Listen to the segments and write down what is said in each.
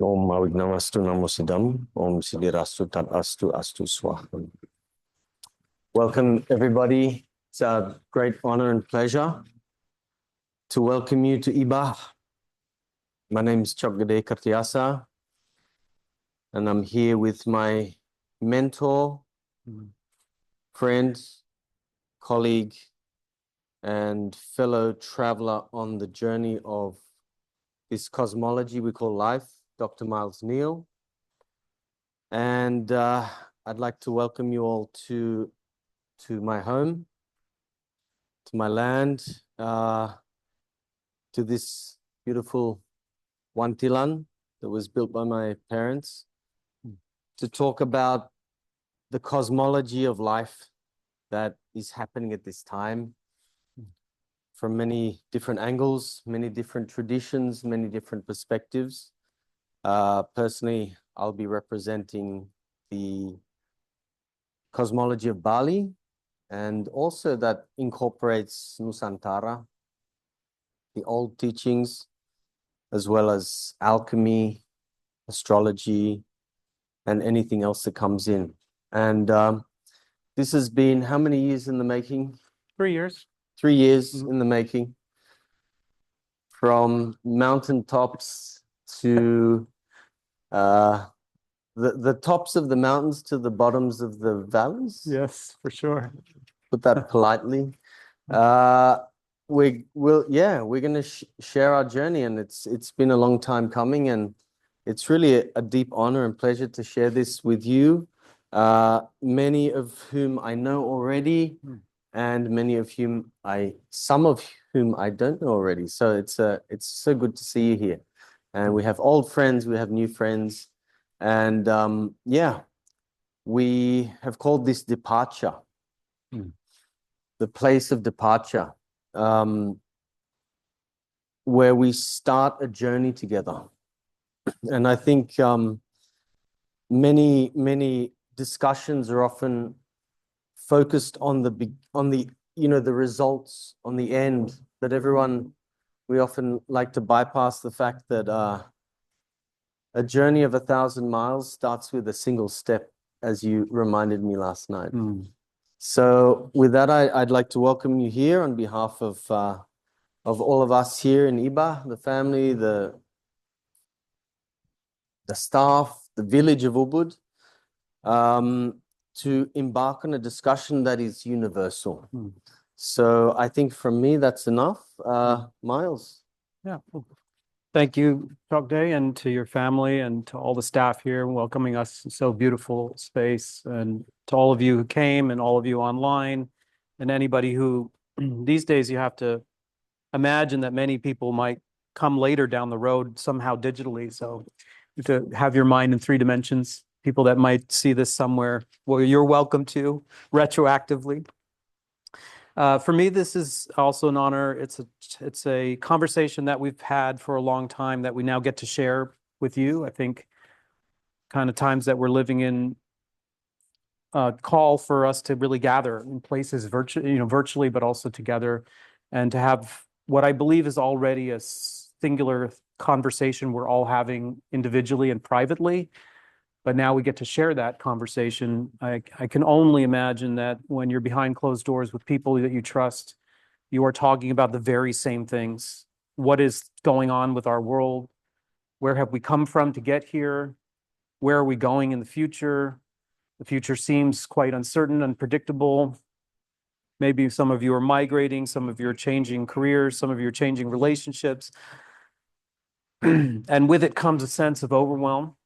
Om Mawig Namastu Namo Siddham. Om Siddhirastu Tat Astu Astu Swaha. Welcome, everybody. It's a great honor and pleasure to welcome you to Ibah. My name is Tjok Gde Kertyasa, and I'm here with my mentor, friend, colleague, and fellow traveler on the journey of this cosmology we call life, Dr. Neale. And I'd like to welcome you all to my home, to my land, to this beautiful wantilan that was built by my parents, to talk about the cosmology of life that is happening at this time from many different angles, many different traditions, many different perspectives. Personally, I'll be representing the cosmology of Bali, and also that incorporates Nusantara, the old teachings, as well as alchemy, astrology, and anything else that comes in. And this has been how many years in the making? 3 years. 3 years in the making. From mountaintops to the tops of the mountains to the bottoms of the valleys. Yes, for sure. Put that politely. We're going to share our journey, and it's been a long time coming, and it's really a deep honor and pleasure to share this with you, many of whom I know already, and some of whom I don't know already. So it's so good to see you here, and we have old friends, we have new friends, and we have called this departure, the place of departure, where we start a journey together. And I think many discussions are often focused on the results, on the end, that we often like to bypass the fact that a journey of 1,000 miles starts with a single step, as you reminded me last night. So with that, I'd like to welcome you here on behalf of all of us here in Ibah, the family, the staff, the village of Ubud, to embark on a discussion that is universal. So I think from me, that's enough. Miles. Yeah. Thank you, Tjok Gde, and to your family and to all the staff here welcoming us in so beautiful space, and to all of you who came and all of you online, and anybody who these days you have to imagine that many people might come later down the road somehow digitally. So to have your mind in 3 dimensions, people that might see this somewhere, well, you're welcome to retroactively. For me, this is also an honor. It's a conversation that we've had for a long time that we now get to share with you. I think kind of times that we're living in call for us to really gather in places virtually, but also together, and to have what I believe is already a singular conversation we're all having individually and privately. But now we get to share that conversation. I can only imagine that when you're behind closed doors with people that you trust, you are talking about the very same things. What is going on with our world? Where have we come from to get here? Where are we going in the future? The future seems quite uncertain, unpredictable. Maybe some of you are migrating, some of you are changing careers, some of you are changing relationships. And with it comes a sense of overwhelm.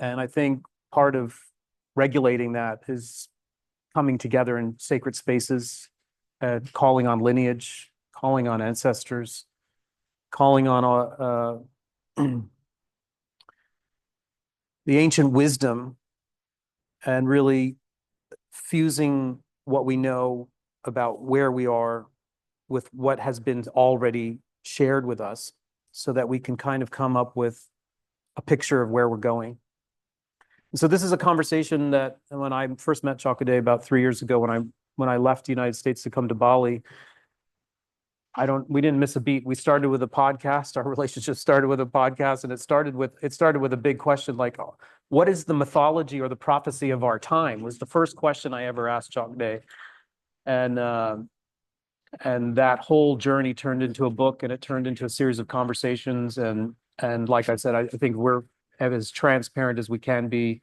And I think part of regulating that is coming together in sacred spaces, calling on lineage, calling on ancestors, calling on the ancient wisdom, and really fusing what we know about where we are with what has been already shared with us, so that we can kind of come up with a picture of where we're going. So this is a conversation that when I first met Tjok Gde about 3 years ago, when I left the United States to come to Bali, we didn't miss a beat. We started with a podcast. Our relationship started with a podcast, and it started with a big question like, what is the mythology or the prophecy of our time? Was the first question I ever asked Tjok Gde. And that whole journey turned into a book, and it turned into a series of conversations. And like I said, I think we're as transparent as we can be.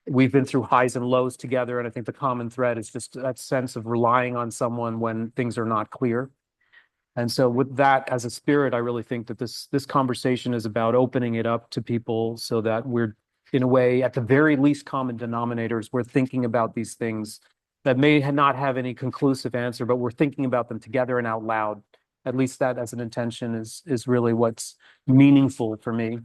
We've been through highs and lows together, and I think the common thread is just that sense of relying on someone when things are not clear. And so with that as a spirit, I really think that this conversation is about opening it up to people so that we're, in a way, at the very least common denominators, we're thinking about these things that may not have any conclusive answer, but we're thinking about them together and out loud. At least that as an intention is really what's meaningful for me.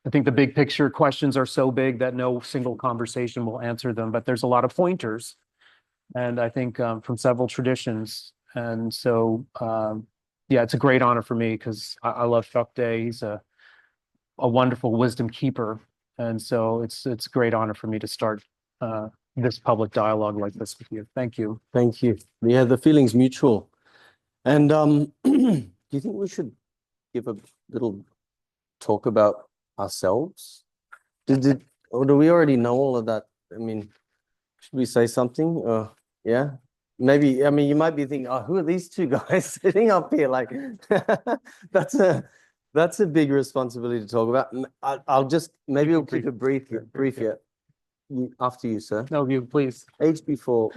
I think the big picture questions are so big that no single conversation will answer them, but there's a lot of pointers. And I think from several traditions. And so, yeah, it's a great honor for me because I love Tjok Gde. He's a wonderful wisdom keeper. And so it's a great honor for me to start this public dialogue like this with you. Thank you. Thank you. Yeah, the feeling's mutual. And do you think we should give a little talk about ourselves? Or do we already know all of that? I mean, should we say something? Yeah. Maybe, I mean, you might be thinking, oh, who are these two guys sitting up here? Like, that's a big responsibility to talk about. I'll just, maybe we'll keep it brief here. After you, sir. No, you please. Age before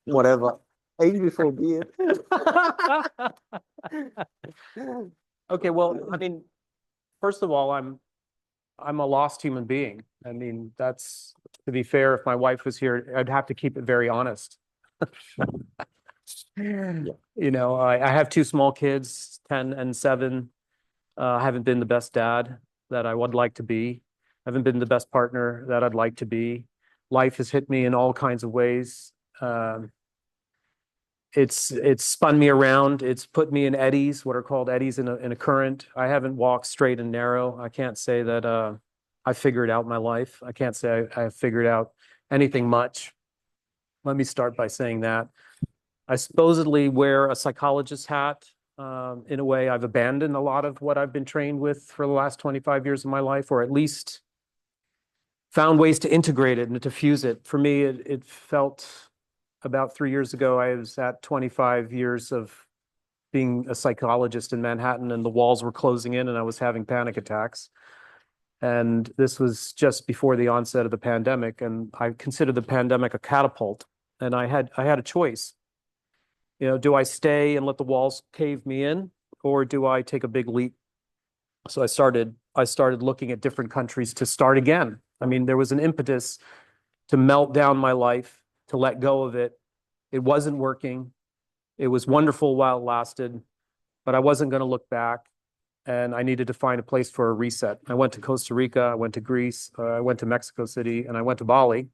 whatever. Age before beard. Okay, well, I mean, first of all, I'm a lost human being. I mean, that's, to be fair, if my wife was here, I'd have to keep it very honest. Yeah. You know, I have two small kids, 10 and 7. I haven't been the best dad that I would like to be. I haven't been the best partner that I'd like to be. Life has hit me in all kinds of ways. It's spun me around. It's put me in eddies, what are called eddies in a current. I haven't walked straight and narrow. I can't say that I figured out my life. I can't say I have figured out anything much. Let me start by saying that. I supposedly wear a psychologist hat. In a way, I've abandoned a lot of what I've been trained with for the last 25 years of my life, or at least found ways to integrate it and to fuse it. For me, it felt about 3 years ago, I was at 25 years of being a psychologist in Manhattan, and the walls were closing in and I was having panic attacks. And this was just before the onset of the pandemic. And I considered the pandemic a catapult. And I had a choice. You know, do I stay and let the walls cave me in, or do I take a big leap? So I started looking at different countries to start again. I mean, there was an impetus to melt down my life, to let go of it. It wasn't working. It was wonderful while it lasted, but I wasn't going to look back, and I needed to find a place for a reset. I went to Costa Rica, I went to Greece, I went to Mexico City, and I went to Bali.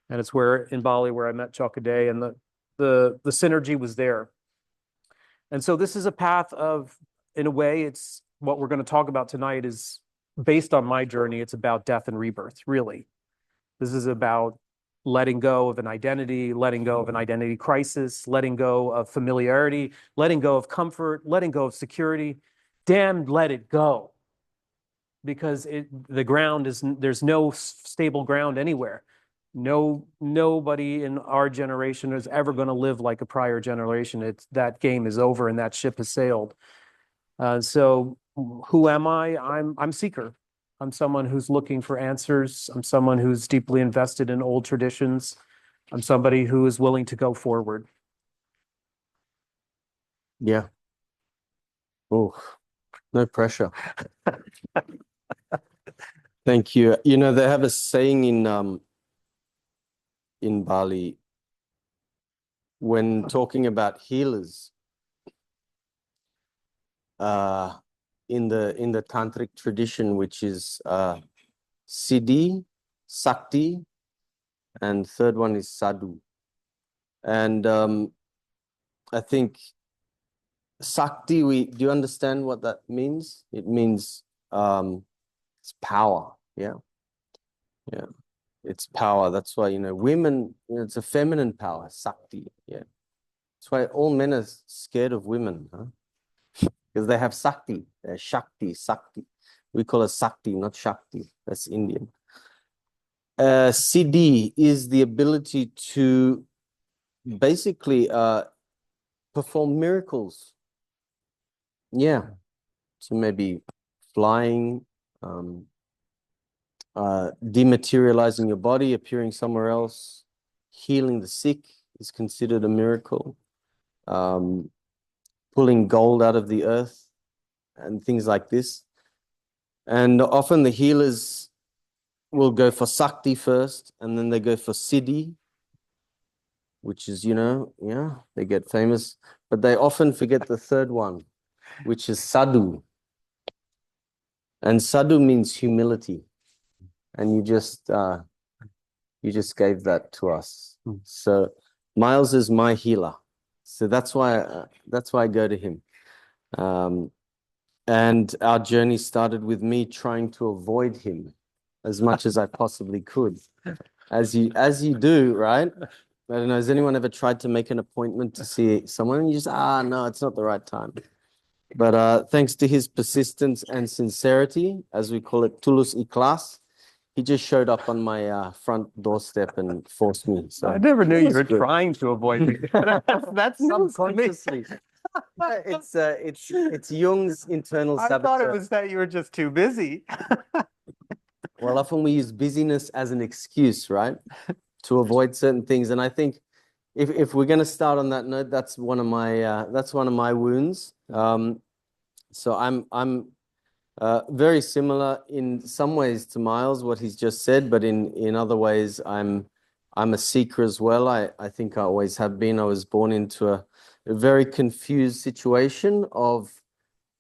And it's in Bali where I met Tjok Gde, and the synergy was there. And so this is a path of, in a way, it's what we're going to talk about tonight is based on my journey. It's about death and rebirth, really. This is about letting go of an identity, letting go of an identity crisis, letting go of familiarity, letting go of comfort, letting go of security. Damn, let it go. Because the ground is, there's no stable ground anywhere. Nobody in our generation is ever going to live like a prior generation. That game is over and that ship has sailed. So who am I? I'm seeker. I'm someone who's looking for answers. I'm someone who's deeply invested in old traditions. I'm somebody who is willing to go forward. Yeah. Oh, no pressure. Thank you. You know, they have a saying in Bali when talking about healers. In the tantric tradition, which is Siddhi, Sakti, and third one is Sadhu. And I think Sakti, do you understand what that means? It means it's power. Yeah. Yeah. It's power. That's why, you know, women, you know, it's a feminine power, Sakti. Yeah. That's why all men are scared of women, huh? because they have Sakti, Shakti, Sakti. We call it Sakti, not Shakti. That's Indian. Siddhi is the ability to basically perform miracles. Yeah. So maybe flying, dematerializing your body, appearing somewhere else, healing the sick is considered a miracle. Pulling gold out of the earth and things like this. And often the healers will go for Sakti first, and then they go for Siddhi, which is, they get famous. But they often forget the third one, which is Sadhu. And Sadhu means humility. And you just gave that to us. So Miles is my healer. So that's why I go to him. And our journey started with me trying to avoid him as much as I possibly could, as you do, right? I don't know. Has anyone ever tried to make an appointment to see someone and you just, no, it's not the right time. But thanks to his persistence and sincerity, as we call it, tulus ikhlas, he just showed up on my front doorstep and forced me. So I never knew you were good. trying to avoid me. That's Subconsciously. It's Jung's internal I saboteur. thought it was that you were just too busy. Well, often we use busyness as an excuse, right, to avoid certain things. And I think if we're going to start on that note, that's one of my wounds. So I'm very similar in some ways to Miles, what he's just said, but in other ways, I'm a seeker as well. I think I always have been. I was born into a very confused situation of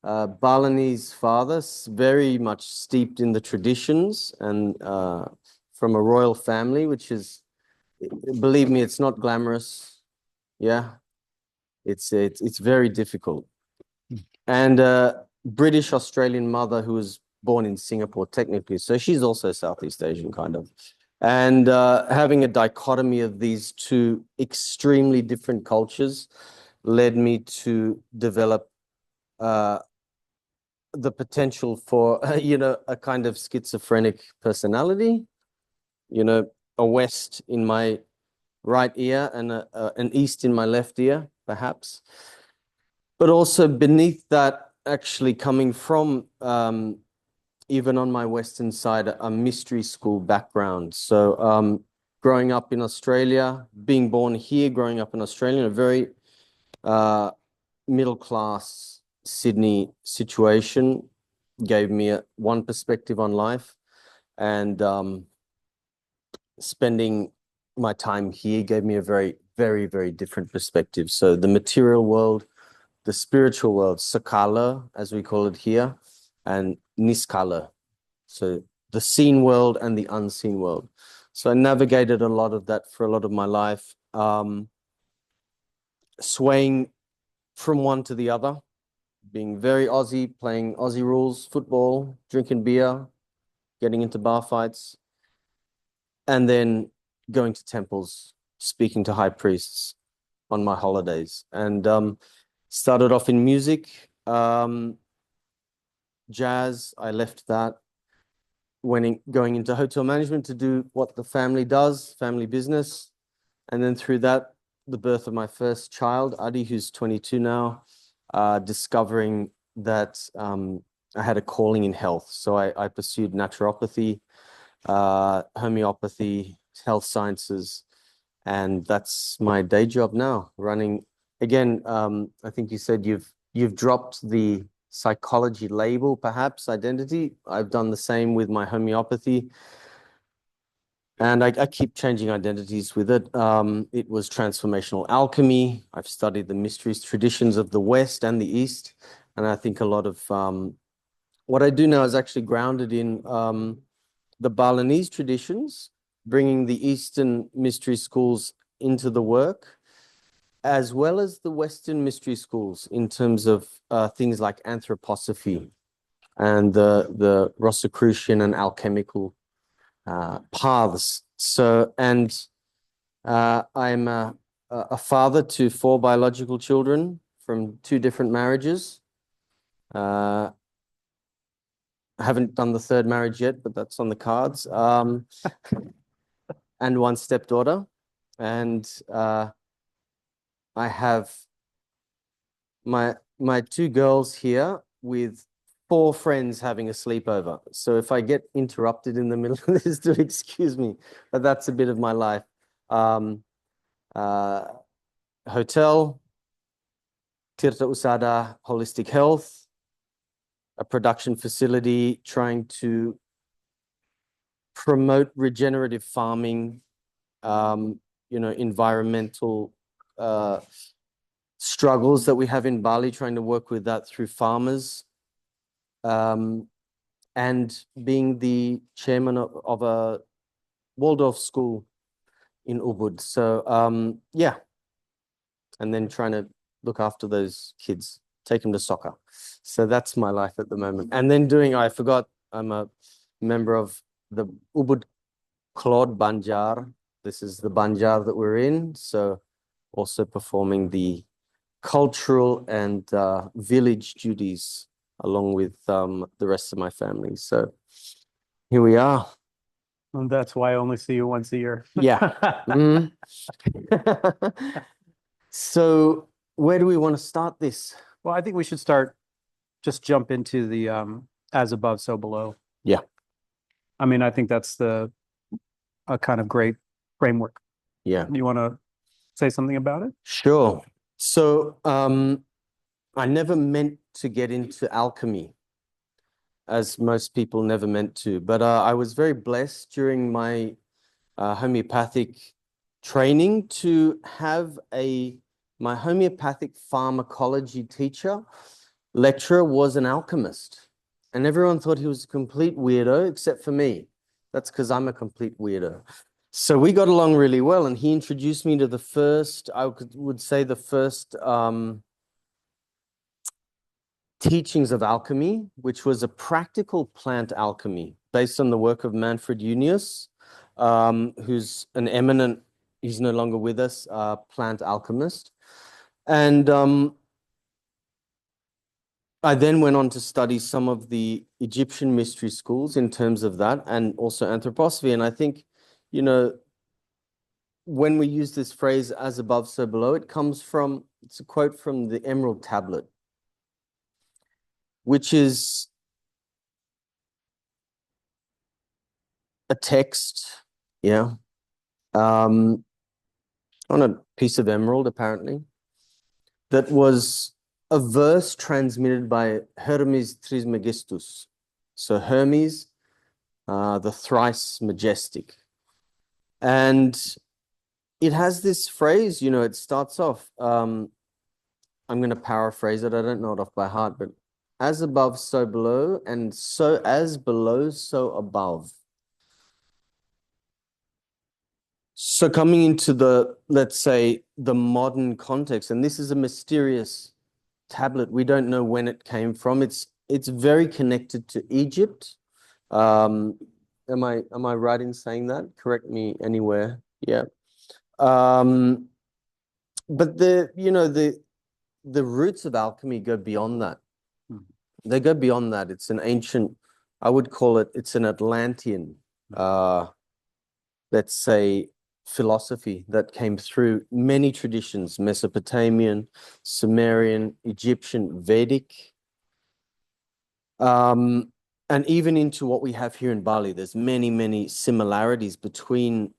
Balinese father, very much steeped in the traditions and from a royal family, which is, believe me, it's not glamorous. Yeah, it's very difficult. And British Australian mother who was born in Singapore, technically. So she's also Southeast Asian, kind of. And having a dichotomy of these two extremely different cultures led me to develop the potential for, a kind of schizophrenic personality, a west in my right ear and an east in my left ear, perhaps. But also beneath that, actually coming from, even on my western side, a mystery school background. So growing up in Australia, being born here, growing up in Australia, in a very middle-class Sydney situation, gave me one perspective on life, and spending my time here gave me a very, very, very different perspective. So the material world, the spiritual world, sakala, as we call it here, and niskala. So the seen world and the unseen world. So I navigated a lot of that for a lot of my life, swaying from one to the other, being very Aussie, playing Aussie rules, football, drinking beer, getting into bar fights, and then going to temples, speaking to high priests on my holidays. And started off in music, jazz. I left that, going into hotel management to do what the family does, family business. And then through that, the birth of my first child, Adi, who's 22 now, discovering that I had a calling in health. So I pursued naturopathy, homeopathy, health sciences, and that's my day job now, running. Again, I think you said you've dropped the psychology label, perhaps identity. I've done the same with my homeopathy. And I keep changing identities with it. It was transformational alchemy. I've studied the mysteries, traditions of the West and the East. And I think a lot of what I do now is actually grounded in the Balinese traditions, bringing the Eastern mystery schools into the work, as well as the Western mystery schools in terms of things like anthroposophy and the Rosicrucian and alchemical paths. So, and I'm a father to 4 biological children from 2 different marriages. I haven't done the third marriage yet, but that's on the cards. And one stepdaughter. And I have my two girls here with 4 friends having a sleepover. So if I get interrupted in the middle of this, do excuse me, but that's a bit of my life. Hotel, Tirta Usada Holistic Health, a production facility trying to promote regenerative farming, environmental struggles that we have in Bali, trying to work with that through farmers, and being the chairman of a Waldorf school in Ubud. So, yeah, and then trying to look after those kids, take them to soccer. So that's my life at the moment. And then I forgot, I'm a member of the Ubud Claude Banjar. This is the Banjar that we're in. So also performing the cultural and village duties along with the rest of my family. So here we are. And that's why I only see you once a year. Yeah. Mm. So where do we want to start this? Well, I think we should just jump into the as above, so below. Yeah. I mean, I think that's a kind of great framework. Yeah. You want to say something about it? Sure. So I never meant to get into alchemy, as most people never meant to, but I was very blessed during my homeopathic training to have my homeopathic pharmacology lecturer was an alchemist, and everyone thought he was a complete weirdo except for me. That's because I'm a complete weirdo. So we got along really well, and he introduced me to the first, I would say the first teachings of alchemy, which was a practical plant alchemy based on the work of Manfred Junius, who's an eminent, he's no longer with us, plant alchemist. And I then went on to study some of the Egyptian mystery schools in terms of that, and also anthroposophy. And I think, when we use this phrase, as above, so below, it's a quote from the Emerald Tablet, which is a text, yeah, on a piece of emerald, apparently, that was a verse transmitted by Hermes Trismegistus. So Hermes, the thrice majestic. And it has this phrase, it starts off, I'm going to paraphrase it. I don't know it off by heart, but as above, so below, and so as below, so above. So coming into let's say, the modern context, and this is a mysterious tablet. We don't know when it came from. It's very connected to Egypt. Am I right in saying that? Correct me anywhere. Yeah. But the roots of alchemy go beyond that. They go beyond that. It's an ancient, I would call it's an Atlantean, let's say, philosophy that came through many traditions: Mesopotamian, Sumerian, Egyptian, Vedic, and even into what we have here in Bali. There's many, many similarities between,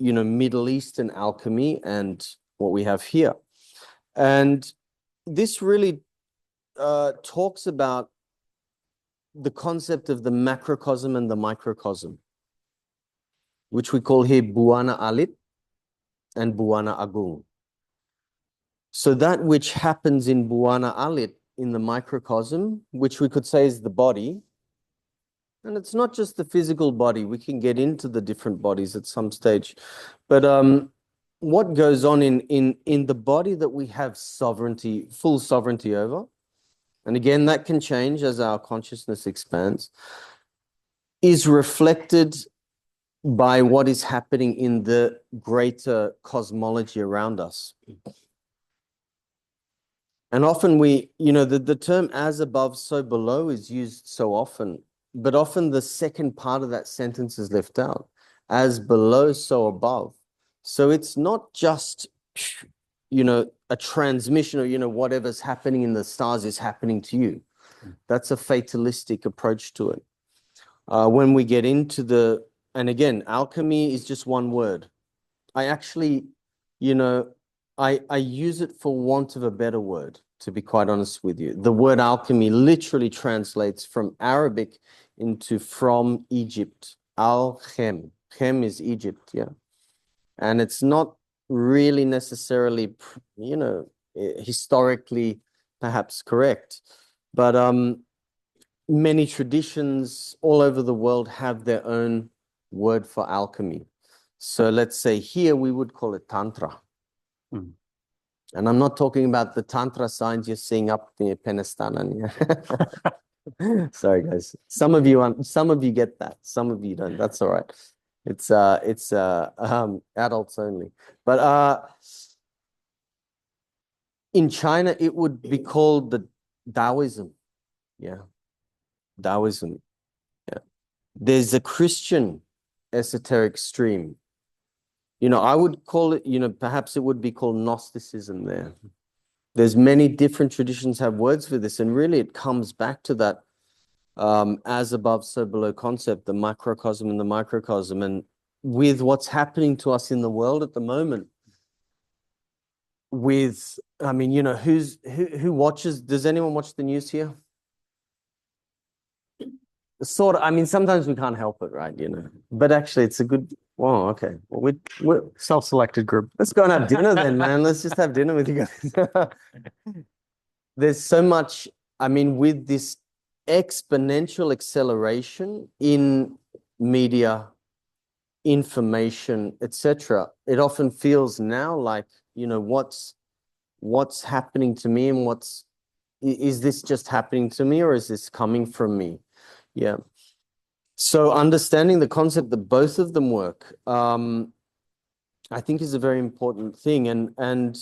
Middle Eastern alchemy and what we have here. And this really talks about the concept of the macrocosm and the microcosm, which we call here Buana Alit and Buana Agung. So that which happens in Buana Alit, in the microcosm, which we could say is the body, and it's not just the physical body. We can get into the different bodies at some stage. But what goes on in the body that we have full sovereignty over, and again, that can change as our consciousness expands, is reflected by what is happening in the greater cosmology around us. And often the term as above, so below is used so often, but often the second part of that sentence is left out. As below, so above. So it's not just, a transmission or, whatever's happening in the stars is happening to you. That's a fatalistic approach to it. When we get into and again, alchemy is just one word. I actually, I use it for want of a better word, to be quite honest with you. The word alchemy literally translates from Arabic into from Egypt. Al-Chem. Chem is Egypt, yeah. And it's not really necessarily, historically perhaps correct. But many traditions all over the world have their own word for alchemy. So let's say here we would call it Tantra. Mm. And I'm not talking about the Tantra signs you're seeing up near Penistana. Sorry, guys. Some of you get that. Some of you don't. That's all right. It's adults only. But in China, it would be called the Taoism. Yeah. Taoism. Yeah. There's a Christian esoteric stream. I would call it, perhaps it would be called Gnosticism there. There's many different traditions have words for this, and really it comes back to that as above, so below concept, the macrocosm and the microcosm. And with what's happening to us in the world at the moment, who watches, does anyone watch the news here? Sort of, sometimes we can't help it, right? But actually it's a good, well, okay. Well, we're Self-selected group. let's go and have dinner then, man. Let's just have dinner with you guys. There's so much, with this exponential acceleration in media, information, etc., it often feels now like, what's happening to me, and is this just happening to me, or is this coming from me? Yeah. So understanding the concept that both of them work, I think is a very important thing. And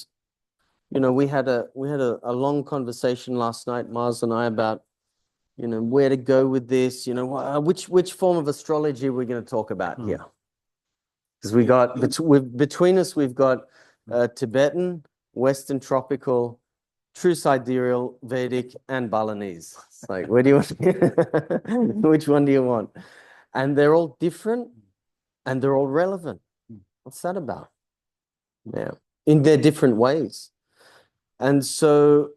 we had a long conversation last night, Mars and I, about where to go with this. Which form of astrology we're going to talk about here, because between us we've got Tibetan, Western tropical, true sidereal, Vedic, and Balinese. It's like, where do you want? Which one do you want? And they're all different, and they're all relevant. What's that about? Yeah, in their different ways. And so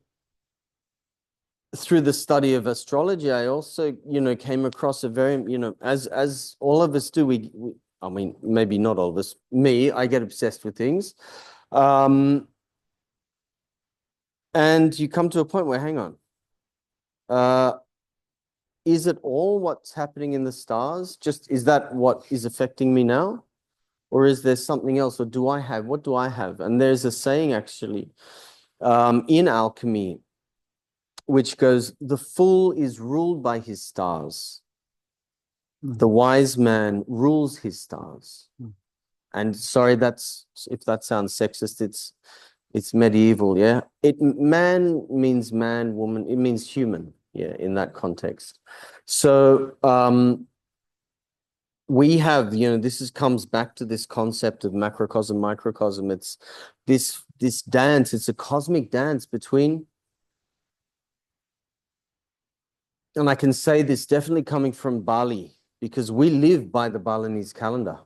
through the study of astrology, I also, came across a very, as all of us do, maybe not all of us, I get obsessed with things. And you come to a point where, hang on, is it all what's happening in the stars? Is that what is affecting me now? Or is there something else? Or what do I have? And there's a saying actually in alchemy, which goes, the fool is ruled by his stars. The wise man rules his stars. And sorry, if that sounds sexist, it's medieval, yeah? Man means man, woman, it means human, yeah, in that context. So we have, comes back to this concept of macrocosm, microcosm. It's this dance, it's a cosmic dance between, and I can say this definitely coming from Bali, because we live by the Balinese calendar.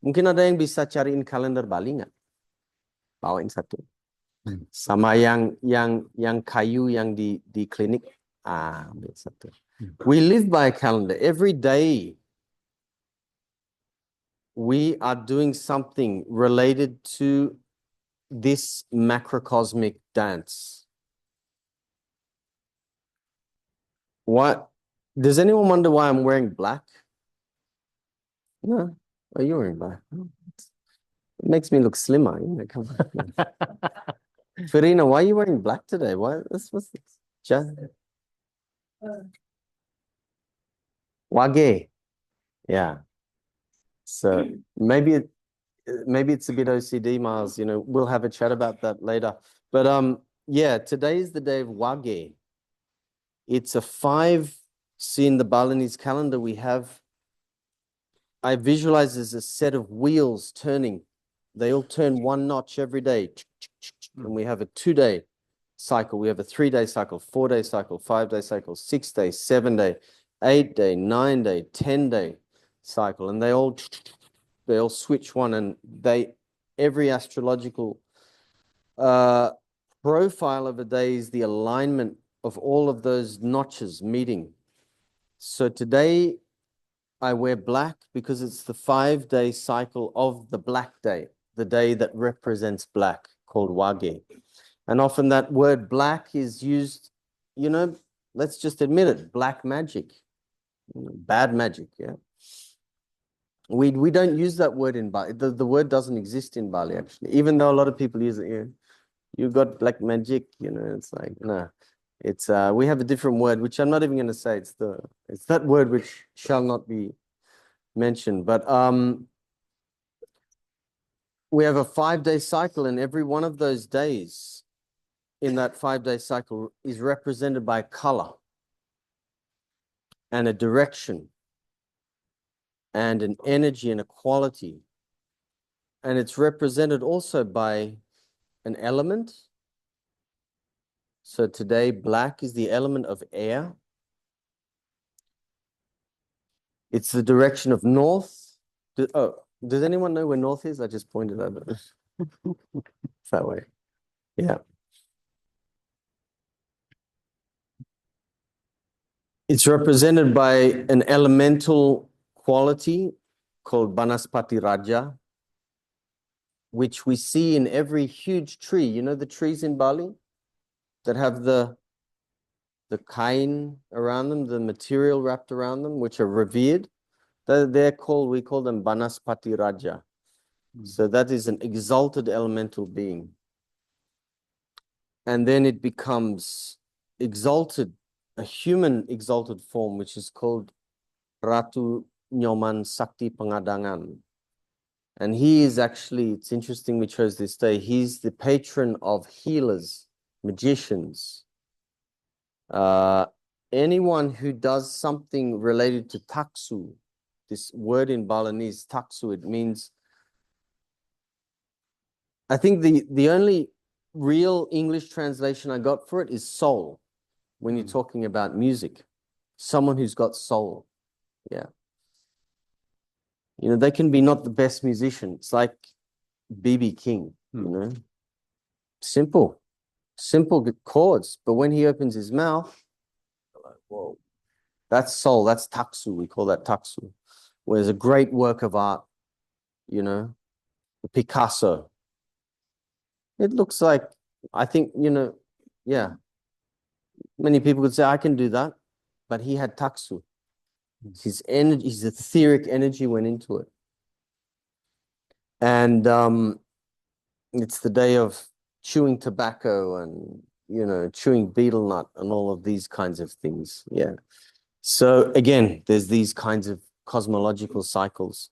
Mungkin ada yang bisa cariin kalender Bali nggak? Bawain satu. Sama yang kayu yang di klinik. Ambil satu. We live by a calendar. Every day we are doing something related to this macrocosmic dance. What? Does anyone wonder why I'm wearing black? No. Are you wearing black? It makes me look slimmer. Come on. Farina, why are you wearing black today? What's this? Wage. Yeah. So maybe it's a bit OCD, Mars. We'll have a chat about that later. But yeah, today is the day of Wage. It's a 5. See, in the Balinese calendar, I visualize as a set of wheels turning. They all turn one notch every day. And we have a 2-day cycle. We have a 3-day cycle, 4-day cycle, 5-day cycle, 6-day, 7-day, 8-day, 9-day, 10-day cycle. And they all switch one, and every astrological profile of a day is the alignment of all of those notches meeting. So today I wear black because it's the 5-day cycle of the black day, the day that represents black, called Wage. And often that word black is used, let's just admit it, black magic, bad magic, yeah. We don't use that word in Bali. The word doesn't exist in Bali, actually, even though a lot of people use it. Yeah. You got black magic, it's like, no. It's we have a different word, which I'm not even going to say. It's that word which shall not be mentioned. But we have a 5-day cycle, and every one of those days in that 5-day cycle is represented by a color and a direction and an energy and a quality. And it's represented also by an element. So today, black is the element of air. It's the direction of north. Does anyone know where north is? I just pointed over. It's that way. Yeah. It's represented by an elemental quality called Banaspati Raja, which we see in every huge tree. You know the trees in Bali that have the kain around them, the material wrapped around them, which are revered? We call them Banaspati Raja. So that is an exalted elemental being. And then it becomes exalted, a human exalted form, which is called Ratu Nyoman Sakti Pengadangan. And he is actually, it's interesting we chose this day, he's the patron of healers, magicians, anyone who does something related to taksu. This word in Balinese, taksu, it means, I think the only real English translation I got for it is soul, when you're talking about music. Someone who's got soul. Yeah. They can be not the best musician. It's like B.B. King, Simple chords. But when he opens his mouth, like, whoa, that's soul. That's taksu. We call that taksu. Whereas a great work of art, Picasso. It looks like, I think, yeah. Many people could say, I can do that. But he had taksu. His energy, his etheric energy went into it. And it's the day of chewing tobacco and, chewing betel nut and all of these kinds of things. Yeah. So again, there's these kinds of cosmological cycles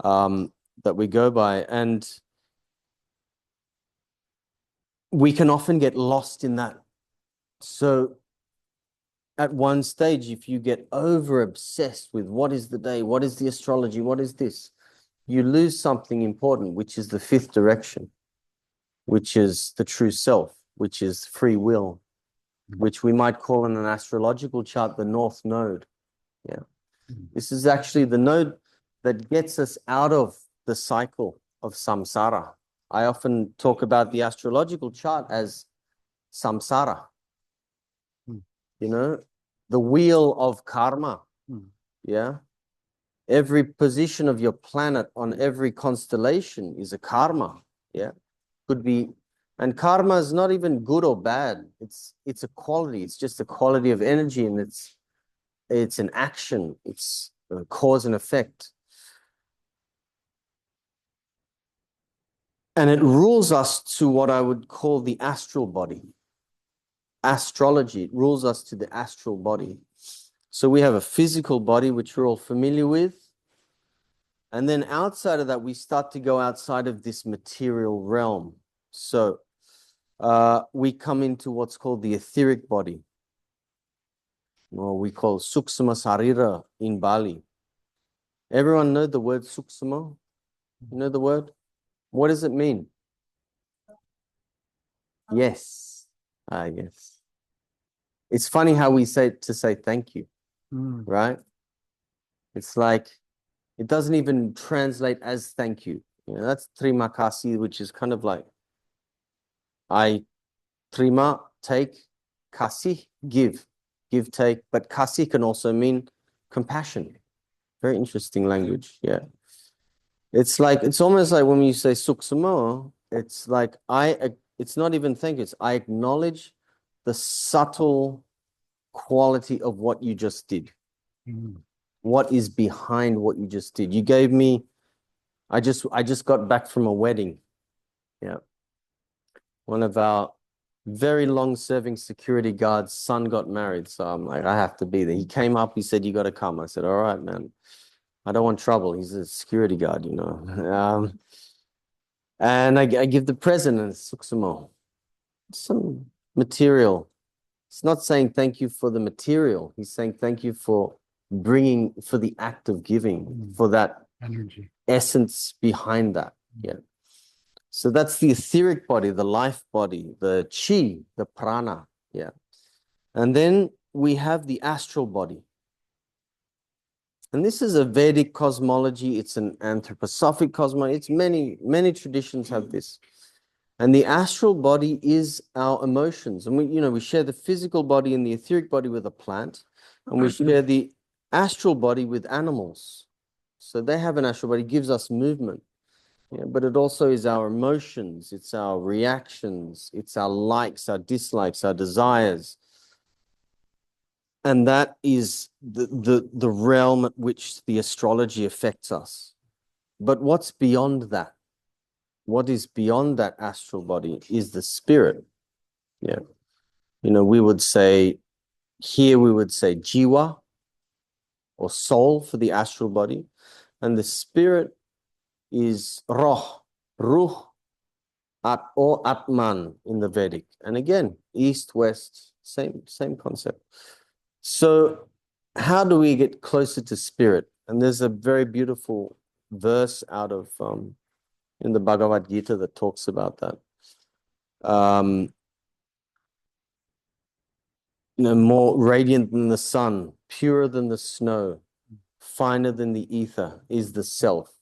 that we go by. And we can often get lost in that. So at one stage, if you get over obsessed with what is the day, what is the astrology, what is this, you lose something important, which is the 5th direction, which is the true self, which is free will, which we might call in an astrological chart the North Node. Yeah. This is actually the node that gets us out of the cycle of samsara. I often talk about the astrological chart as samsara. The wheel of karma. Yeah. Every position of your planet on every constellation is a karma. Yeah. Could be, and karma is not even good or bad. It's a quality. It's just a quality of energy, and it's an action. It's a cause and effect. And it rules us to what I would call the astral body. Astrology, it rules us to the astral body. So we have a physical body, which we're all familiar with. And then outside of that, we start to go outside of this material realm. So we come into what's called the etheric body, or we call suksma sarira in Bali. Everyone know the word suksma? You know the word? What does it mean? Yes. Yes. It's funny how we say thank you, right? It's like, it doesn't even translate as thank you. You know, that's terima kasih, which is kind of like, I terima, take, kasih, give, take. But kasih can also mean compassion. Very interesting language, yeah. It's like, it's almost like when you say suksama, it's like, it's not even thank you, it's I acknowledge the subtle quality of what you just did. What is behind what you just did? You gave me, I just got back from a wedding. Yeah. One of our very long-serving security guards' son got married. So I'm like, I have to be there. He came up, he said, you got to come. I said, all right, man. I don't want trouble. He's a security guard, you know. And I give the president suksamo, some material. It's not saying thank you for the material. He's saying thank you for bringing, for the act of giving, for that energy, essence behind that. Yeah. So that's the etheric body, the life body, the chi, the prana. Yeah. And then we have the astral body. And this is a Vedic cosmology. It's an anthroposophic cosmology. It's many traditions have this. And the astral body is our emotions. And we share the physical body and the etheric body with a plant. And we share the astral body with animals. So they have an astral body, gives us movement. Yeah, but it also is our emotions, it's our reactions, it's our likes, our dislikes, our desires. And that is the realm at which the astrology affects us. But what's beyond that? What is beyond that astral body is the spirit. Yeah. We would say, here we would say jiwa or soul for the astral body. And the spirit is roh, ruh, or atman in the Vedic. And again, east, west, same concept. So how do we get closer to spirit? And there's a very beautiful verse out of in the Bhagavad Gita that talks about that. More radiant than the sun, purer than the snow, finer than the ether is the self,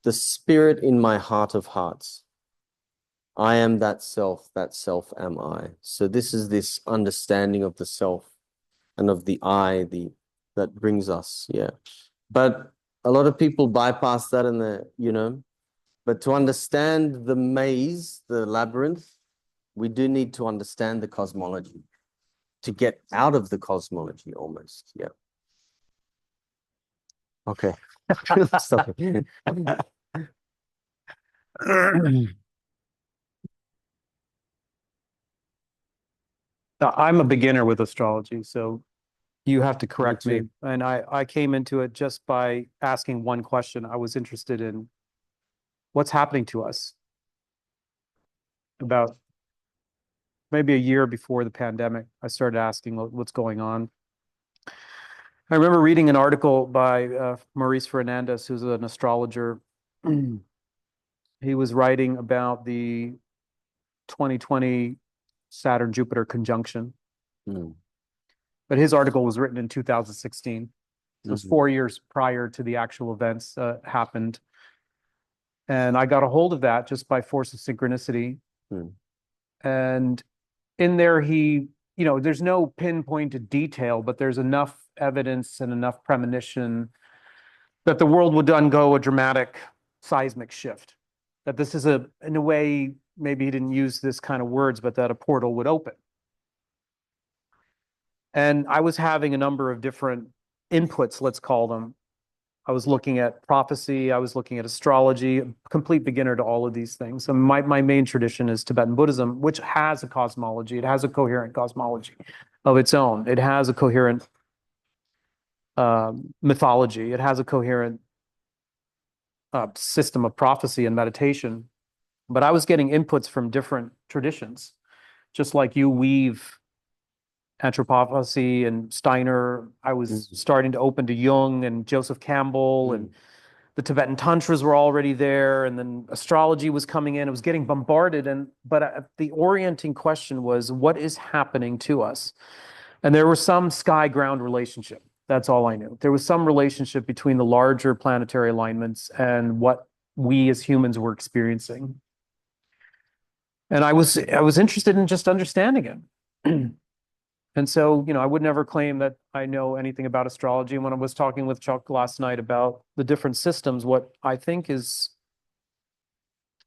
the spirit in my heart of hearts. I am that self am I. So this is this understanding of the self and of the I, that brings us, yeah. But a lot of people bypass that but to understand the maze, the labyrinth, we do need to understand the cosmology to get out of the cosmology almost, yeah. Okay. Stop it. I'm a beginner with astrology, so you have to correct me. And I came into it just by asking one question. I was interested in what's happening to us. About maybe a year before the pandemic, I started asking what's going on. I remember reading an article by Maurice Fernandez, who's an astrologer. He was writing about the 2020 Saturn-Jupiter conjunction. But his article was written in 2016. So it was 4 years prior to the actual events happened. And I got a hold of that just by force of synchronicity. And in there, there's no pinpointed detail, but there's enough evidence and enough premonition that the world would undergo a dramatic seismic shift. That this is in a way, maybe he didn't use this kind of words, but that a portal would open. And I was having a number of different inputs, let's call them. I was looking at prophecy, I was looking at astrology, a complete beginner to all of these things. And my main tradition is Tibetan Buddhism, which has a cosmology. It has a coherent cosmology of its own. It has a coherent mythology. It has a coherent system of prophecy and meditation. But I was getting inputs from different traditions. just like you weave anthropophagy and Steiner. I was starting to open to Jung and Joseph Campbell, and the Tibetan tantras were already there, and then astrology was coming in. It was getting bombarded, but the orienting question was, what is happening to us? And there was some sky-ground relationship. That's all I knew. There was some relationship between the larger planetary alignments and what we as humans were experiencing. And I was interested in just understanding it. And so, I would never claim that I know anything about astrology. And when I was talking with Tjok last night about the different systems, what I think is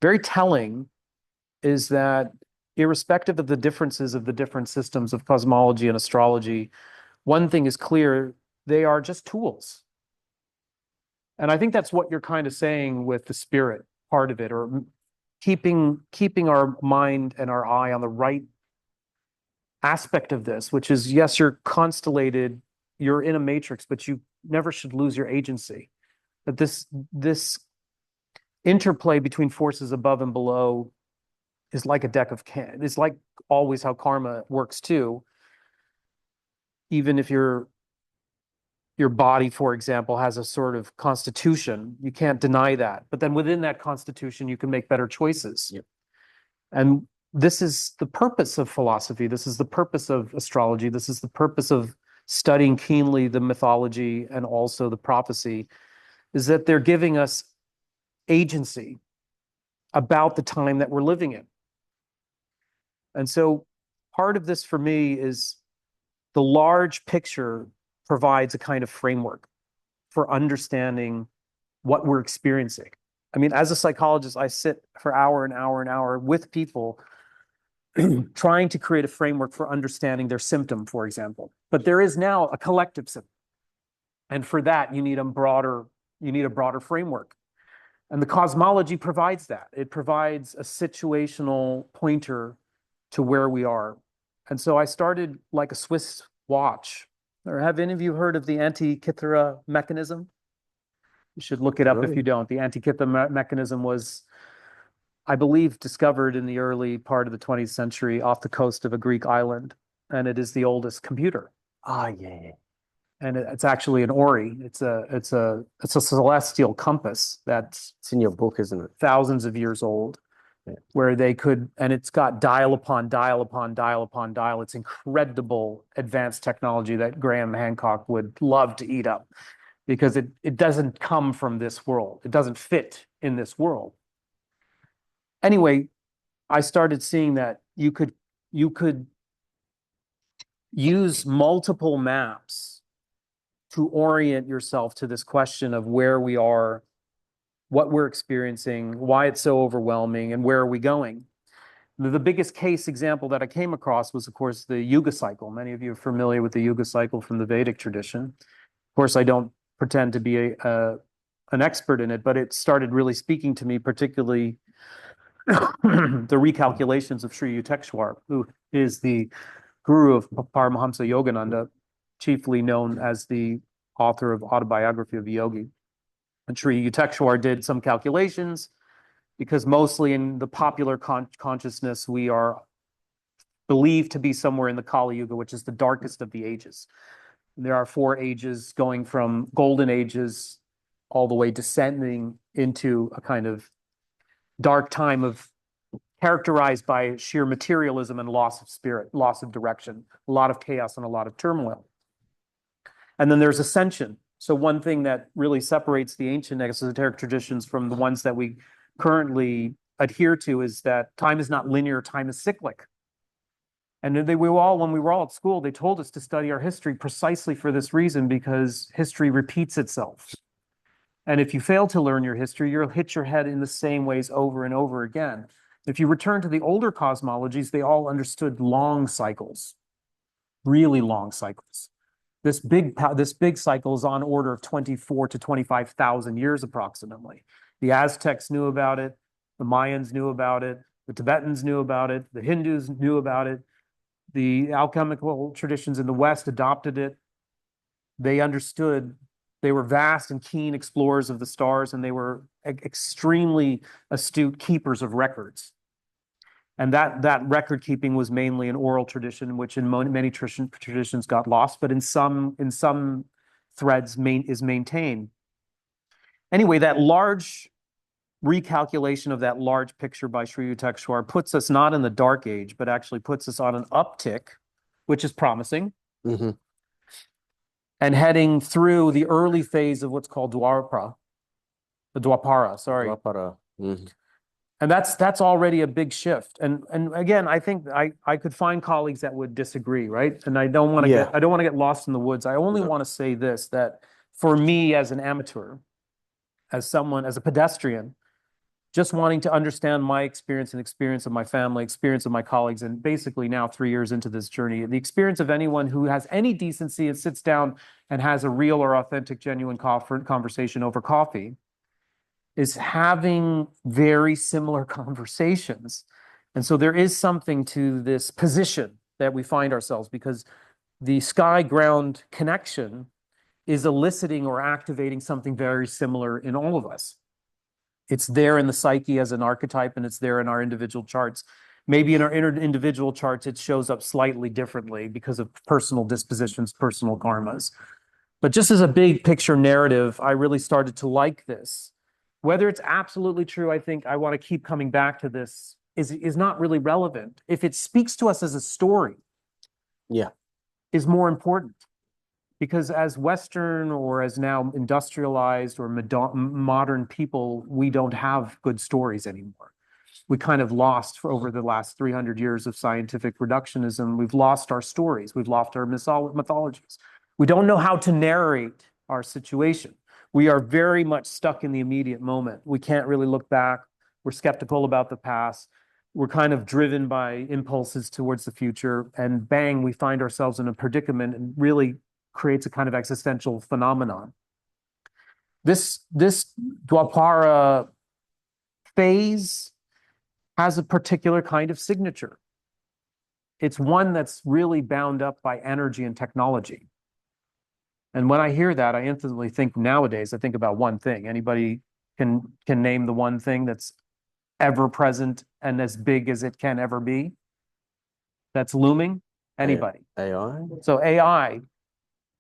very telling is that irrespective of the differences of the different systems of cosmology and astrology, one thing is clear, they are just tools. And I think that's what you're kind of saying with the spirit part of it, or keeping our mind and our eye on the right aspect of this, which is, yes, you're constellated, you're in a matrix, but you never should lose your agency. That this interplay between forces above and below is like a deck of cards. It's like always how karma works too. Even if your body, for example, has a sort of constitution, you can't deny that. But then within that constitution, you can make better choices. Yep. And this is the purpose of philosophy. This is the purpose of astrology. This is the purpose of studying keenly the mythology and also the prophecy, is that they're giving us agency about the time that we're living in. And so part of this for me is the large picture provides a kind of framework for understanding what we're experiencing. I mean, as a psychologist, I sit for hour and hour and hour with people trying to create a framework for understanding their symptom, for example. But there is now a collective symptom. And for that, you need a broader framework. And the cosmology provides that. It provides a situational pointer to where we are. And so I started like a Swiss watch. Or have any of you heard of the Antikythera mechanism? You should look it up if you don't. The Antikythera mechanism was, I believe, discovered in the early part of the 20th century off the coast of a Greek island. And it is the oldest computer. Yeah. And it's actually an Ori. It's a celestial compass that's It's in your book, isn't it? thousands of years old, where they could, and it's got dial upon dial upon dial upon dial. It's incredible advanced technology that Graham Hancock would love to eat up, because it doesn't come from this world. It doesn't fit in this world. Anyway, I started seeing that you could use multiple maps to orient yourself to this question of where we are, what we're experiencing, why it's so overwhelming, and where are we going. The biggest case example that I came across was, of course, the Yuga cycle. Many of you are familiar with the Yuga cycle from the Vedic tradition. Of course, I don't pretend to be an expert in it, but it started really speaking to me, particularly the recalculations of Sri Yukteswar, who is the guru of Paramahamsa Yogananda, chiefly known as the author of Autobiography of a Yogi. And Sri Yukteswar did some calculations, because mostly in the popular consciousness, we are believed to be somewhere in the Kali Yuga, which is the darkest of the ages. And there are 4 ages, going from golden ages all the way descending into a kind of dark time of characterized by sheer materialism and loss of spirit, loss of direction, a lot of chaos and a lot of turmoil. And then there's ascension. So one thing that really separates the ancient esoteric traditions from the ones that we currently adhere to is that time is not linear, time is cyclic. And when we were all at school, they told us to study our history precisely for this reason, because history repeats itself. And if you fail to learn your history, you'll hit your head in the same ways over and over again. If you return to the older cosmologies, they all understood long cycles, really long cycles. This big cycle is on order of 24 to 25,000 years approximately. The Aztecs knew about it, the Mayans knew about it, the Tibetans knew about it, the Hindus knew about it, the alchemical traditions in the West adopted it. They understood. They were vast and keen explorers of the stars, and they were extremely astute keepers of records. And that record keeping was mainly an oral tradition, which in many traditions got lost, but in some threads is maintained. Anyway, that large recalculation of that large picture by Sri Yukteswar puts us not in the dark age, but actually puts us on an uptick, which is promising, and heading through the early phase of what's called Dwapara, sorry. Dwapara. And that's already a big shift. And again, I think I could find colleagues that would disagree, right? And I don't want to get lost in the woods. I only want to say this, that for me as an amateur, as a pedestrian, just wanting to understand my experience and experience of my family, experience of my colleagues, and basically now 3 years into this journey, the experience of anyone who has any decency and sits down and has a real or authentic, genuine conversation over coffee is having very similar conversations. And so there is something to this position that we find ourselves, because the sky-ground connection is eliciting or activating something very similar in all of us. It's there in the psyche as an archetype, and it's there in our individual charts. Maybe in our individual charts, it shows up slightly differently because of personal dispositions, personal karmas. But just as a big picture narrative, I really started to like this. Whether it's absolutely true, I think I want to keep coming back to this, is not really relevant. If it speaks to us as a story, is more important. Because as Western or as now industrialized or modern people, we don't have good stories anymore. We kind of lost over the last 300 years of scientific reductionism. We've lost our stories. We've lost our mythologies. We don't know how to narrate our situation. We are very much stuck in the immediate moment. We can't really look back. We're skeptical about the past. We're kind of driven by impulses towards the future. And bang, we find ourselves in a predicament, and really creates a kind of existential phenomenon. This Dwapara phase has a particular kind of signature. It's one that's really bound up by energy and technology. And when I hear that, I instantly think nowadays, I think about one thing. Anybody can name the one thing that's ever present and as big as it can ever be? That's looming? Anybody? AI? So AI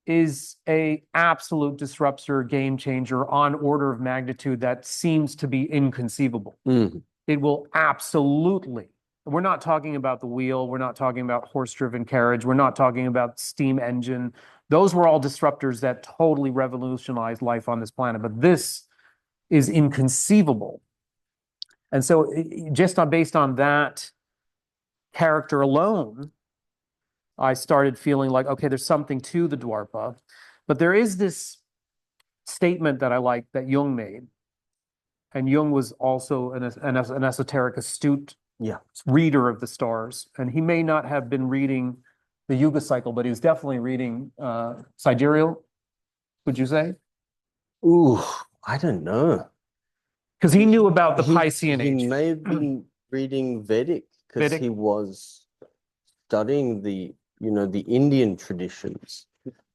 is a absolute disruptor, game changer on order of magnitude that seems to be inconceivable. It will absolutely, we're not talking about the wheel, we're not talking about horse-driven carriage, we're not talking about steam engine. Those were all disruptors that totally revolutionized life on this planet, but this is inconceivable. And so just based on that character alone, I started feeling like, okay, there's something to the Dwapara. But there is this statement that I like that Jung made. And Jung was also an esoteric, astute reader of the stars. And he may not have been reading the Yuga cycle, but he was definitely reading sidereal, would you say? Ooh, I don't know. Because he knew about the Piscean age. He may have been reading Vedic, because he was studying the Indian traditions.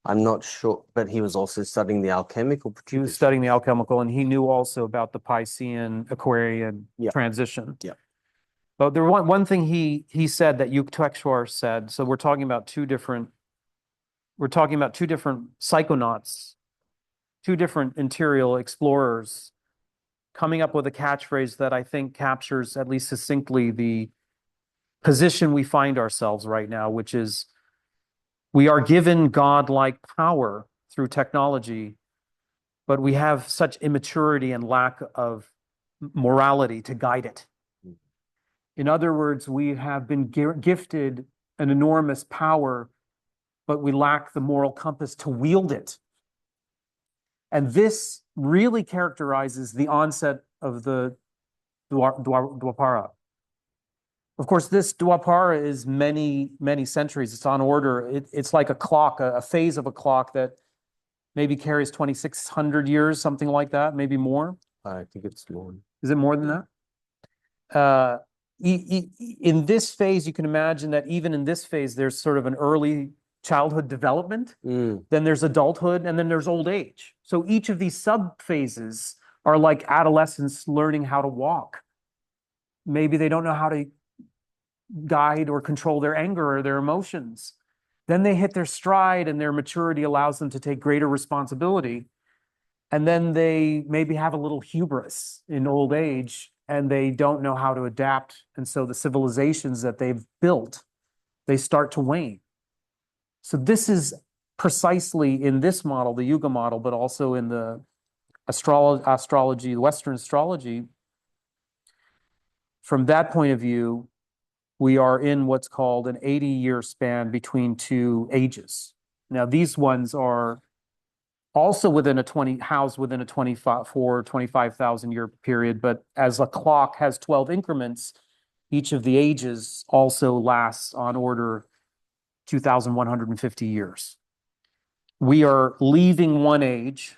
I'm not sure, but he was also studying the alchemical tradition. He was studying the alchemical, and he knew also about the Piscean Aquarian transition. But there was one thing he said that Yukteswar said. So we're talking about two different psychonauts, two different interior explorers, coming up with a catchphrase that I think captures, at least succinctly, the position we find ourselves right now, which is we are given godlike power through technology, but we have such immaturity and lack of morality to guide it. In other words, we have been gifted an enormous power, but we lack the moral compass to wield it. And this really characterizes the onset of the Dwapara. Of course, this Dwapara is many, many centuries. It's on order. It's like a clock, a phase of a clock that maybe carries 2,600 years, something like that, maybe more. I think it's more. Is it more than that? In this phase, you can imagine that even in this phase, there's sort of an early childhood development, then there's adulthood, and then there's old age. So each of these sub-phases are like adolescents learning how to walk. Maybe they don't know how to guide or control their anger or their emotions. Then they hit their stride and their maturity allows them to take greater responsibility. And then they maybe have a little hubris in old age and they don't know how to adapt. And so the civilizations that they've built, they start to wane. So this is precisely in this model, the Yuga model, but also in the astrology, Western astrology. From that point of view, we are in what's called an 80-year span between two ages. Now, these ones are also housed within a 25,000 year period, but as a clock has 12 increments, each of the ages also lasts on order 2,150 years. We are leaving one age,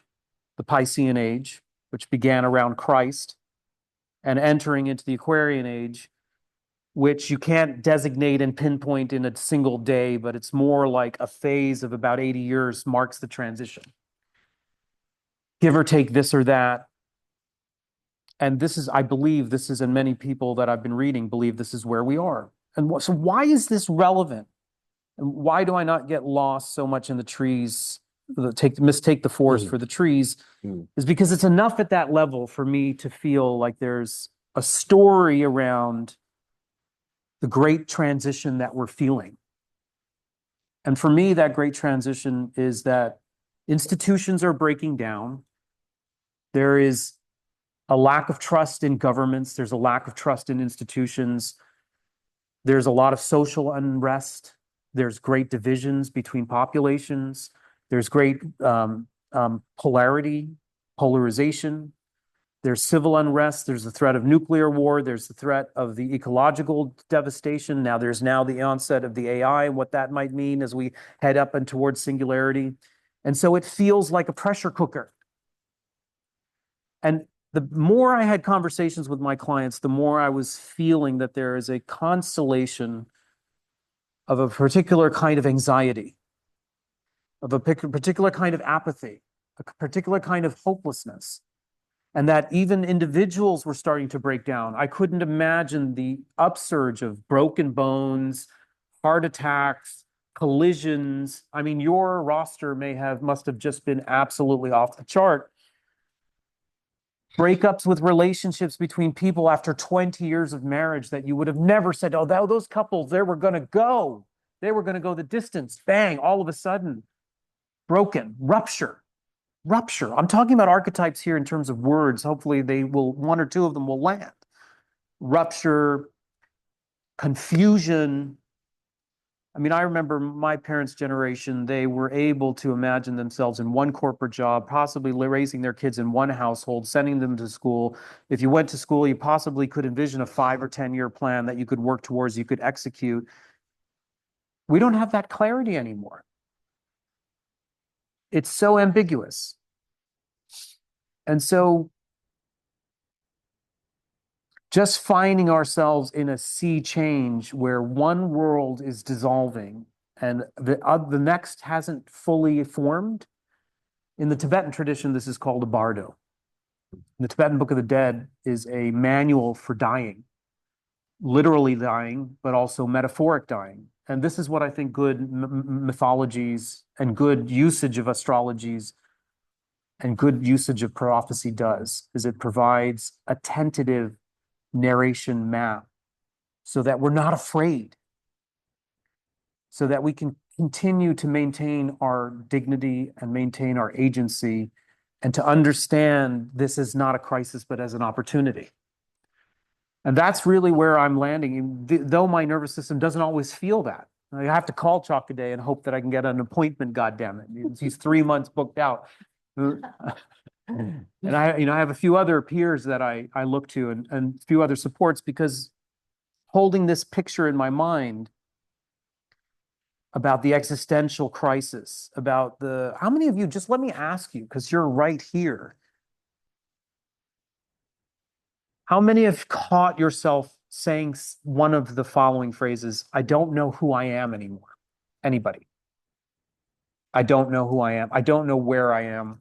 the Piscean age, which began around Christ, and entering into the Aquarian age, which you can't designate and pinpoint in a single day, but it's more like a phase of about 80 years marks the transition. Give or take this or that. And this is, I believe this is, and many people that I've been reading believe this is where we are. And so why is this relevant? And why do I not get lost so much in the trees, mistake the forest for the trees, is because it's enough at that level for me to feel like there's a story around the great transition that we're feeling. And for me, that great transition is that institutions are breaking down. There is a lack of trust in governments. There's a lack of trust in institutions. There's a lot of social unrest. There's great divisions between populations. There's great polarization. There's civil unrest. There's the threat of nuclear war. There's the threat of the ecological devastation. Now there's the onset of the AI and what that might mean as we head up and towards singularity. And so it feels like a pressure cooker. And the more I had conversations with my clients, the more I was feeling that there is a constellation of a particular kind of anxiety, of a particular kind of apathy, a particular kind of hopelessness, and that even individuals were starting to break down. I couldn't imagine the upsurge of broken bones, heart attacks, collisions. I mean, your roster must have just been absolutely off the chart. Breakups with relationships between people after 20 years of marriage that you would have never said, oh, those couples, they were going to go. They were going to go the distance. Bang, all of a sudden, broken, rupture. I'm talking about archetypes here in terms of words. Hopefully one or two of them will land. Rupture, confusion. I mean, I remember my parents' generation, they were able to imagine themselves in one corporate job, possibly raising their kids in one household, sending them to school. If you went to school, you possibly could envision a 5 or 10-year plan that you could work towards, you could execute. We don't have that clarity anymore. It's so ambiguous. And so just finding ourselves in a sea change where one world is dissolving and the next hasn't fully formed. In the Tibetan tradition, this is called a bardo. The Tibetan Book of the Dead is a manual for dying, literally dying, but also metaphoric dying. And this is what I think good mythologies and good usage of astrologies and good usage of prophecy does, is it provides a tentative narration map so that we're not afraid, so that we can continue to maintain our dignity and maintain our agency and to understand this is not a crisis, but as an opportunity. And that's really where I'm landing, though my nervous system doesn't always feel that. I have to call Tjok Gde and hope that I can get an appointment, goddammit. He's 3 months booked out. And I have a few other peers that I look to and a few other supports, because holding this picture in my mind about the existential crisis, about how many of you, just let me ask you, because you're right here. How many have caught yourself saying one of the following phrases? I don't know who I am anymore. Anybody? I don't know who I am. I don't know where I am.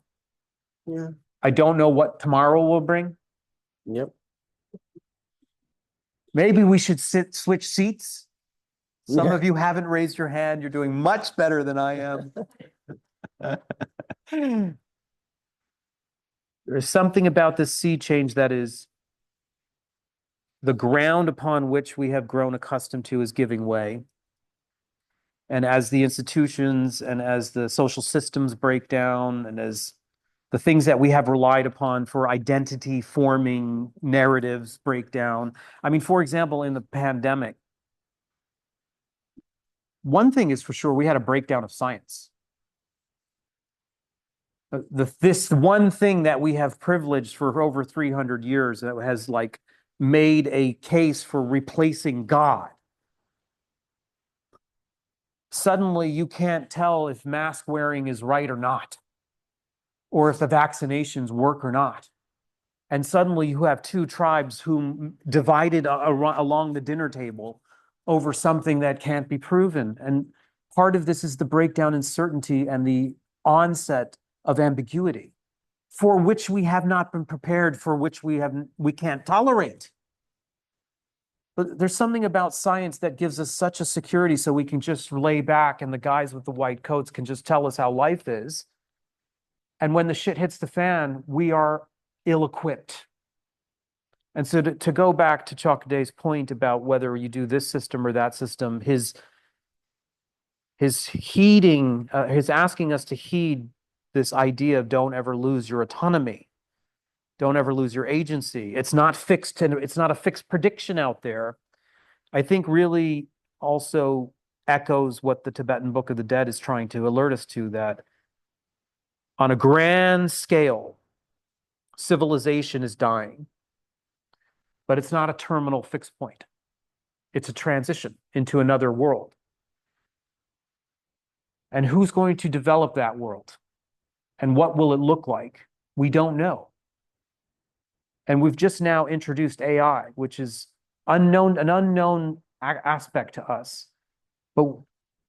Yeah. I don't know what tomorrow will bring. Yep. Maybe we should switch seats. Some Yeah. of you haven't raised your hand. You're doing much better than I am. There's something about this sea change that is the ground upon which we have grown accustomed to is giving way. And as the institutions and as the social systems break down, and as the things that we have relied upon for identity forming narratives break down. I mean, for example, in the pandemic, one thing is for sure, we had a breakdown of science. This one thing that we have privileged for over 300 years that has like made a case for replacing God. Suddenly you can't tell if mask wearing is right or not, or if the vaccinations work or not. And suddenly you have two tribes who divided along the dinner table over something that can't be proven. And part of this is the breakdown in certainty and the onset of ambiguity, for which we have not been prepared, for which we can't tolerate. But there's something about science that gives us such a security so we can just lay back and the guys with the white coats can just tell us how life is. And when the shit hits the fan, we are ill-equipped. And so to go back to Tjok Gde's point about whether you do this system or that system, his asking us to heed this idea of don't ever lose your autonomy, don't ever lose your agency. It's not fixed, and it's not a fixed prediction out there. I think really also echoes what the Tibetan Book of the Dead is trying to alert us to, that on a grand scale, civilization is dying, but it's not a terminal fixed point. It's a transition into another world. And who's going to develop that world? And what will it look like? We don't know. And we've just now introduced AI, which is an unknown aspect to us. But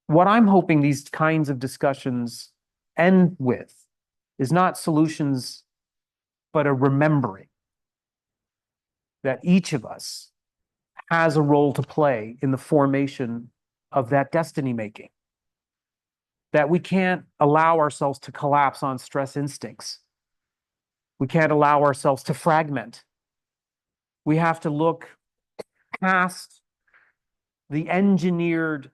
what I'm hoping these kinds of discussions end with is not solutions, but a remembering that each of us has a role to play in the formation of that destiny making. That we can't allow ourselves to collapse on stress instincts. We can't allow ourselves to fragment. We have to look past the engineered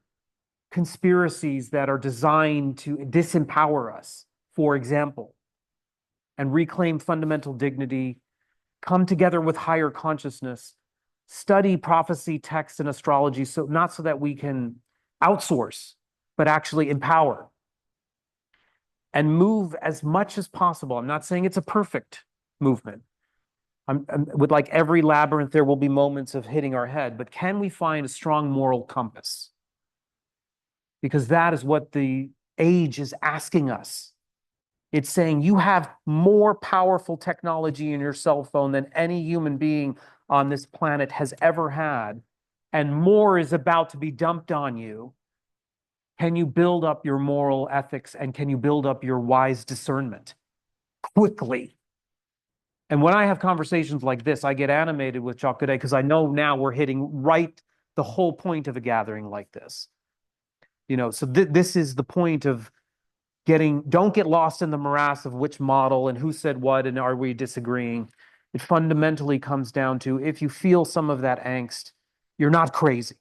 conspiracies that are designed to disempower us, for example, and reclaim fundamental dignity, come together with higher consciousness, study prophecy, text, and astrology, so not so that we can outsource, but actually empower and move as much as possible. I'm not saying it's a perfect movement. With like every labyrinth, there will be moments of hitting our head, but can we find a strong moral compass? Because that is what the age is asking us. It's saying you have more powerful technology in your cell phone than any human being on this planet has ever had, and more is about to be dumped on you. Can you build up your moral ethics, and can you build up your wise discernment quickly? And when I have conversations like this, I get animated with Tjok Gde because I know now we're hitting right the whole point of a gathering like this. You know, so this is the point of don't get lost in the morass of which model and who said what and are we disagreeing. It fundamentally comes down to, if you feel some of that angst, you're not crazy.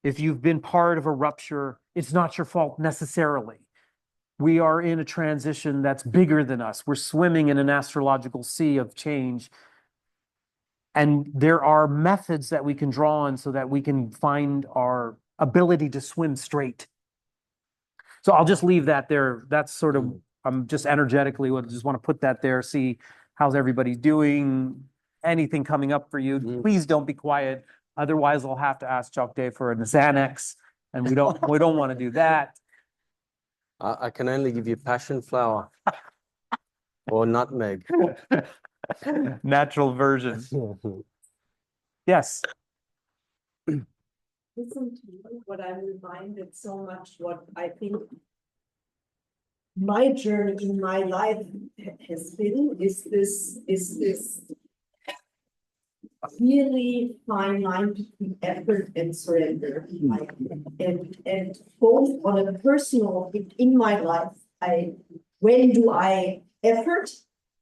If you've been part of a rupture, it's not your fault necessarily. We are in a transition that's bigger than us. We're swimming in an astrological sea of change. And there are methods that we can draw on so that we can find our ability to swim straight. So I'll just leave that there. That's sort of, I'm just energetically, just want to put that there, see how's everybody doing, anything coming up for you. Please don't be quiet. Otherwise, I'll have to ask Tjok Gde for a Xanax, and we don't want to do that. I can only give you passion flower or nutmeg. Natural version. Yes. Listen to you, what I'm reminded so much, what I think my journey in my life has been, is this really fine line between effort and surrender. Like, and both on a personal, in my life, when do I effort?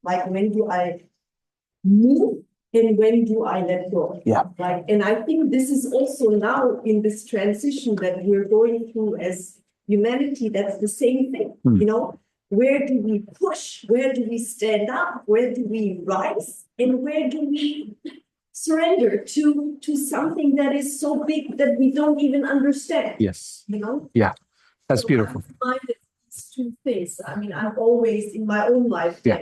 Like, when do I move? And when do I let go? Yeah. Like, and I think this is also now in this transition that we're going through as humanity, that's the same thing, you know? Where do we push? Where do we stand up? Where do we rise? And where do we surrender to something that is so big that we don't even understand? Yes. You know? Yeah. That's So beautiful. I'm reminded of these two things. I mean, I'm always in my own life. Yeah.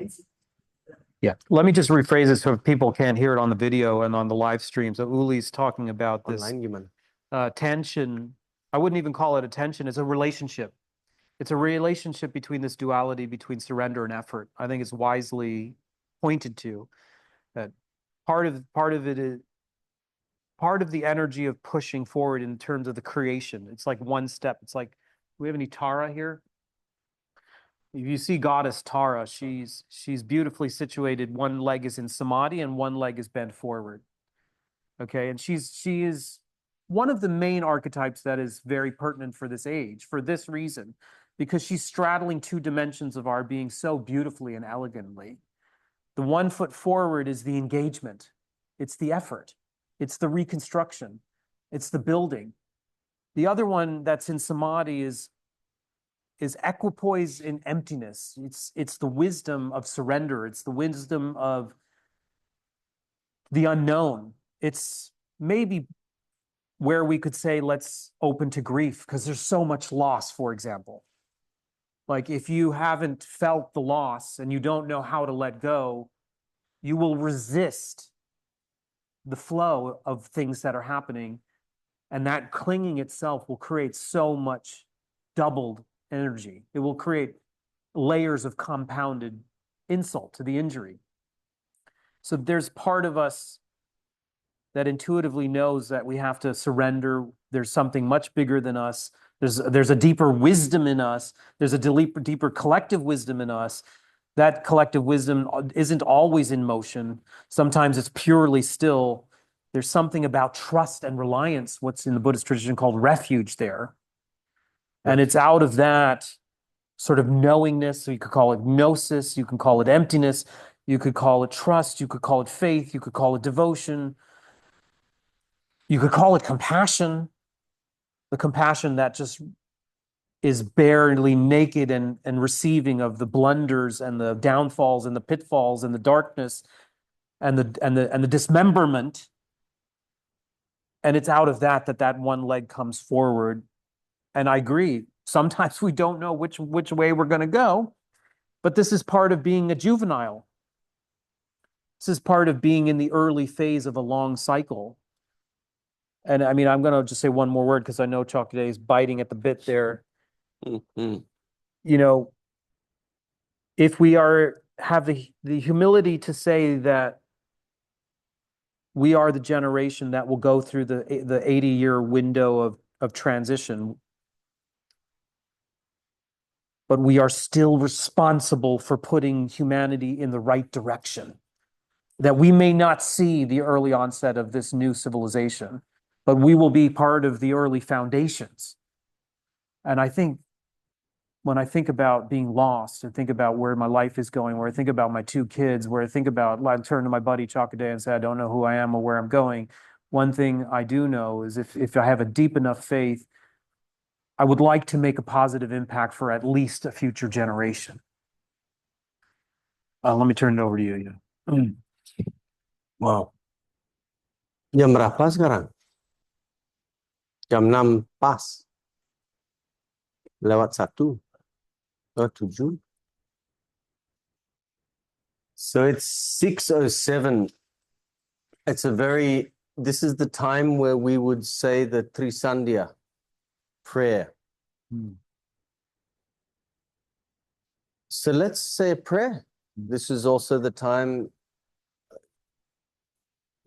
Yeah. Let me just rephrase it so if people can't hear it on the video and on the live stream. So Uli's talking about this Online human. tension. I wouldn't even call it a tension. It's a relationship. It's a relationship between this duality between surrender and effort. I think it's wisely pointed to that part of it is part of the energy of pushing forward in terms of the creation. It's like one step. It's like, do we have any Tara here? If you see goddess Tara, she's beautifully situated. One leg is in samadhi and one leg is bent forward. Okay, and she is one of the main archetypes that is very pertinent for this age, for this reason, because she's straddling two dimensions of our being so beautifully and elegantly. The 1 foot forward is the engagement. It's the effort. It's the reconstruction. It's the building. The other one that's in samadhi is equipoise in emptiness. It's the wisdom of surrender. It's the wisdom of the unknown. It's maybe where we could say, let's open to grief, because there's so much loss, for example. Like if you haven't felt the loss and you don't know how to let go, you will resist the flow of things that are happening. And that clinging itself will create so much doubled energy. It will create layers of compounded insult to the injury. So there's part of us that intuitively knows that we have to surrender. There's something much bigger than us. There's a deeper wisdom in us. There's a deeper collective wisdom in us. That collective wisdom isn't always in motion. Sometimes it's purely still. There's something about trust and reliance, what's in the Buddhist tradition called refuge there. And it's out of that sort of knowingness, so you could call it gnosis, you can call it emptiness, you could call it trust, you could call it faith, you could call it devotion, you could call it compassion, the compassion that just is barely naked and receiving of the blunders and the downfalls and the pitfalls and the darkness and the dismemberment. And it's out of that one leg comes forward. And I agree, sometimes we don't know which way we're going to go, but this is part of being a juvenile. This is part of being in the early phase of a long cycle. And I mean, I'm going to just say one more word because I know Tjok Gde is biting at the bit there. Mm-hmm. You know, if we have the humility to say that we are the generation that will go through the 80-year window of transition, but we are still responsible for putting humanity in the right direction. That we may not see the early onset of this new civilization, but we will be part of the early foundations. And I think when I think about being lost and think about where my life is going, where I think about my two kids, where I think about, I turn to my buddy Tjok Gde and say, I don't know who I am or where I'm going. One thing I do know is if I have a deep enough faith, I would like to make a positive impact for at least a future generation. Let me turn it over to you. Yeah. Wow. Jam berapa sekarang? Jam 6 pas. Lewat 1. Oh, 7. So it's 6:07. This is the time where we would say the Trisandhya prayer. So let's say a prayer. This is also the time,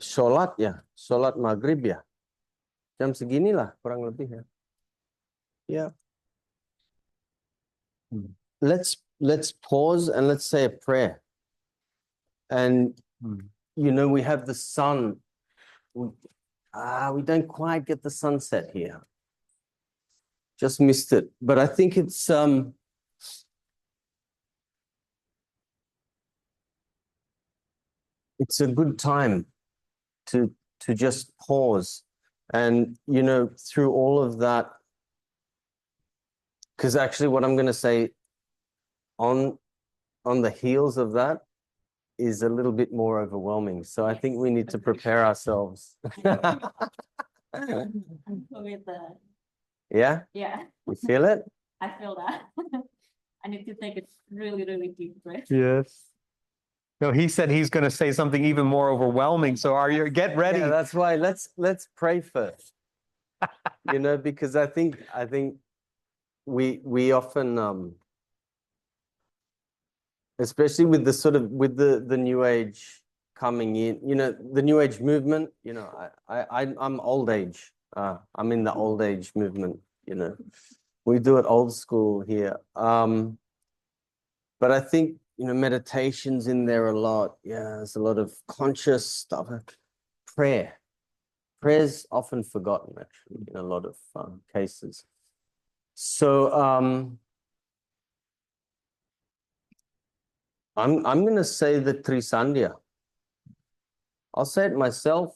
sholat maghrib ya. Jam seginilah kurang lebih ya. Yeah. Let's pause and let's say a prayer. And you know, we have the sun we don't quite get the sunset here. Just missed it. But I think it's a good time to just pause. And, you know, through all of that, because actually what I'm going to say on the heels of that is a little bit more overwhelming. So I think we need to prepare ourselves. With the, Yeah? yeah, You feel it? I feel that. I need to take a really, really deep breath. Yes. No, he said he's going to say something even more overwhelming. So get ready. Yeah, that's why let's pray first. You know, because I think we often especially with the sort of with the new age coming in, you know, the new age movement, you know, I'm old age. I'm in the old age movement, you know. We do it old school here. But I think, you know, meditation's in there a lot. Yeah, there's a lot of conscious stuff. Prayer's often forgotten, actually, in a lot of cases. So I'm going to say the Trisandya. I'll say it myself.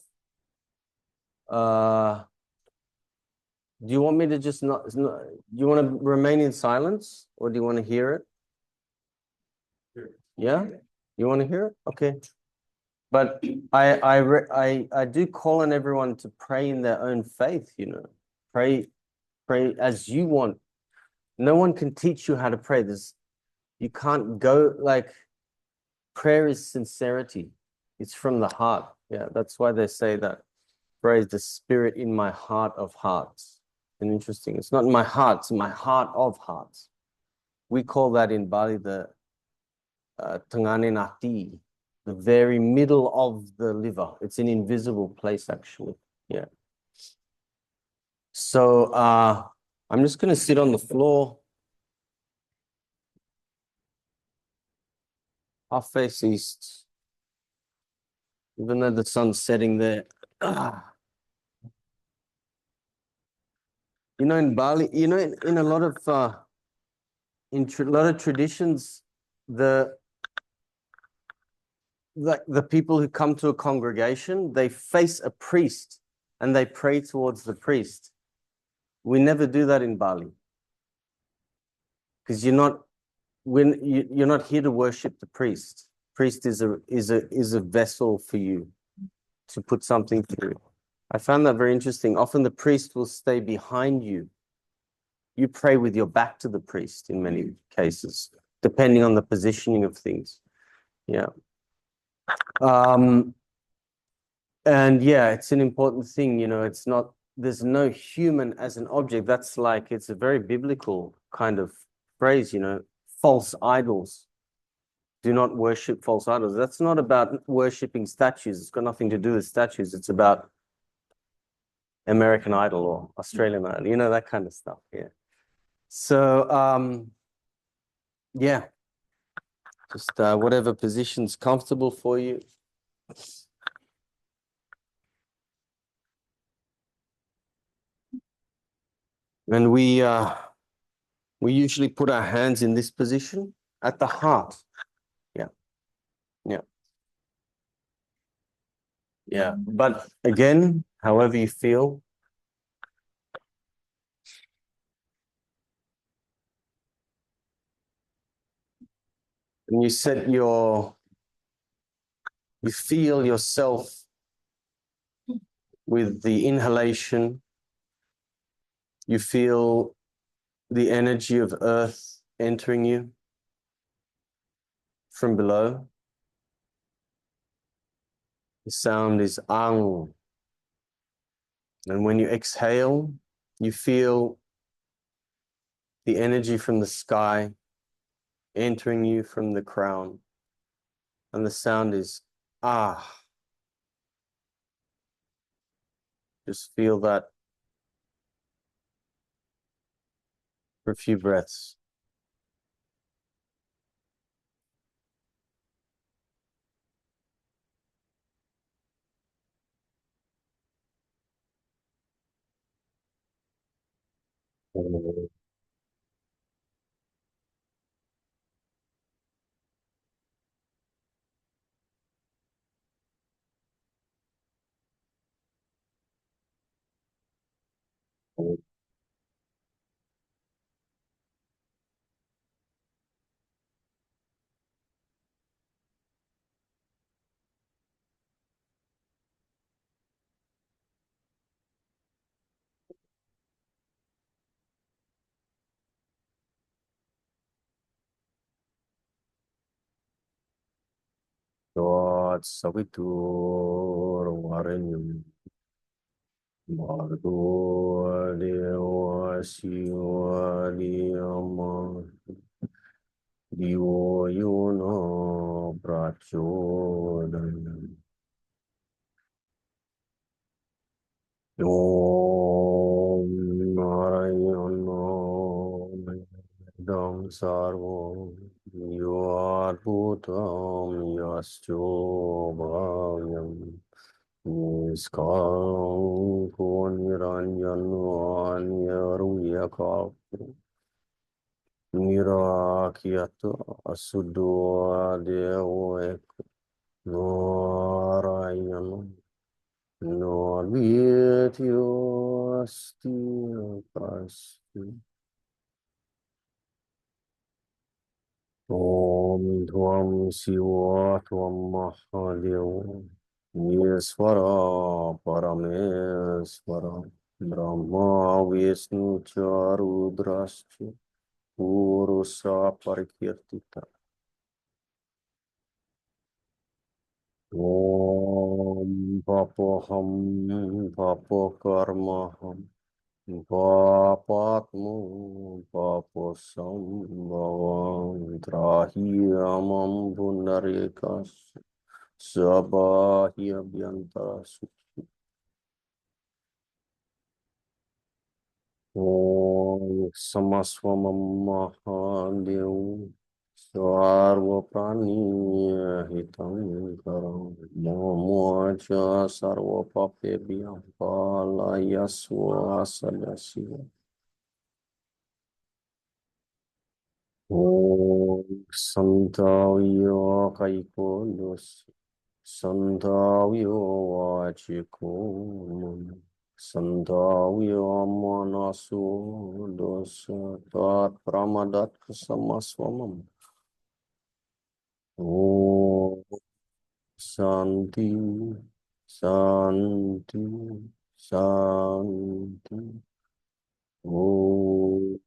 Do you want me to just not? Do you want to remain in silence, or do you want to hear it? Yeah, you want to hear it? Okay. But I do call on everyone to pray in their own faith. You know, pray as you want. No one can teach you how to pray. You can't go like. Prayer is sincerity. It's from the heart. Yeah, that's why they say that. Praise the spirit in my heart of hearts. And interesting, it's not in my heart, it's in my heart of hearts. We call that in Bali the tengane nati, the very middle of the liver. It's an invisible place, actually. Yeah. So I'm just going to sit on the floor. Half face east. Even though the sun's setting there. You know, in Bali, you know, in a lot of traditions, the people who come to a congregation, they face a priest and they pray towards the priest. We never do that in Bali because you're not here to worship the priest. Priest is a vessel for you to put something through. I found that very interesting. Often the priest will stay behind you. You pray with your back to the priest in many cases, depending on the positioning of things. Yeah. And yeah, it's an important thing, you know, there's no human as an object. That's like, it's a very biblical kind of phrase, you know, false idols. Do not worship false idols. That's not about worshiping statues. It's got nothing to do with statues. It's about American Idol or Australian Idol, you know, that kind of stuff. Yeah. So, yeah, just whatever position's comfortable for you. And we usually put our hands in this position at the heart. Yeah. Yeah. Yeah. But again, however you feel. And you feel yourself with the inhalation. You feel the energy of earth entering you from below. The sound is ang. And when you exhale, you feel the energy from the sky entering you from the crown. And the sound is ah. Just feel that for a few breaths. Dot savitur varenyum Bhargo Dewa Shiva Dhyama Divo Yuno Prachodayam Om Narayana Dam Sarvo Yadbhutam Yascho Bhavyam Niskalam Niranjano Niruyaka Nirakyata Asudua Dewa Narayana Navityo Asti Pasti Om Dhvam Shiva Dhvam Mahadeva Yeswara Parameswara Brahma Vishnu Charudrascha Purusa Parikirtita Om Papoham Papokarmaham Papatmu Paposam Bhavam Trahiyamam Punarikas Sabahya Bhyantara Om Samaswamam Mahadev Sarva Prani Hitam Karam Momocha Sarva Papebhyam Palayasva Sadasiva Om Santavya Kaikondos Santavya Vachiko Santavya Manasu Dosa Tat Pramadat Samaswamam Om Santi Santi Santi Om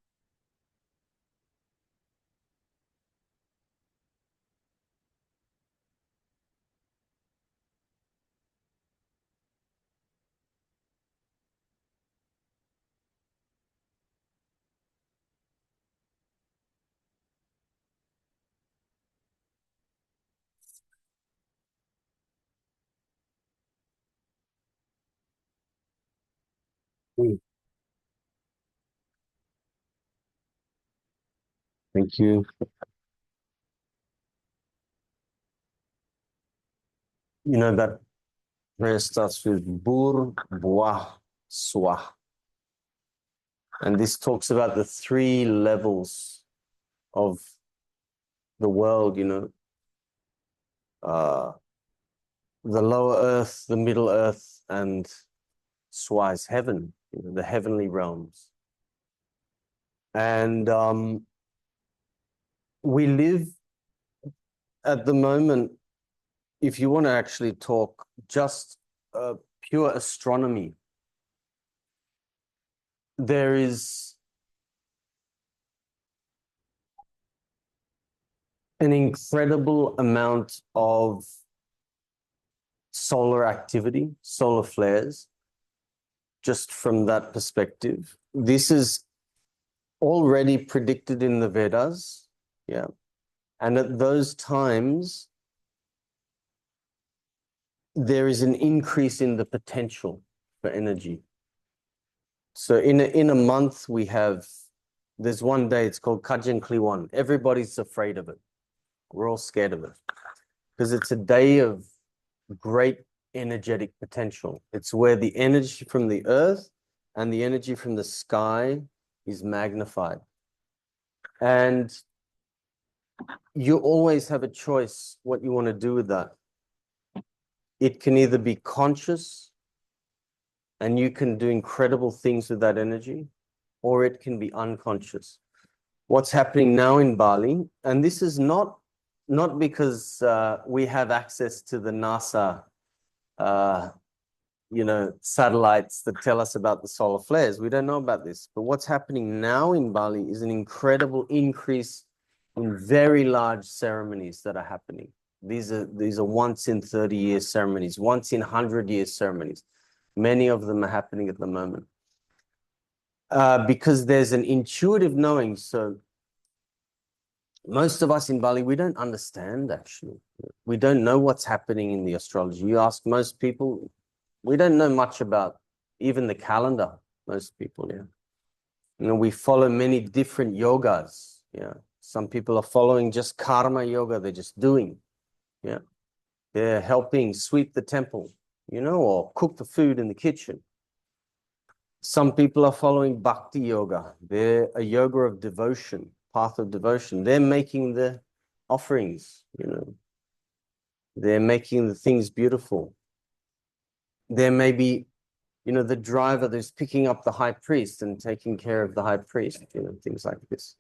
Thank you. You know that prayer starts with Bur, Buah, Swah. And this talks about the three levels of the world, the lower earth, the middle earth, and Swa is heaven, the heavenly realms. And we live at the moment, if you want to actually talk just pure astronomy, there is an incredible amount of solar activity, solar flares, just from that perspective. This is already predicted in the Vedas, yeah. And at those times, there is an increase in the potential for energy. So in a month, there's one day, it's called Kajan Kliwan. Everybody's afraid of it. We're all scared of it because it's a day of great energetic potential. It's where the energy from the earth and the energy from the sky is magnified. And you always have a choice what you want to do with that. It can either be conscious and you can do incredible things with that energy, or it can be unconscious. What's happening now in Bali, and this is not because we have access to the NASA satellites that tell us about the solar flares. We don't know about this. But what's happening now in Bali is an incredible increase in very large ceremonies that are happening. These are once in 30-year ceremonies, once in 100-year ceremonies. Many of them are happening at the moment. Because there's an intuitive knowing. So most of us in Bali, we don't understand, actually. We don't know what's happening in the astrology. You ask most people, we don't know much about even the calendar, most people, yeah. You know, we follow many different yogas, yeah. Some people are following just karma yoga, they're just doing, yeah. They're helping sweep the temple, you know, or cook the food in the kitchen. Some people are following bhakti yoga. They're a yoga of devotion, path of devotion. They're making the offerings, you know. They're making the things beautiful. There may be, you know, the driver that's picking up the high priest and taking care of the high priest, you know, things like this.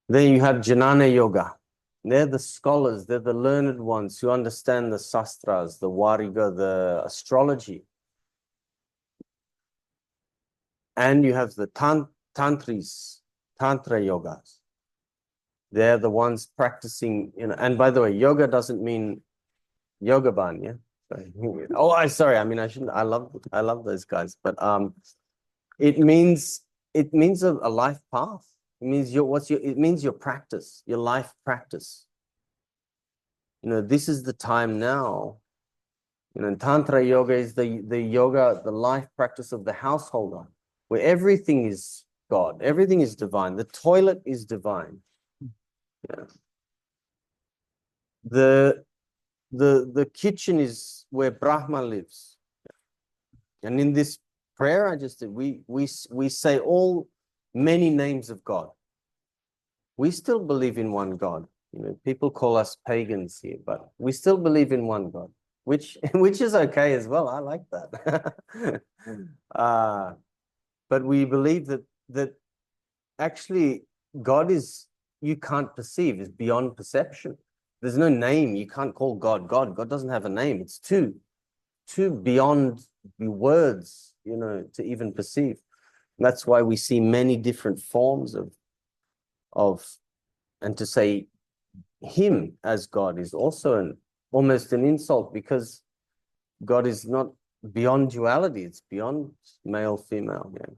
Then you have Jnana Yoga. They're the scholars, they're the learned ones who understand the sastras, the wariga, the astrology. And you have the tantris, tantra yogas. They're the ones practicing, you know, and by the way, yoga doesn't mean yoga ban, yeah? Sorry, I mean, I shouldn't, I love those guys, but it means a life path. It means it means your practice, your life practice. You know, this is the time now. You know, Tantra yoga is the yoga, the life practice of the householder, where everything is God, everything is divine. The toilet is divine. Yeah. The kitchen is where Brahma lives. And in this prayer I just did, we say many names of God. We still believe in one God. You know, people call us pagans here, but we still believe in one God, which is okay as well. I like that. But we believe that actually God is, you can't perceive, is beyond perception. There's no name. You can't call God God. God doesn't have a name. It's too beyond the words, you know, to even perceive. That's why we see many different forms of, and to say him as God is also almost an insult, because God is not beyond duality. It's beyond male, female. Yeah.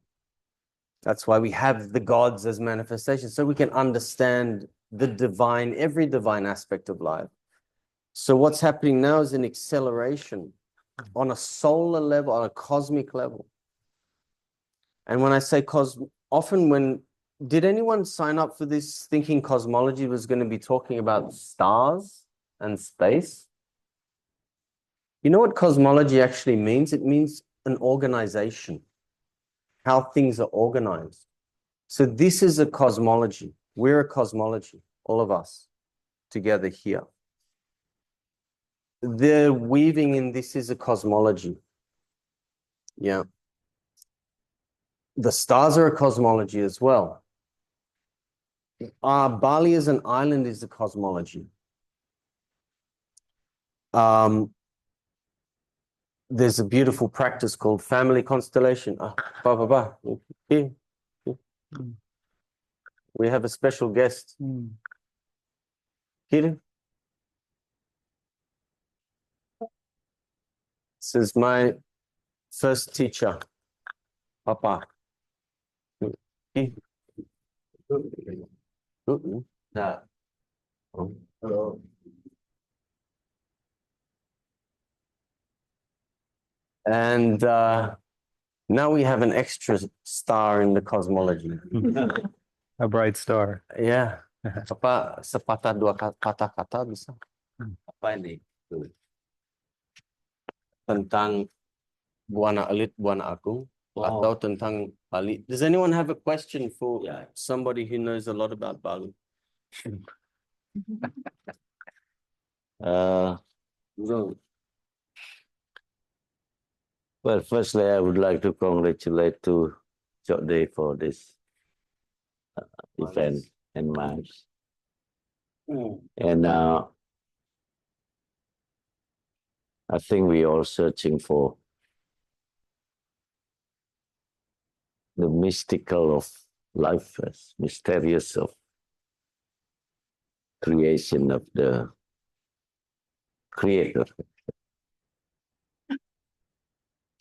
That's why we have the gods as manifestations, so we can understand the divine, every divine aspect of life. So what's happening now is an acceleration on a solar level, on a cosmic level. And when I say did anyone sign up for this thinking cosmology was going to be talking about stars and space? You know what cosmology actually means? It means an organization, how things are organized. So this is a cosmology. We're a cosmology, all of us together here. The weaving in this is a cosmology. Yeah. The stars are a cosmology as well. Bali as an island is a cosmology. There's a beautiful practice called family constellation. We have a special guest. Here. This is my first teacher, Papa. Hello. And now we have an extra star in the cosmology. A bright star. Yeah. Apa sepatah dua patah kata bisa? Apa ini? Tentang Buana Elit, Buana Agung, atau tentang Bali. Does anyone have a question for somebody who knows a lot about Bali? No. Well, firstly, I would like to congratulate to Tjok Gde for this event and march. And I think we are searching for the mystical of life, mysterious of creation of the Creator.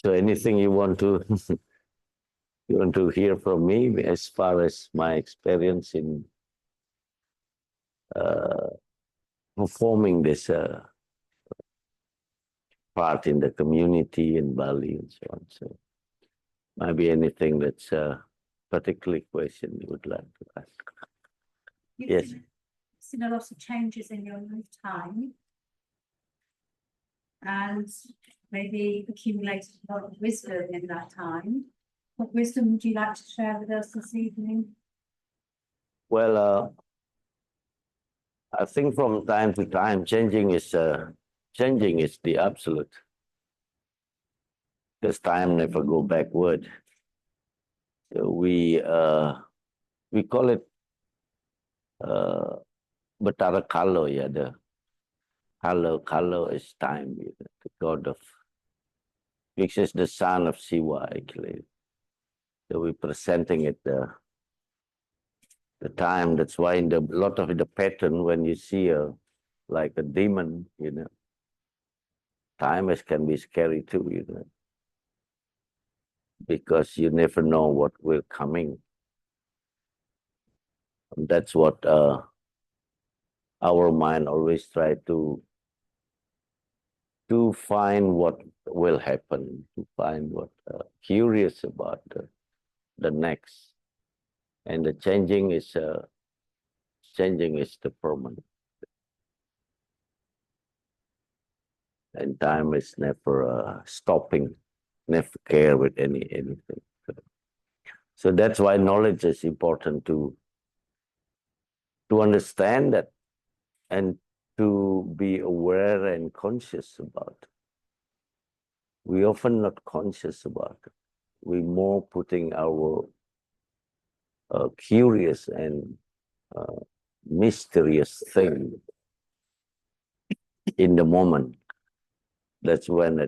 So anything you want to hear from me as far as my experience in performing this part in the community in Bali and so on. So maybe anything that's a particular question you would like to ask. Yes. Seen a lot of changes in your lifetime and maybe accumulated a lot of wisdom in that time. What wisdom would you like to share with us this evening? Well, I think from time to time, changing is the absolute. Because time never go backward. So we call it Batara Kalo, the Kalo is time, the god of, which is the son of Siwa actually. So we're presenting it the time. That's why in a lot of the pattern, when you see like a demon, time can be scary too, because you never know what will coming. And that's what our mind always try to find what will happen, to find what curious about the next. And the changing is the permanent. And time is never stopping, never care with anything. So that's why knowledge is important to understand that and to be aware and conscious about. We often not conscious about it. We more putting our curious and mysterious thing in the moment. That's when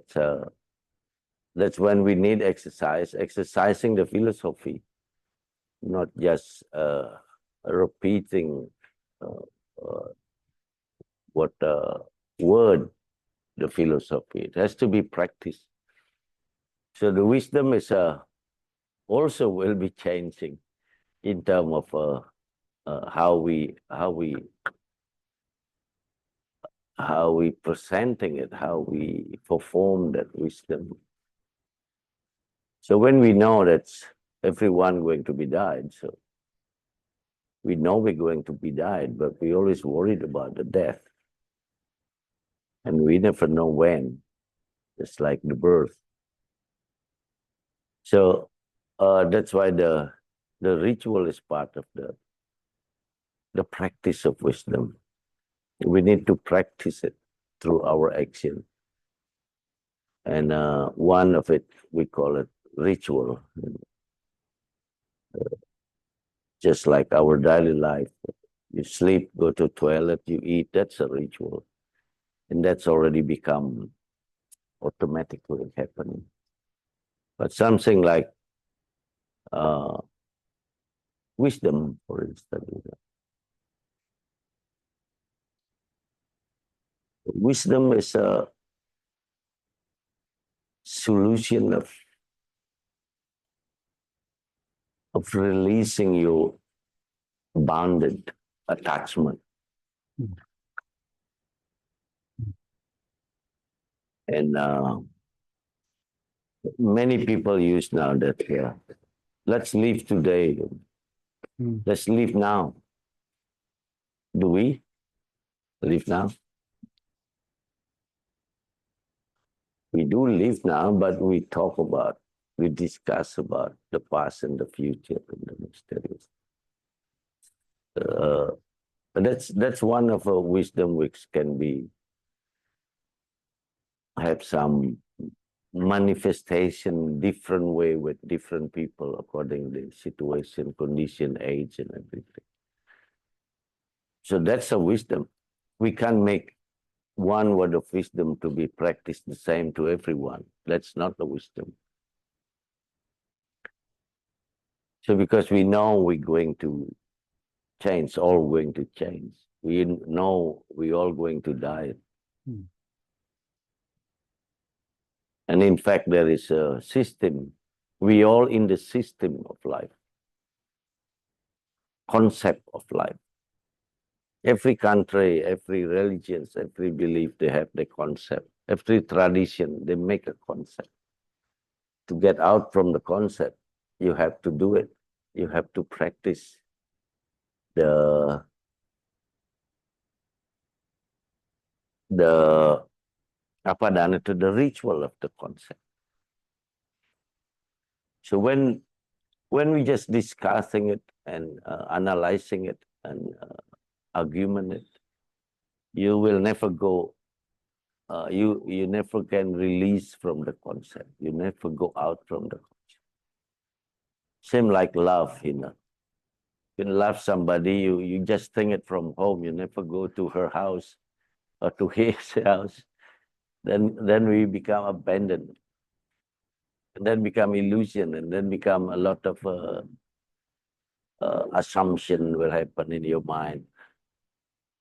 we need exercising the philosophy, not just repeating what word the philosophy. It has to be practiced. So the wisdom is also will be changing in terms of how we presenting it, how we perform that wisdom. So when we know that everyone going to be died, so we know we're going to be died, but we always worried about the death. And we never know when. It's like the birth. So that's why the ritual is part of the practice of wisdom. We need to practice it through our action. And one of it, we call it ritual. Just like our daily life. You sleep, go to toilet, you eat, that's a ritual. And that's already become automatically happening. But something like wisdom, for instance. Wisdom is a solution of releasing your bounded attachment. And many people use now that, let's live today. Let's live now. Do we live now? We do live now, but we talk about we discuss about the past and the future and the mysterious. That's one of a wisdom which can be have some manifestation different way with different people according to the situation, condition, age, and everything. So that's a wisdom. We can't make one word of wisdom to be practiced the same to everyone. That's not the wisdom. So because we know we're going to change, all going to change. We know we're all going to die. And in fact, there is a system. We all in the system of life, concept of life. Every country, every religion, every belief, they have the concept. Every tradition, they make a concept. To get out from the concept, you have to do it. You have to practice the apadana to the ritual of the concept. So when we just discussing it and analyzing it and argument it, you will never go. You never can release from the concept. You never go out from the concept. Same like love, you know. You can love somebody, you just think it from home. You never go to her house or to his house. Then we become abandoned. And then become illusion, and then become a lot of assumption will happen in your mind.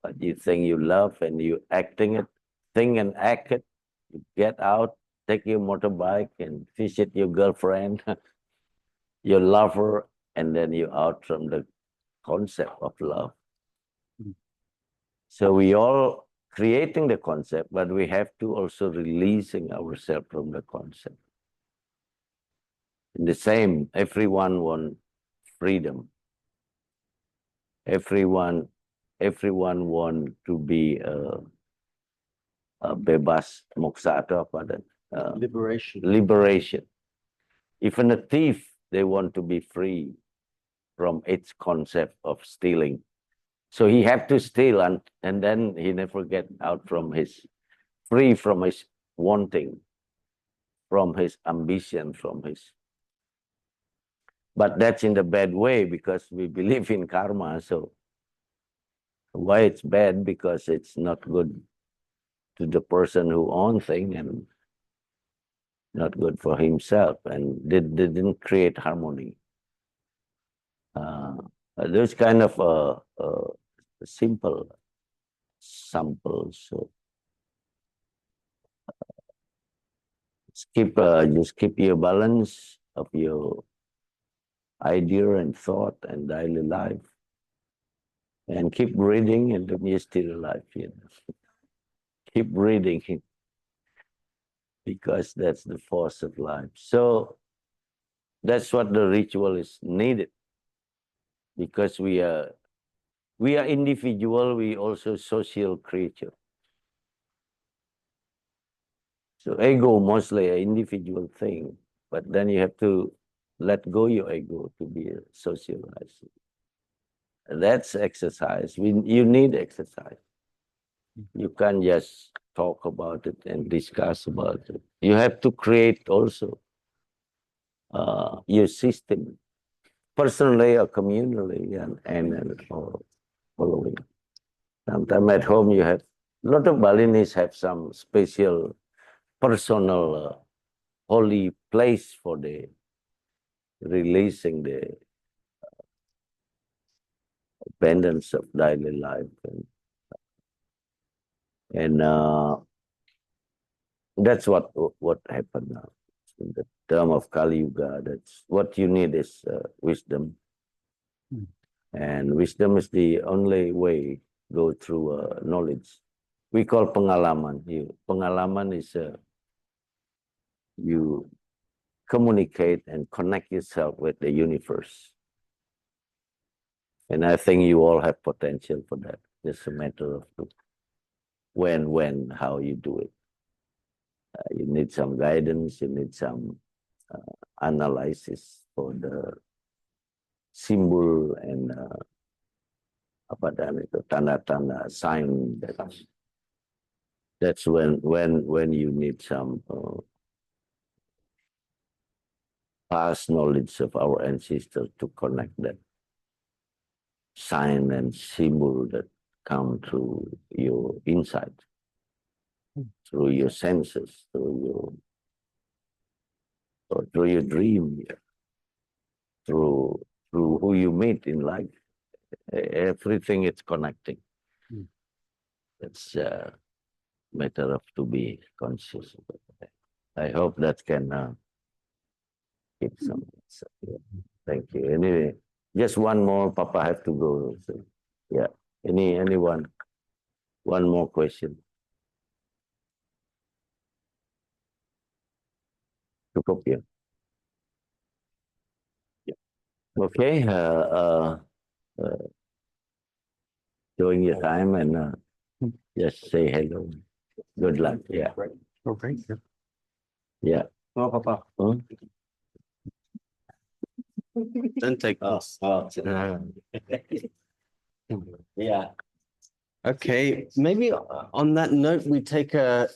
But you think you love and you acting it, think and act it. You get out, take your motorbike and visit your girlfriend, your lover, and then you're out from the concept of love. So we all creating the concept, but we have to also releasing ourselves from the concept. The same, everyone wants freedom. Everyone want to be bebas moksa atau apa dan liberation. Even a thief, they want to be free from its concept of stealing. So he have to steal, and then he never get out from free from his wanting, from his ambition, from his. But that's in the bad way because we believe in karma. So why it's bad? Because it's not good to the person who owns thing and not good for himself, and they didn't create harmony. Those kind of simple samples. So just keep your balance of your idea and thought and daily life, and keep breathing, and then you're still alive. You know? Keep breathing, because that's the force of life. So that's what the ritual is needed, because we are individual. We also social creature. So ego mostly an individual thing, but then you have to let go your ego to be socialized. That's exercise. You need exercise. You can't just talk about it and discuss about it. You have to create also your system, personally or communally, and following. Sometimes at home you have, a lot of Balinese have some special personal holy place for the releasing the abundance of daily life, and that's what happened now in the term of Kali Yuga. That's what you need is wisdom, and wisdom is the only way go through knowledge. We call pengalaman. Pengalaman is you communicate and connect yourself with the universe. And I think you all have potential for that. It's a matter of when, how you do it. You need some guidance, you need some analysis for the symbol and apa dan itu tanda-tanda sign. That's when you need some past knowledge of our ancestors to connect that sign and symbol that come through your insight, through your senses, through your dream, through who you meet in life. Everything is connecting. It's a matter of to be conscious. I hope that can keep some. So, yeah. Thank you. Anyway, just one more. Papa have to go. So, yeah. Anyone? One more question. Cukup ya. Okay. During your time and just say hello. Good luck. Yeah. Okay. Yeah. Well, Papa. Huh? Don't take this. Yeah. Okay, maybe on that note, we take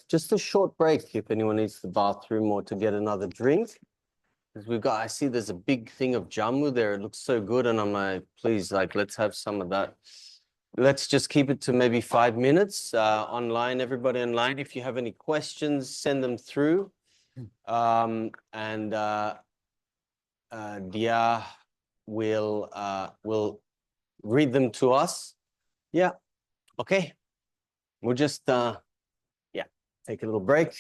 just a short break if anyone needs the bathroom or to get another drink. Because I see there's a big thing of jamu there. It looks so good. And I'm like, please, let's have some of that. Let's just keep it to maybe 5 minutes online. Everybody online, if you have any questions, send them through. Dia will read them to us. Yeah. Okay. We'll just take a little break.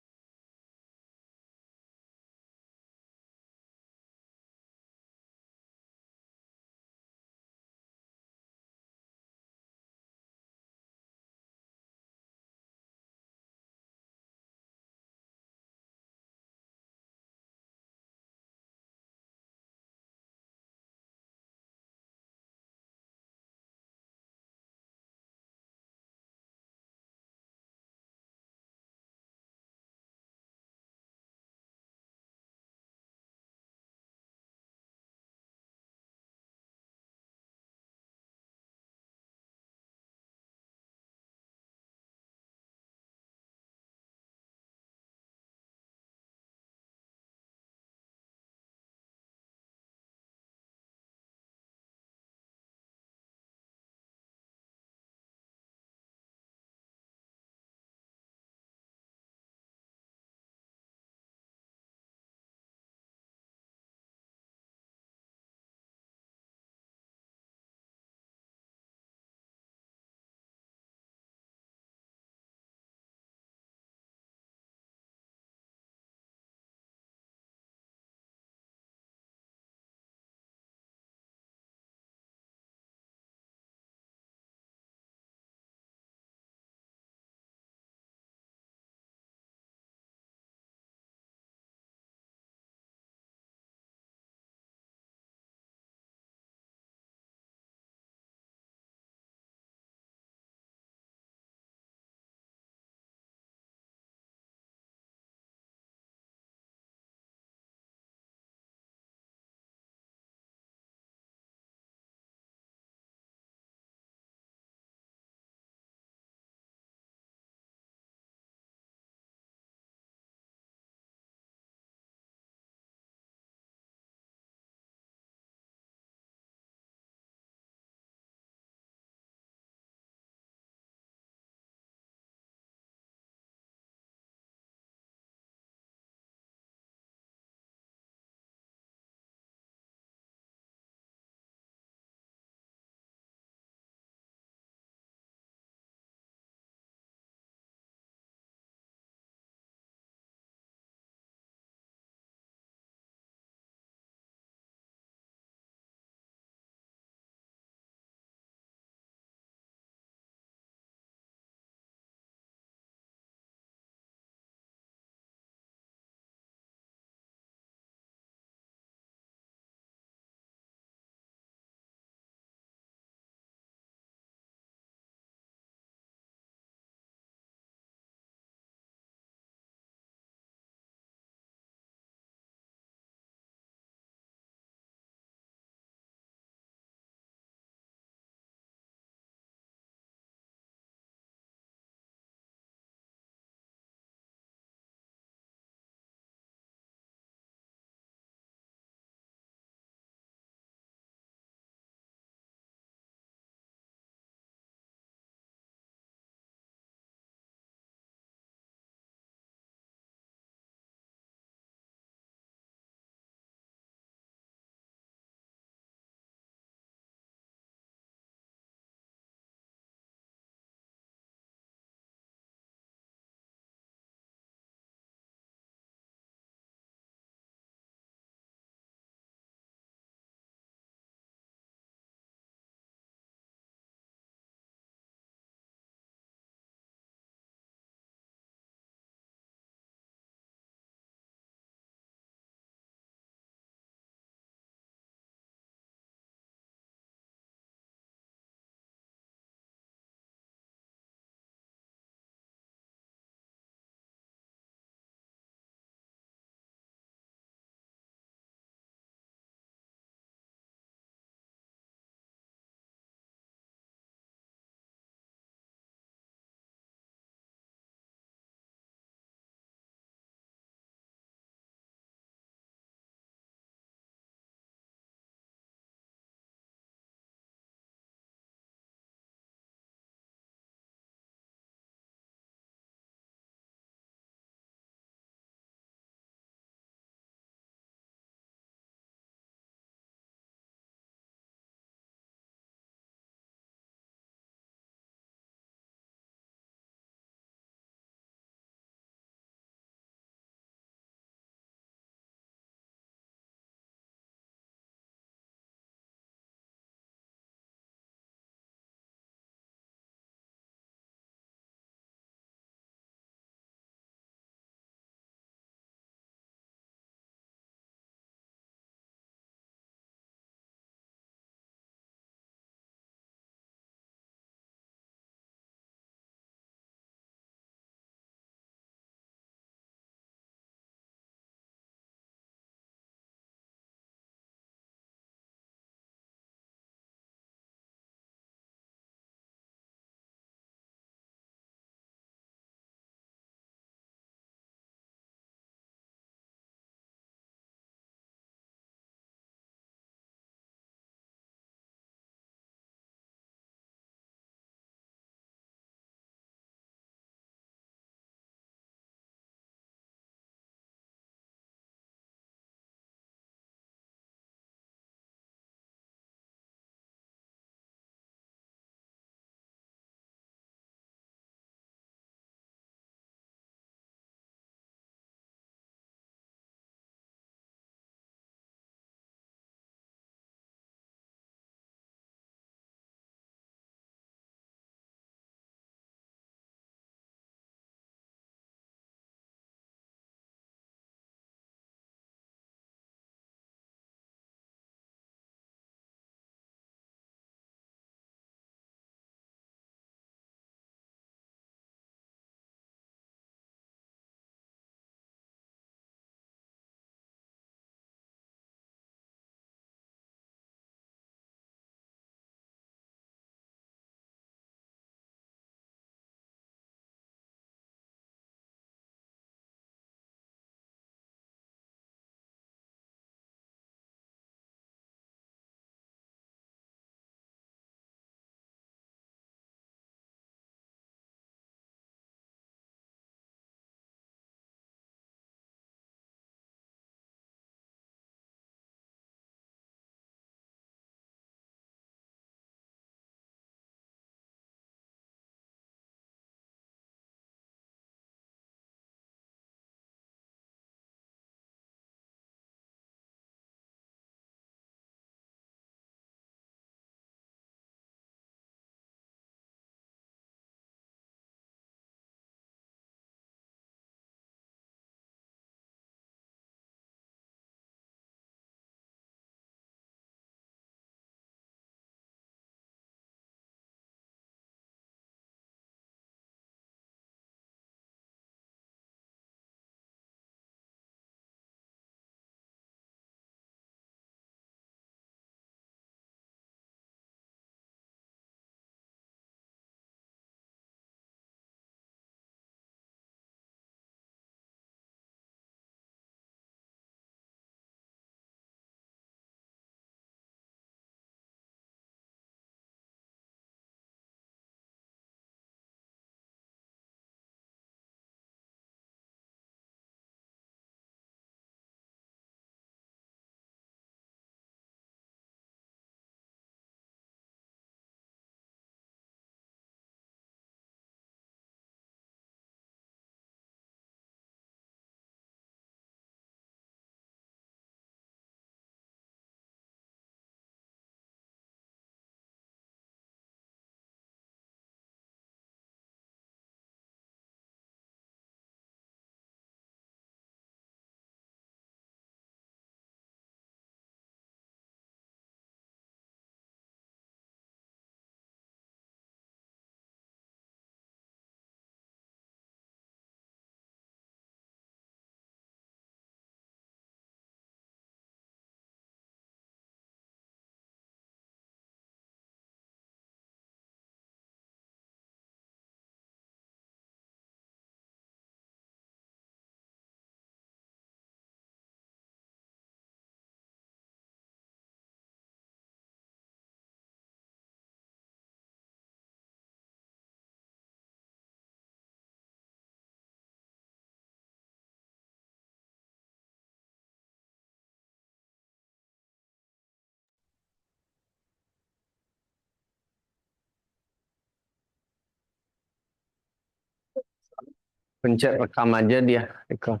Pencet rekam aja dia. Rekam.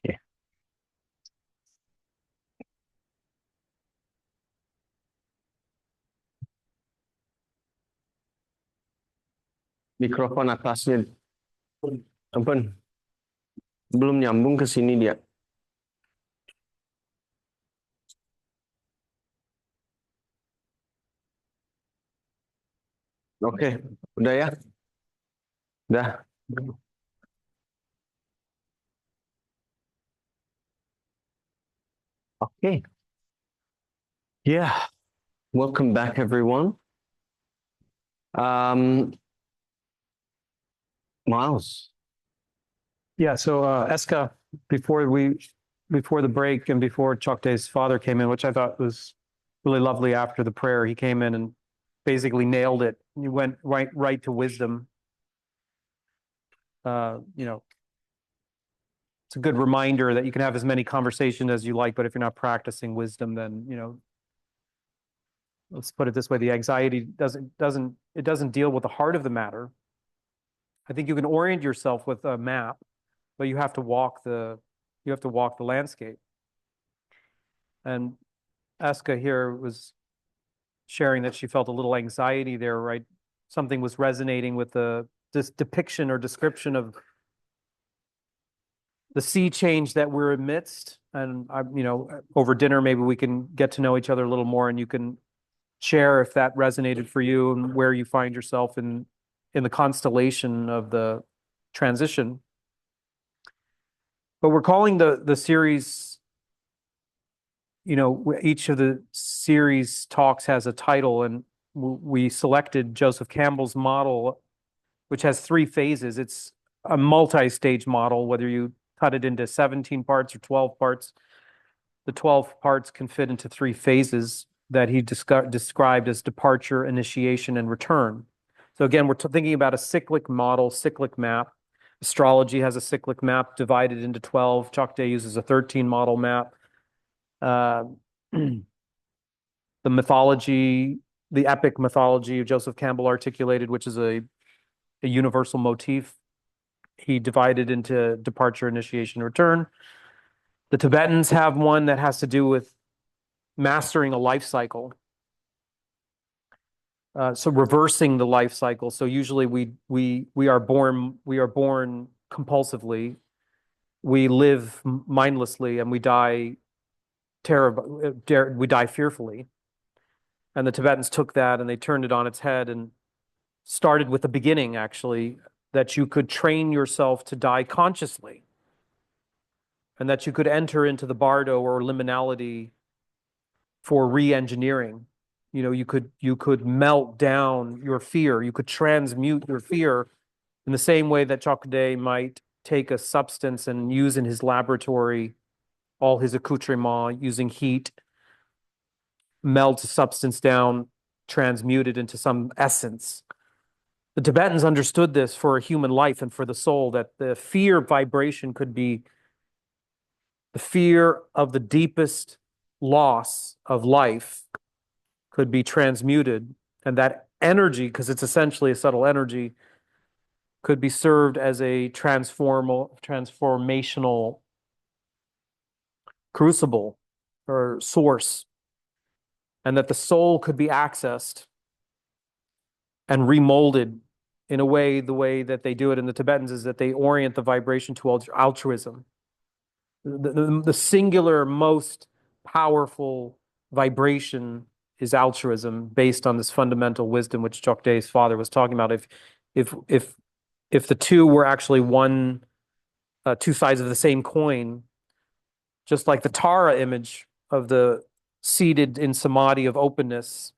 Oke. Mikrofon atasnya. Ampun. Belum nyambung ke sini dia. Oke, udah ya? Udah. Okay. Yeah. Welcome back, everyone. Miles. Yeah, so Eska, before the break and before Tjok Gde's father came in, which I thought was really lovely after the prayer, he came in and basically nailed it. He went right to wisdom. You know, it's a good reminder that you can have as many conversations as you like, but if you're not practicing wisdom, then, you know, let's put it this way, the anxiety doesn't deal with the heart of the matter. I think you can orient yourself with a map, but you have to walk the landscape. And Eska here was sharing that she felt a little anxiety there, right? Something was resonating with this depiction or description of the sea change that we're amidst. And you know, over dinner, maybe we can get to know each other a little more, and you can share if that resonated for you and where you find yourself in the constellation of the transition. But we're calling the series, you know, each of the series talks has a title, and we selected Joseph Campbell's model, which has 3 phases. It's a multi-stage model, whether you cut it into 17 parts or 12 parts. The 12 parts can fit into 3 phases that he described as departure, initiation, and return. So again, we're thinking about a cyclic model, cyclic map. Astrology has a cyclic map divided into 12. Tjok Gde uses a 13 model map. The mythology, the epic mythology of Joseph Campbell articulated, which is a universal motif, he divided into departure, initiation, return. The Tibetans have one that has to do with mastering a life cycle. So reversing the life cycle. So usually we are born compulsively, we live mindlessly, and we die fearfully. And the Tibetans took that and they turned it on its head and started with the beginning, actually, that you could train yourself to die consciously, and that you could enter into the bardo or liminality for re-engineering. You know, you could melt down your fear. You could transmute your fear in the same way that Tjok Gde might take a substance and use in his laboratory all his accoutrements using heat, melt a substance down, transmute it into some essence. The Tibetans understood this for a human life and for the soul, that the fear vibration could be the fear of the deepest loss of life could be transmuted, and that energy, because it's essentially a subtle energy, could be served as a transformational crucible or source, and that the soul could be accessed and remolded in a way, the way that they do it in the Tibetans is that they orient the vibration to altruism. The singular most powerful vibration is altruism, based on this fundamental wisdom which Tjok Gde's father was talking about. If the two were actually two sides of the same coin, just like the Tara image of the seated in samadhi of openness,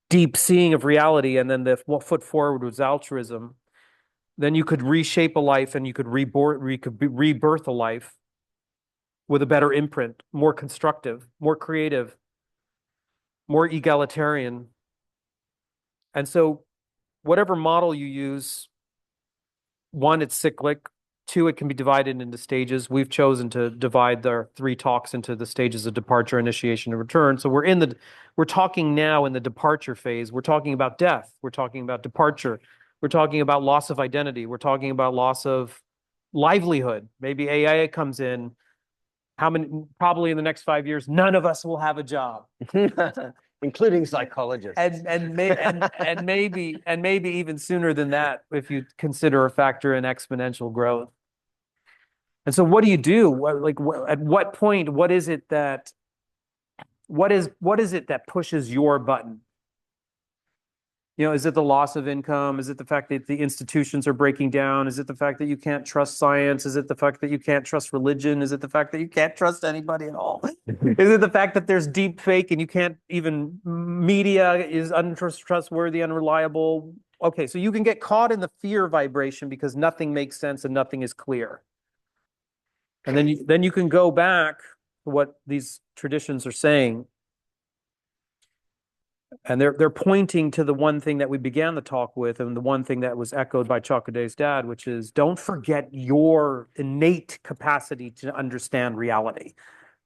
deep seeing of reality, and then the foot forward was altruism, then you could reshape a life and you could rebirth a life with a better imprint, more constructive, more creative, more egalitarian. And so whatever model you use, 1, it's cyclic. 2, it can be divided into stages. We've chosen to divide our 3 talks into the stages of departure, initiation, and return. So we're talking now in the departure phase. We're talking about death. We're talking about departure. We're talking about loss of identity. We're talking about loss of livelihood. Maybe AI comes in. Probably in the next 5 years, none of us will have a job. Including psychologists. And maybe even sooner than that, if you consider a factor in exponential growth. And so what do you do? At what point, what is it that pushes your button? Is it the loss of income? Is it the fact that the institutions are breaking down? Is it the fact that you can't trust science? Is it the fact that you can't trust religion? Is it the fact that you can't trust anybody at all? Is it the fact that there's deep fake and you can't even, media is untrustworthy, unreliable? Okay, so you can get caught in the fear vibration because nothing makes sense and nothing is clear. And then you can go back to what these traditions are saying. And they're pointing to the one thing that we began the talk with, and the one thing that was echoed by Tjok Gde's dad, which is don't forget your innate capacity to understand reality,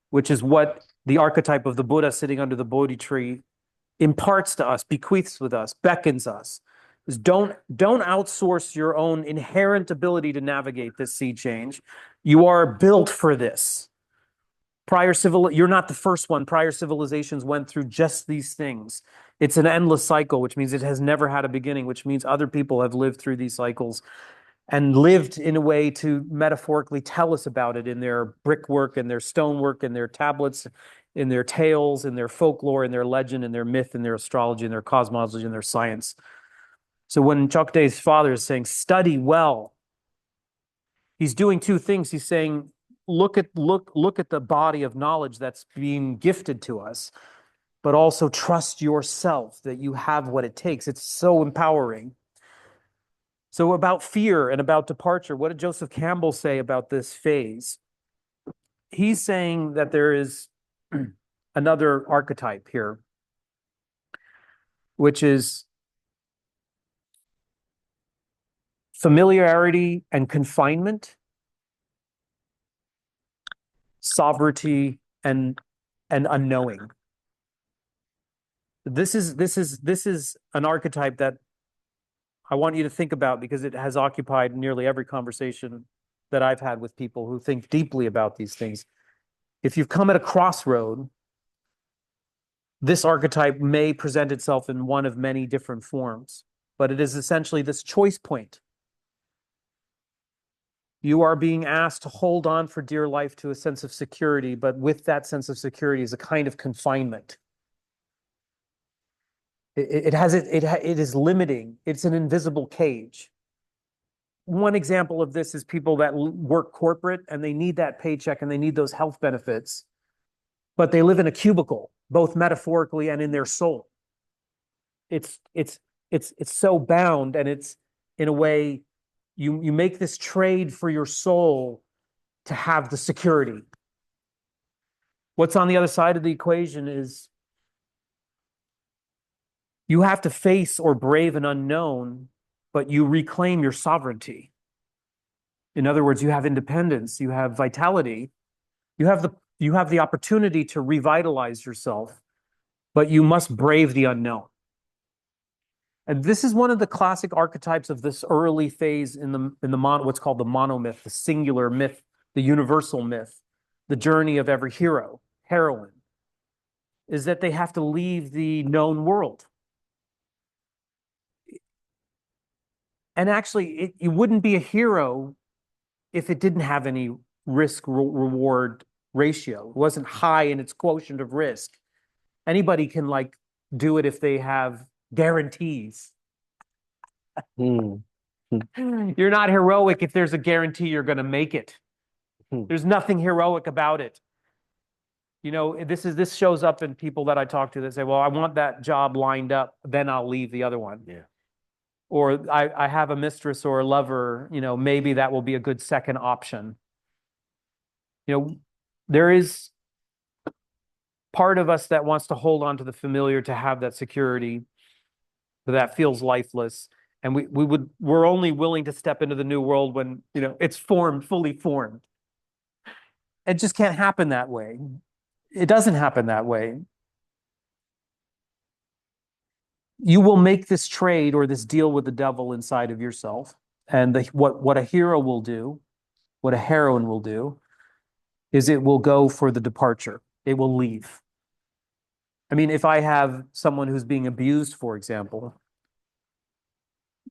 which is what the archetype of the Buddha sitting under the Bodhi tree imparts to us, bequeaths with us, beckons us. Is don't outsource your own inherent ability to navigate this sea change. You are built for this. You're not the first one. Prior civilizations went through just these things. It's an endless cycle, which means it has never had a beginning, which means other people have lived through these cycles and lived in a way to metaphorically tell us about it in their brickwork and their stonework and their tablets, in their tales, in their folklore, in their legend, in their myth, in their astrology, in their cosmology, in their science. So when Tjok Gde's father is saying, study well, he's doing two things. He's saying, look at the body of knowledge that's being gifted to us, but also trust yourself that you have what it takes. It's so empowering. So about fear and about departure, what did Joseph Campbell say about this phase? He's saying that there is another archetype here, which is familiarity and confinement, sovereignty and unknowing. This is an archetype that I want you to think about because it has occupied nearly every conversation that I've had with people who think deeply about these things. If you've come at a crossroad, this archetype may present itself in one of many different forms, but it is essentially this choice point. You are being asked to hold on for dear life to a sense of security, but with that sense of security is a kind of confinement. It is limiting. It's an invisible cage. One example of this is people that work corporate and they need that paycheck and they need those health benefits, but they live in a cubicle, both metaphorically and in their soul. It's so bound, and it's in a way you make this trade for your soul to have the security. What's on the other side of the equation is you have to face or brave an unknown, but you reclaim your sovereignty. In other words, you have independence, you have vitality, you have the opportunity to revitalize yourself, but you must brave the unknown. And this is one of the classic archetypes of this early phase in what's called the monomyth, the singular myth, the universal myth, the journey of every hero, heroine, is that they have to leave the known world. And actually, it wouldn't be a hero if it didn't have any risk-reward ratio. It wasn't high in its quotient of risk. Anybody can do it if they have guarantees. You're not heroic if there's a guarantee you're going to make it. There's nothing heroic about it. This shows up in people that I talk to that say, well, I want that job lined up, then I'll leave the other one. Yeah. Or I have a mistress or a lover, maybe that will be a good second option. There is part of us that wants to hold on to the familiar, to have that security, but that feels lifeless. And we're only willing to step into the new world when, it's fully formed. It just can't happen that way. It doesn't happen that way. you will make this trade or this deal with the devil inside of yourself. And what a hero will do, what a heroine will do, is it will go for the departure. It will leave. I mean, if I have someone who's being abused, for example,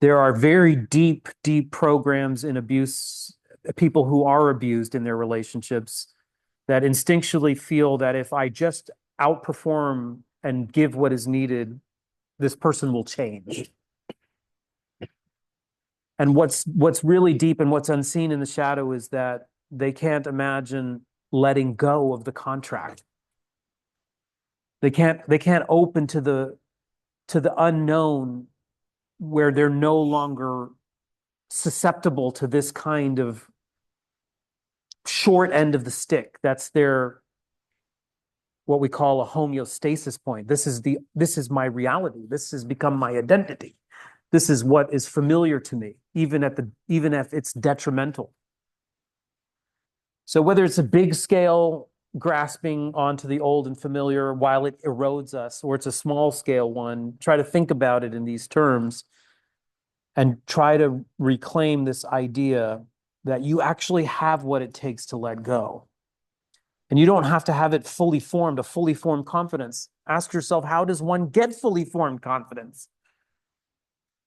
there are very deep, deep programs in abuse, people who are abused in their relationships that instinctually feel that if I just outperform and give what is needed, this person will change. And what's really deep and what's unseen in the shadow is that they can't imagine letting go of the contract. They can't open to the unknown where they're no longer susceptible to this kind of short end of the stick. That's their what we call a homeostasis point. This is my reality. This has become my identity. This is what is familiar to me, even if it's detrimental. So whether it's a big scale grasping onto the old and familiar while it erodes us, or it's a small scale one, try to think about it in these terms and try to reclaim this idea that you actually have what it takes to let go. And you don't have to have it fully formed, a fully formed confidence. Ask yourself, how does one get fully formed confidence?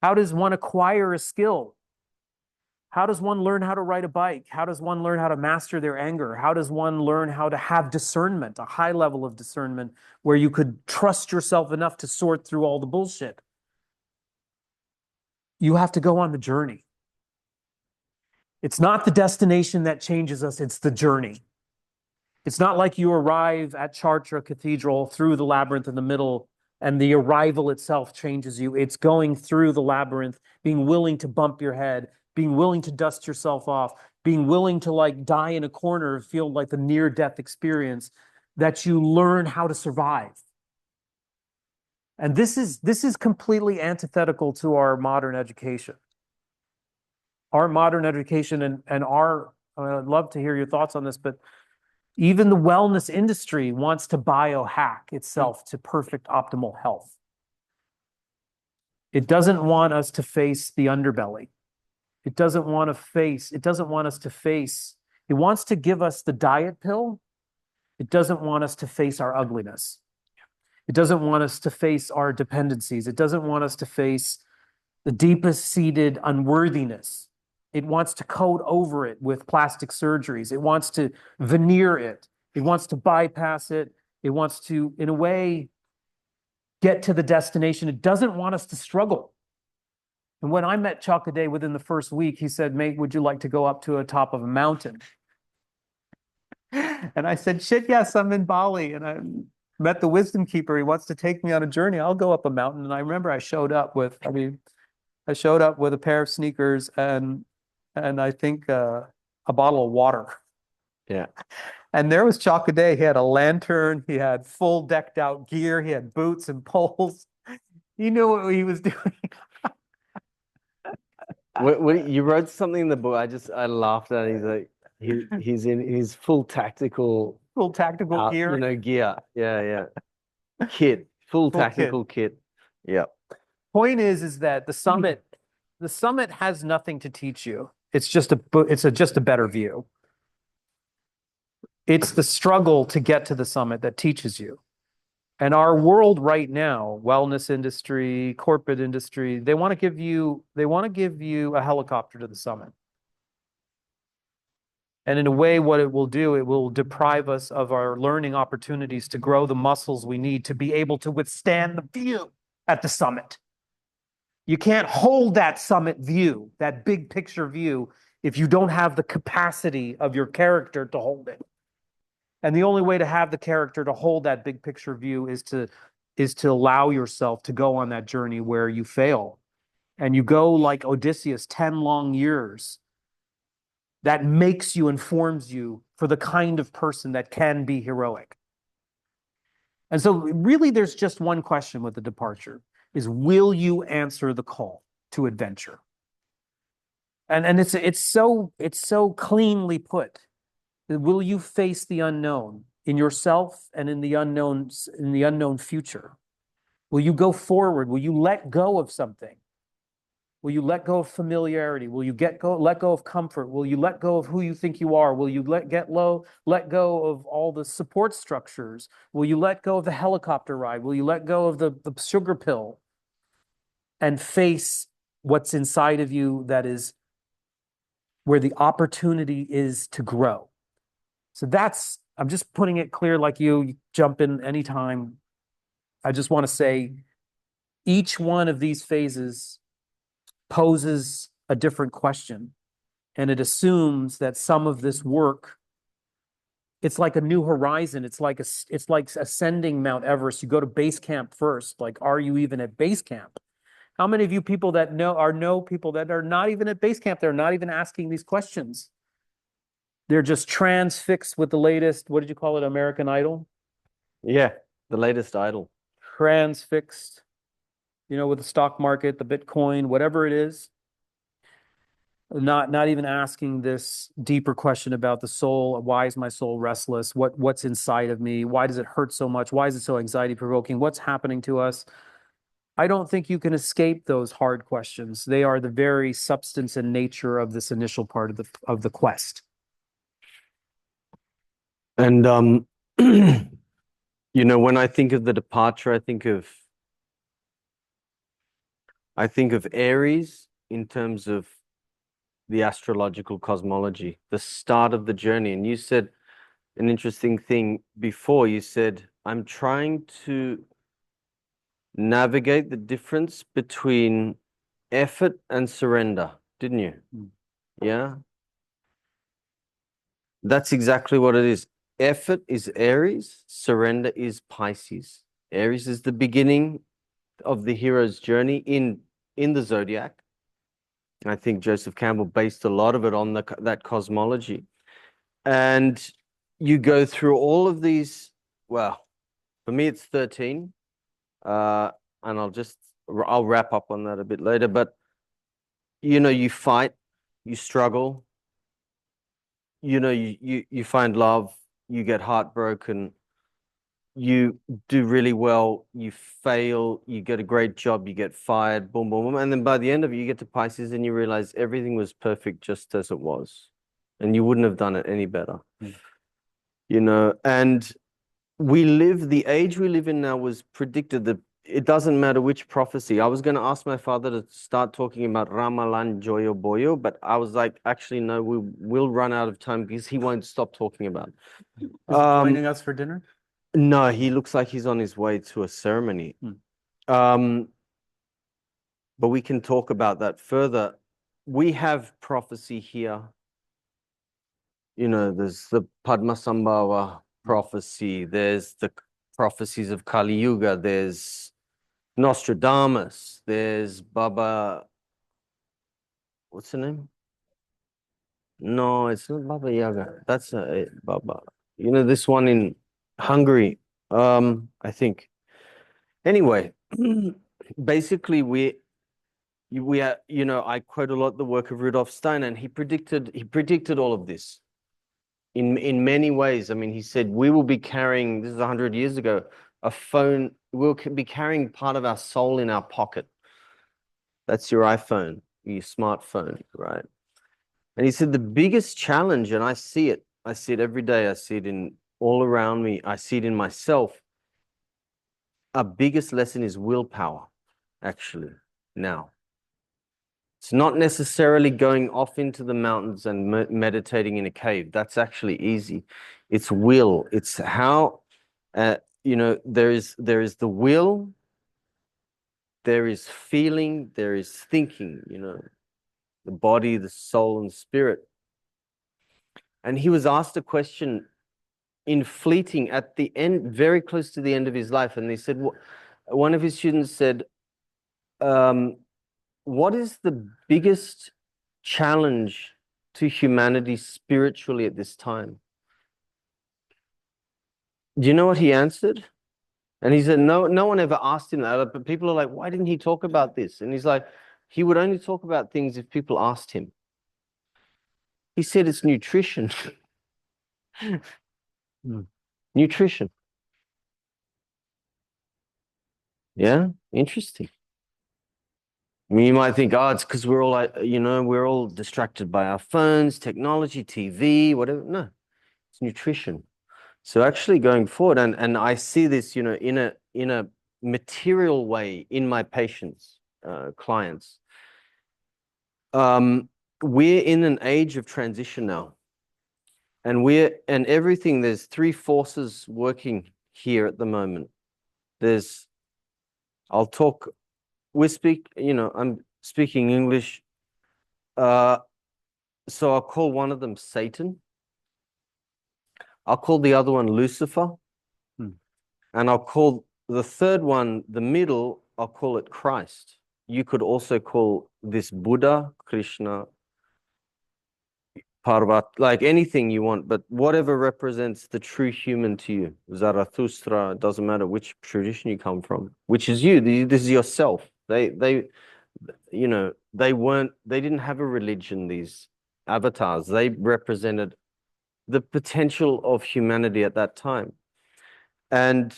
How does one acquire a skill? How does one learn how to ride a bike? How does one learn how to master their anger? How does one learn how to have discernment, a high level of discernment, where you could trust yourself enough to sort through all the bullshit? You have to go on the journey. It's not the destination that changes us, it's the journey. It's not like you arrive at Chartres Cathedral through the labyrinth in the middle and the arrival itself changes you. It's going through the labyrinth, being willing to bump your head, being willing to dust yourself off, being willing to like die in a corner, feel like the near-death experience, that you learn how to survive. And this is completely antithetical to our modern education. Our modern education and I'd love to hear your thoughts on this, but even the wellness industry wants to biohack itself to perfect optimal health. It doesn't want us to face the underbelly. It wants to give us the diet pill. It doesn't want us to face our ugliness. It doesn't want us to face our dependencies. It doesn't want us to face the deepest seated unworthiness. It wants to coat over it with plastic surgeries. It wants to veneer it. It wants to bypass it. It wants to, in a way, get to the destination. It doesn't want us to struggle. And when I met Tjok Gde within the first week, he said, "Mate, would you like to go up to the top of a mountain?" And I said, "Shit, yes, I'm in Bali. And I met the wisdom keeper. He wants to take me on a journey. I'll go up a mountain." And I remember I showed up with a pair of sneakers and I think a bottle of water. Yeah. And there was Tjok Gde. He had a lantern. He had full decked out gear. He had boots and poles. He knew what he was doing. You wrote something in the book. I laughed at it. He's like, he's in his full tactical gear. Gear. Yeah. Kit. Full tactical kit. Yeah. Point is that the summit has nothing to teach you. It's just a better view. It's the struggle to get to the summit that teaches you. And our world right now, wellness industry, corporate industry, they want to give you a helicopter to the summit. And in a way, what it will do, it will deprive us of our learning opportunities to grow the muscles we need to be able to withstand the view at the summit. You can't hold that summit view, that big picture view, if you don't have the capacity of your character to hold it. And the only way to have the character to hold that big picture view is to allow yourself to go on that journey where you fail. And you go like Odysseus, 10 long years. That makes you, informs you for the kind of person that can be heroic. And so really there's just one question with the departure, is will you answer the call to adventure? And it's so cleanly put. Will you face the unknown in yourself and in the unknown future? Will you go forward? Will you let go of something? Will you let go of familiarity? Will you let go of comfort? Will you let go of who you think you are? Will you let go of all the support structures? Will you let go of the helicopter ride? Will you let go of the sugar pill and face what's inside of you, that is where the opportunity is to grow? So I'm just putting it clear, like you jump in anytime. I just want to say each one of these phases poses a different question, and it assumes that some of this work, it's like a new horizon. It's like ascending Mount Everest. You go to base camp first. Like, are you even at base camp? How many of you people that know people that are not even at base camp? They're not even asking these questions. They're just transfixed with the latest, what did you call it, American Idol? Yeah, the latest idol. Transfixed, with the stock market, the Bitcoin, whatever it is. Not even asking this deeper question about the soul. Why is my soul restless? What's inside of me? Why does it hurt so much? Why is it so anxiety provoking? What's happening to us? I don't think you can escape those hard questions. They are the very substance and nature of this initial part of the quest. And when I think of the departure, I think of Aries in terms of the astrological cosmology, the start of the journey. And you said an interesting thing before. You said, I'm trying to navigate the difference between effort and surrender, didn't you? Yeah. That's exactly what it is. Effort is Aries, surrender is Pisces. Aries is the beginning of the hero's journey in the zodiac. I think Joseph Campbell based a lot of it on that cosmology. And you go through all of these, well, for me it's 13. And I'll wrap up on that a bit later, but you fight, you struggle, you find love, you get heartbroken, you do really well, you fail, you get a great job, you get fired, boom, boom, boom. And then by the end of it, you get to Pisces and you realize everything was perfect just as it was. And you wouldn't have done it any better. And the age we live in now was predicted that it doesn't matter which prophecy. I was going to ask my father to start talking about Ramalan Joyo Boyo, but I was like, actually, no, we will run out of time because he won't stop talking about it. Is he joining us for dinner? No, he looks like he's on his way to a ceremony. But we can talk about that further. We have prophecy here. There's the Padmasambhava prophecy. There's the prophecies of Kali Yuga. There's Nostradamus. There's Baba. What's the name? No, it's not Baba Yaga. That's Baba. This one in Hungary, I think. Anyway, basically we are, I quote a lot the work of Rudolf Steiner, and he predicted all of this in many ways. I mean, he said we will be carrying, this is 100 years ago, a phone, we'll be carrying part of our soul in our pocket. That's your iPhone, your smartphone, right? And he said the biggest challenge, and I see it every day, I see it all around me, I see it in myself. Our biggest lesson is willpower, actually, now. It's not necessarily going off into the mountains and meditating in a cave. That's actually easy. It's will. It's how, there is the will, there is feeling, there is thinking, the body, the soul, and spirit. And he was asked a question in fleeting at the end, very close to the end of his life. And they said, one of his students said, what is the biggest challenge to humanity spiritually at this time? Do you know what he answered? And he said, no one ever asked him that, but people are like, why didn't he talk about this? And he's like, he would only talk about things if people asked him. He said it's nutrition. Nutrition. Yeah, interesting. I mean, you might think, oh, it's because we're all like, we're all distracted by our phones, technology, TV, whatever. No, it's nutrition. So actually going forward, and I see this, in a material way in my patients, clients. We're in an age of transition now. And everything, there's three forces working here at the moment. I'm speaking English. So I'll call one of them Satan. I'll call the other one Lucifer. And I'll call the third one, the middle, I'll call it Christ. You could also call this Buddha, Krishna, Parvat, like anything you want, but whatever represents the true human to you. Zarathustra, it doesn't matter which tradition you come from, which is you. This is yourself. They didn't have a religion, these avatars. They represented the potential of humanity at that time. And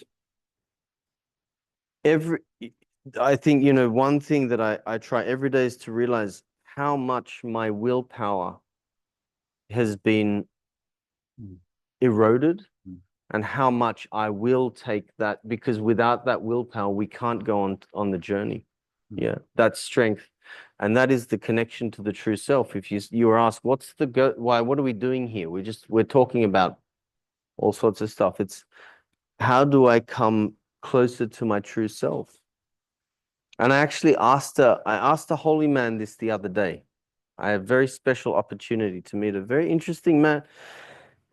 I think, one thing that I try every day is to realize how much my willpower has been eroded and how much I will take that, because without that willpower, we can't go on the journey. Yeah, that's strength. And that is the connection to the true self. If you were asked, what are we doing here? We're talking about all sorts of stuff. It's how do I come closer to my true self? And I actually asked a holy man this the other day. I had a very special opportunity to meet a very interesting man.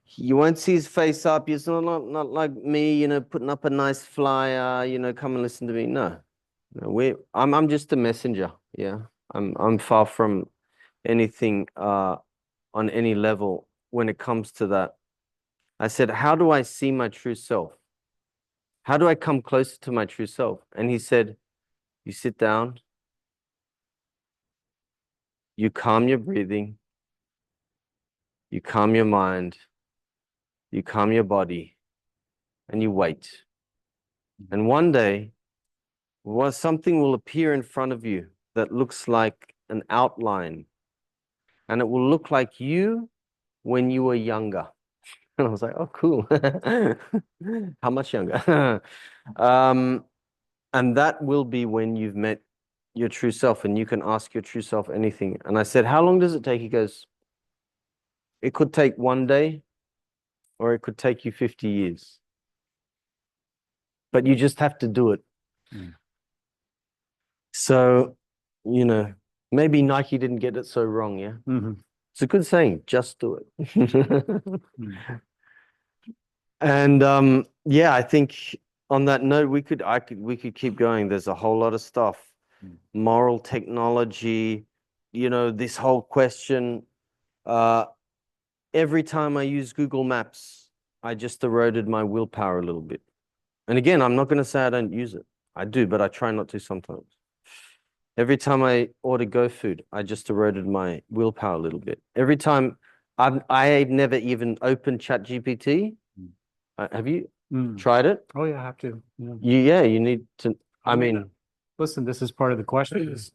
You won't see his face up. He's not like me, putting up a nice flyer, come and listen to me. No, I'm just a messenger. Yeah, I'm far from anything on any level when it comes to that. I said, how do I see my true self? How do I come closer to my true self? And he said, you sit down, you calm your breathing, you calm your mind, you calm your body, and you wait. And one day, something will appear in front of you that looks like an outline, and it will look like you when you were younger. And I was like, oh, cool. How much younger? And that will be when you've met your true self, and you can ask your true self anything. And I said, how long does it take? He goes, it could take one day, or it could take you 50 years. But you just have to do it. So, maybe Nike didn't get it so wrong, yeah? It's a good saying, just do it. And yeah, I think on that note, we could keep going. There's a whole lot of stuff. Moral technology, this whole question. Every time I use Google Maps, I just eroded my willpower a little bit. And again, I'm not going to say I don't use it. I do, but I try not to sometimes. Every time I order GoFood, I just eroded my willpower a little bit. Every time I never even opened ChatGPT. Have you tried it? Oh yeah, I have to. Yeah, you need to. I mean, listen, this is part of the question. Is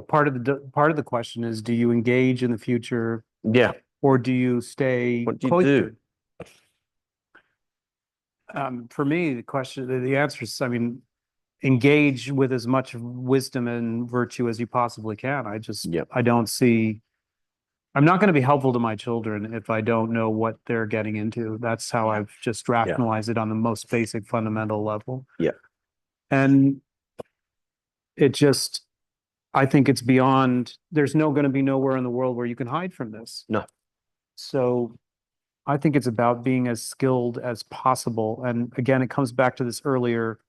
part of the question is, do you engage in the future? Yeah. Or do you stay What do you cloistered? do? For me, the answer is, engage with as much wisdom and virtue as you possibly can. I don't see. I'm not going to be helpful to my children if I don't know what they're getting into. That's how I've just rationalized it on the most basic fundamental level. Yeah. And I think it's beyond, there's going to be nowhere in the world where you can hide from this. No. So I think it's about being as skilled as possible. And again, it comes back to this earlier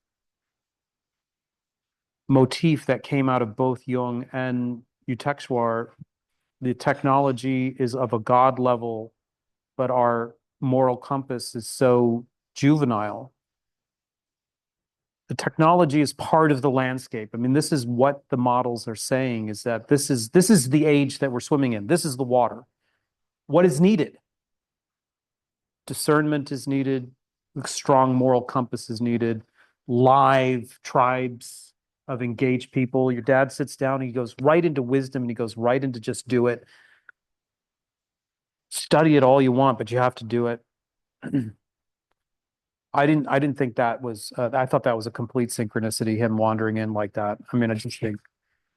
motif that came out of both Jung and Yukteswar. The technology is of a God level, but our moral compass is so juvenile. The technology is part of the landscape. This is what the models are saying, is that this is the age that we're swimming in. This is the water. What is needed? Discernment is needed. Strong moral compass is needed. live tribes of engaged people. Your dad sits down, he goes right into wisdom, and he goes right into just do it. Study it all you want, but you have to do it. I didn't think that was, I thought that was a complete synchronicity, him wandering in like that. I mean, I just think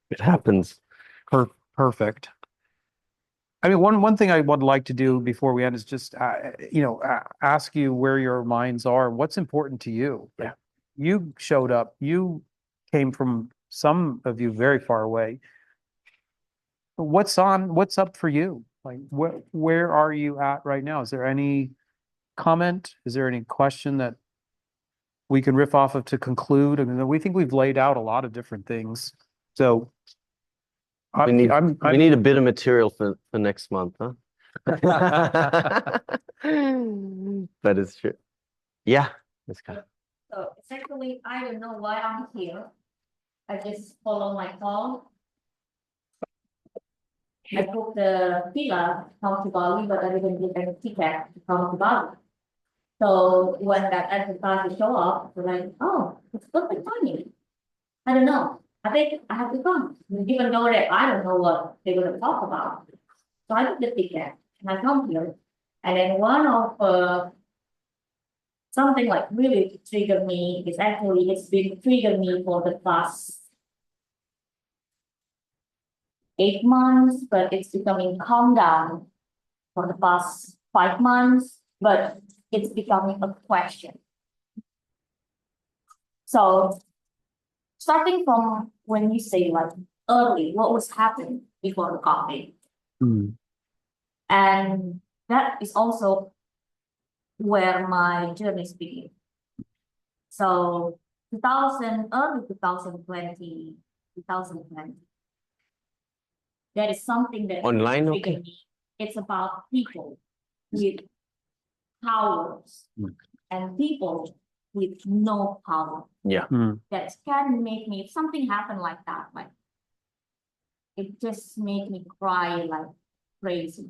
It happens. perfect. I mean, one thing I would like to do before we end is just, ask you where your minds are. What's important to you? Yeah. You showed up. You came from, some of you, very far away. What's up for you? Like, where are you at right now? Is there any comment? Is there any question that we can riff off of to conclude? I mean, we think we've laid out a lot of different things. So We need a bit of material for next month, huh? That is true. Yeah, that's kind of. So essentially, I don't know why I'm here. I just follow my call. I booked the villa to come to Bali, but I didn't get any ticket to come to Bali. So when that advertiser show up, we're like, oh, it's perfect timing. I don't know. I think I have to come, even though that I don't know what they're going to talk about. So I took the ticket and I come here. And then one of something like really triggered me is actually, it's been triggering me for the past 8 months, but it's becoming calm down for the past 5 months, but it's becoming a question. So starting from when you say like early, what was happening before the coffee? And that is also where my journey begins. So early 2020, that is something that Online, okay. me. It's about people with powers and people with no power. Yeah. That can make me, if something happened like that, like it just made me cry like crazy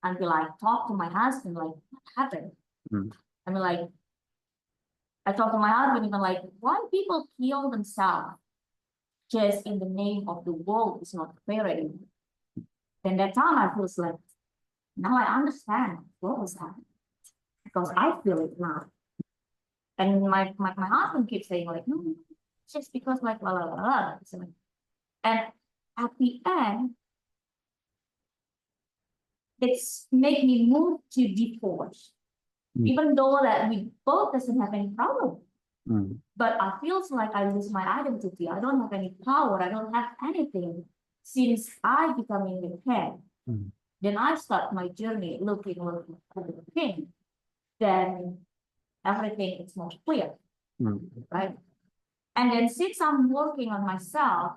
until I talked to my husband, like, what happened? I mean, like, I talked to my husband, even like, why people kill themselves just in the name of the world is not fair anymore. And that time I was like, now I understand what was happening because I feel it now. And my husband keeps saying like, no, it's just because like blah blah blah. And at the end, it's made me move to divorce, even though that we both doesn't have any problem. But I feels like I lose my identity. I don't have any power. I don't have anything. Since I becoming the head, then I start my journey looking for the king. Then everything is more clear, right? And then since I'm working on myself,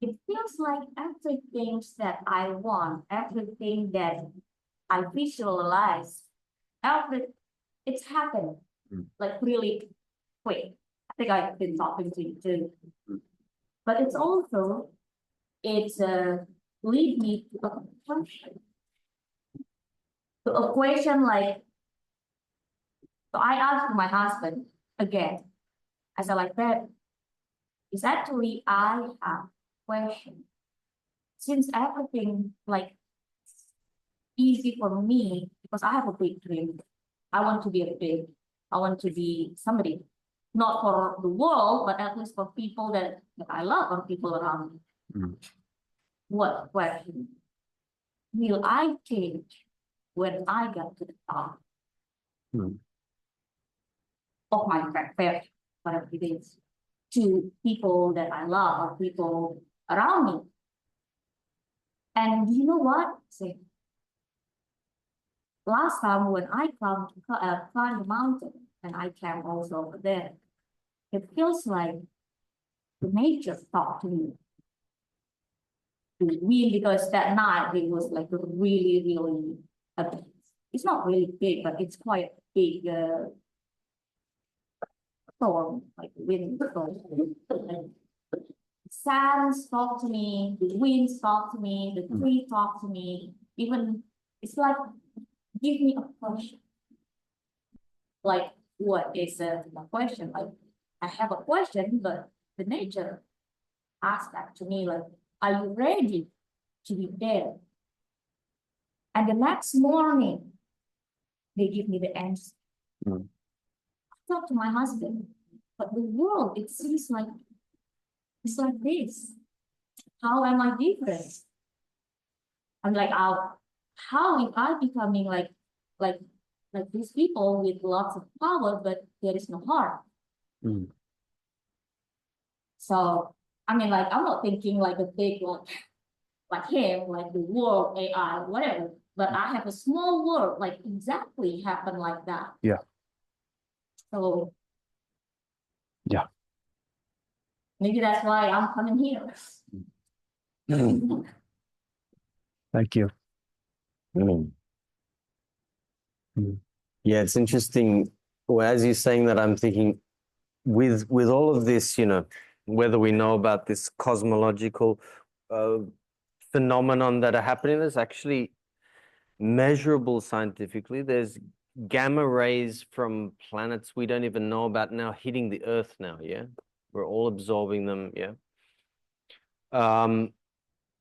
it feels like everything that I want, everything that I visualize, it's happening like really quick. I think I've been talking to you too. But it's also, it's lead me to a question. To a question like, so I asked my husband again. I said like that, is actually I have a question. Since everything like easy for me, because I have a big dream. I want to be I want to be somebody, not for the world, but at least for people that I love or people around me. What question will I change when I get to the top of my career, whatever it is, to people that I love or people around me? And you know what? Say, last time when I climb the mountain and I camp also over there, it feels like the nature talked to me. The wind, because that night it was like really, really, it's not really big, but it's quite big storm, like wind storm. The sands talk to me, the winds talk to me, the tree talk to me. Even it's like give me a question. Like what is the question. Like, I have a question, but the nature asked that to me, like, are you ready to be there? And the next morning, they give me the answer. Mm. I talked to my husband, but the world, it seems like it's like this. How am I different? I'm like, how am I becoming like these people with lots of power, but there is no heart? Mm. So I mean, like, I'm not thinking like a big like him, like the world, AI, whatever. But I have a small world, like exactly happen like that. Yeah. So Yeah. maybe that's why I'm coming here. Mm. Thank you. Mm. Yeah, it's interesting. Well, as you're saying that, I'm thinking with all of this, you know, whether we know about this cosmological phenomenon that are happening, there's actually measurable scientifically. There's gamma rays from planets we don't even know about now hitting the Earth now, yeah? We're all absorbing them, yeah?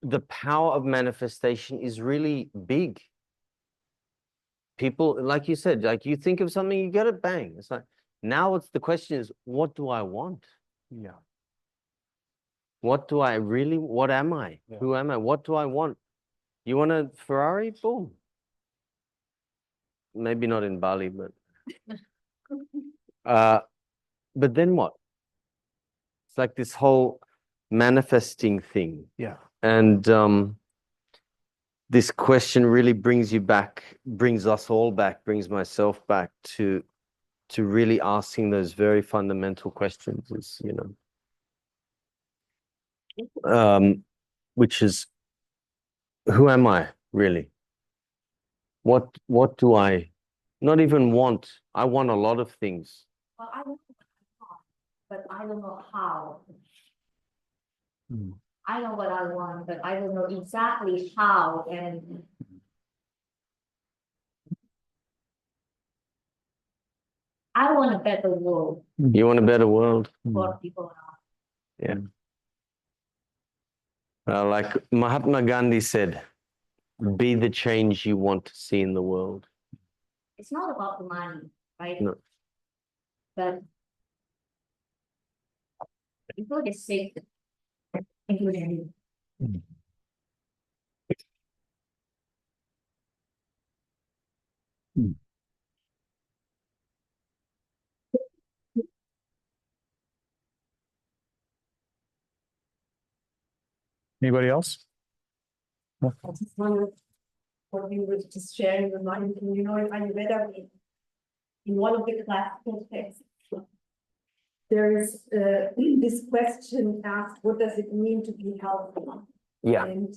The power of manifestation is really big. People, like you said, like you think of something, you get it, bang. It's like, now it's the question is, what do I want? Yeah. What do I really, what am I? Yeah. Who am I? What do I want? You want a Ferrari? Boom. Maybe not in Bali, but then what? It's like this whole manifesting thing. Yeah. And this question really brings you back, brings us all back, brings myself back to really asking those very fundamental questions, is, you know, which is, who am I really? What do I not even want? I want a lot of things. Well, I know what I want, but I don't know how. Mm. I know what I want, but I don't know exactly how. And I want a better world You want a better world? for people. Yeah. Like Mahatma Gandhi said, be the change you want to see in the world. It's not about the money, right? No. But people get sick, including me. Anybody else? I just wondered what you were just sharing reminded me, you know, in Ayurveda, in one of the classical texts, there is this question asked, what does it mean to be healthy? Yeah. And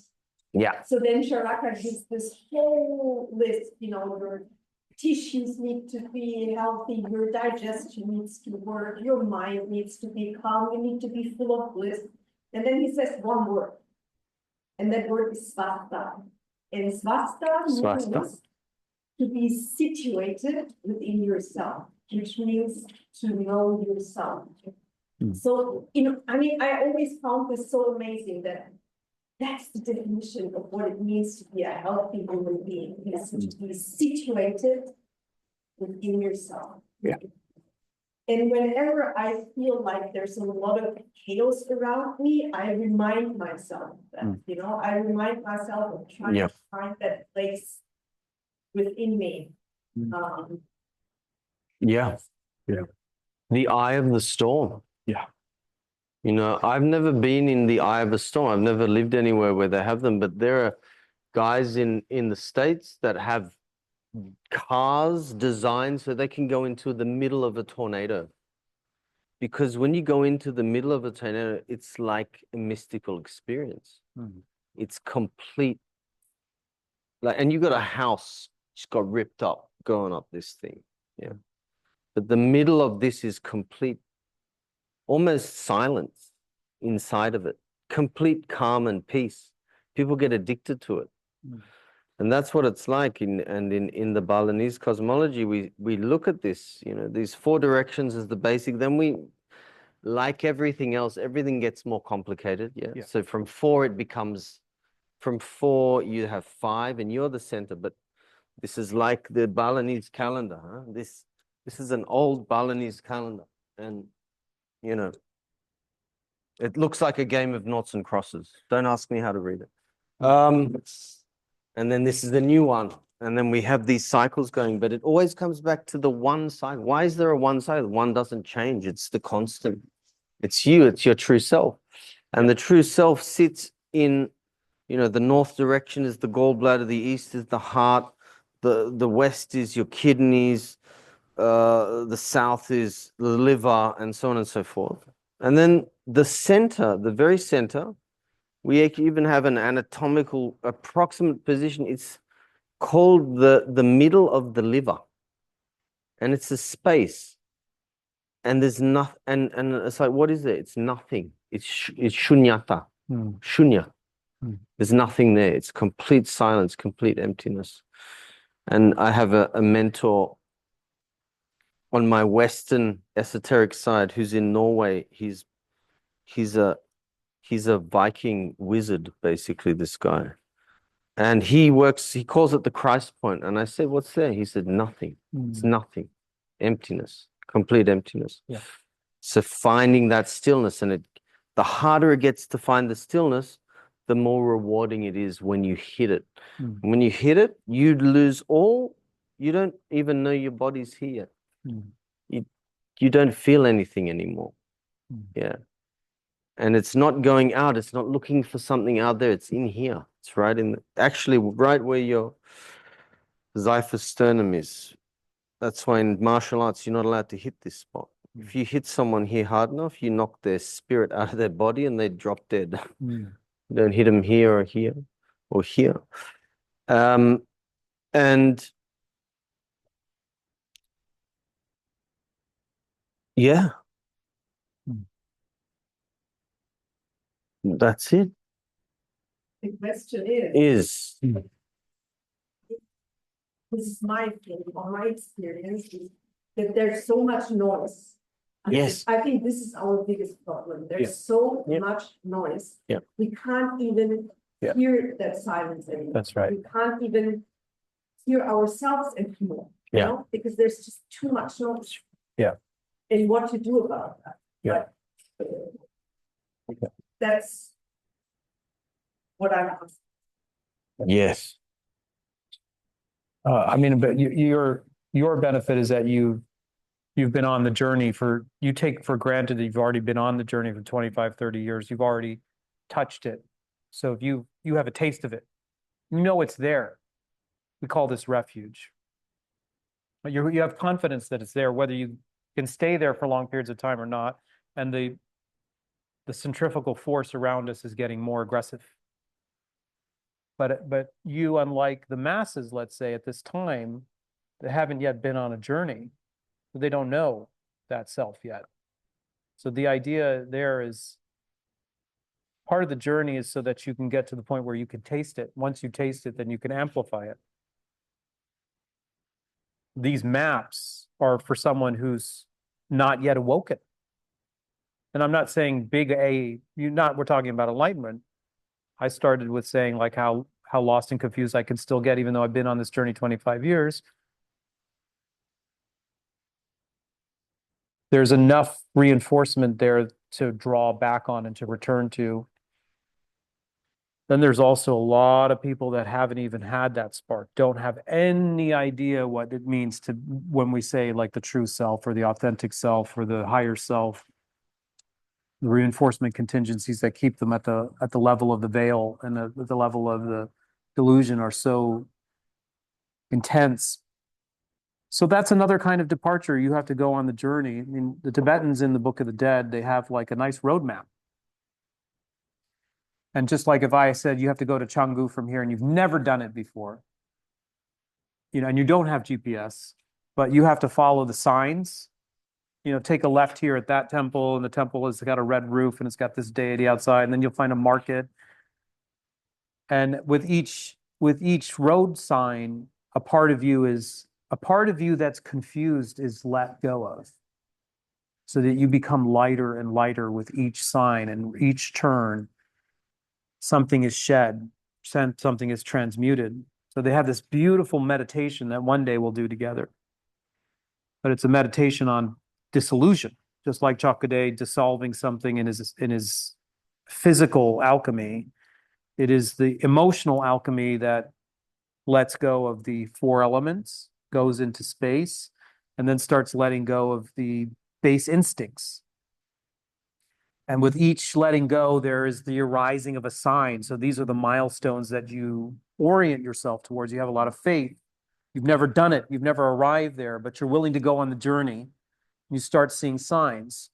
Yeah. so then Sharaka gives this whole list, you know, your tissues need to be healthy, your digestion needs to work, your mind needs to be calm, you need to be full of bliss. And then he says one word, and that word is svasta. And svasta means to be situated within yourself, which means to know yourself. So, you know, I mean, I always found this so amazing that that's the definition of what it means to be a healthy human being, is to be situated within yourself. Yeah. And whenever I feel like there's a lot of chaos around me, I remind myself that, you know, I remind myself of trying to find that place within me. Yeah. The eye of the storm. Yeah. You know, I've never been in the eye of a storm. I've never lived anywhere where they have them, but there are guys in the States that have cars designed so they can go into the middle of a tornado. Because when you go into the middle of a tornado, it's like a mystical experience. It's complete. Like, and you got a house just got ripped up going up this thing. Yeah. But the middle of this is complete, almost silence inside of it, complete calm and peace. People get addicted to it. And that's what it's like in the Balinese cosmology. We look at this, you know, these four directions as the basic. Then we, like everything else, everything gets more complicated. Yeah. So from four from four you have five, and you're the center. But this is like the Balinese calendar. Huh? This is an old Balinese calendar, and you know, it looks like a game of noughts and crosses. Don't ask me how to read it. And then this is the new one. And then we have these cycles going, but it always comes back to the one side. Why is there a one side? One doesn't change. It's the constant. It's you. It's your true self. And the true self sits in, you know, the north direction is the gallbladder, the east is the heart, the west is your kidneys, the south is the liver, and so on and so forth. And then the center, the very center, we even have an anatomical approximate position. It's called the middle of the liver. And it's a space. And there's nothing, and it's like, what is it? It's nothing. It's shunyata. Shunya. There's nothing there. It's complete silence, complete emptiness. And I have a mentor on my Western esoteric side who's in Norway. He's a Viking wizard, basically, this guy. And he calls it the Christ point. And I said, what's there? He said, nothing. It's nothing. Emptiness, complete emptiness. Yeah. So finding that stillness, and the harder it gets to find the stillness, the more rewarding it is when you hit it. When you hit it, you lose you don't even know your body's here. You don't feel anything anymore. Yeah. And it's not going out. It's not looking for something out there. It's in here. It's right actually right where your xyphus sternum is. That's why in martial arts, you're not allowed to hit this spot. If you hit someone here hard enough, you knock their spirit out of their body and they drop dead. You don't hit them here or here or here. And yeah, that's it. The question is, this is my feeling, or my experience, is that there's so much noise. Yes. I think this is our biggest problem. There's so much noise. We can't even hear that silence anymore. That's right. We can't even hear ourselves anymore. You know? Because there's just too much noise. Yeah. And what to do about that. But, that's what I'm asking. Yes. I mean, but your benefit is that you've been on the journey you take for granted that you've already been on the journey for 25, 30 years. You've already touched it. So if you have a taste of it, you know it's there. We call this refuge. But you have confidence that it's there, whether you can stay there for long periods of time or not. And the centrifugal force around us is getting more aggressive. But you, unlike the masses, let's say, at this time, that haven't yet been on a journey, they don't know that self yet. So the idea there is part of the journey is so that you can get to the point where you can taste it. Once you taste it, then you can amplify it. These maps are for someone who's not yet awoken. And I'm not saying big A, we're talking about enlightenment. I started with saying like how lost and confused I can still get, even though I've been on this journey 25 years. There's enough reinforcement there to draw back on and to return to. Then there's also a lot of people that haven't even had that spark, don't have any idea what it means to, when we say like the true self or the authentic self or the higher self, the reinforcement contingencies that keep them at the level of the veil and at the level of the delusion are so intense. So that's another kind of departure. You have to go on the journey. I mean, the Tibetans in the Book of the Dead, they have like a nice roadmap. And just like if I said you have to go to Canggu from here and you've never done it before, you know, and you don't have GPS, but you have to follow the signs. You know, take a left here at that temple, and the temple has got a red roof and it's got this deity outside, and then you'll find a market. And with each with each road sign, a part of you that's confused is let go of, so that you become lighter and lighter with each sign, and each turn, something is shed, something is transmuted. So they have this beautiful meditation that one day we'll do together. But it's a meditation on dissolution, just like Tjok Gde dissolving something in his physical alchemy. It is the emotional alchemy that lets go of the four elements, goes into space, and then starts letting go of the base instincts. And with each letting go, there is the arising of a sign. So these are the milestones that you orient yourself towards. You have a lot of faith. You've never done it. You've never arrived there, but you're willing to go on the journey. You start seeing signs.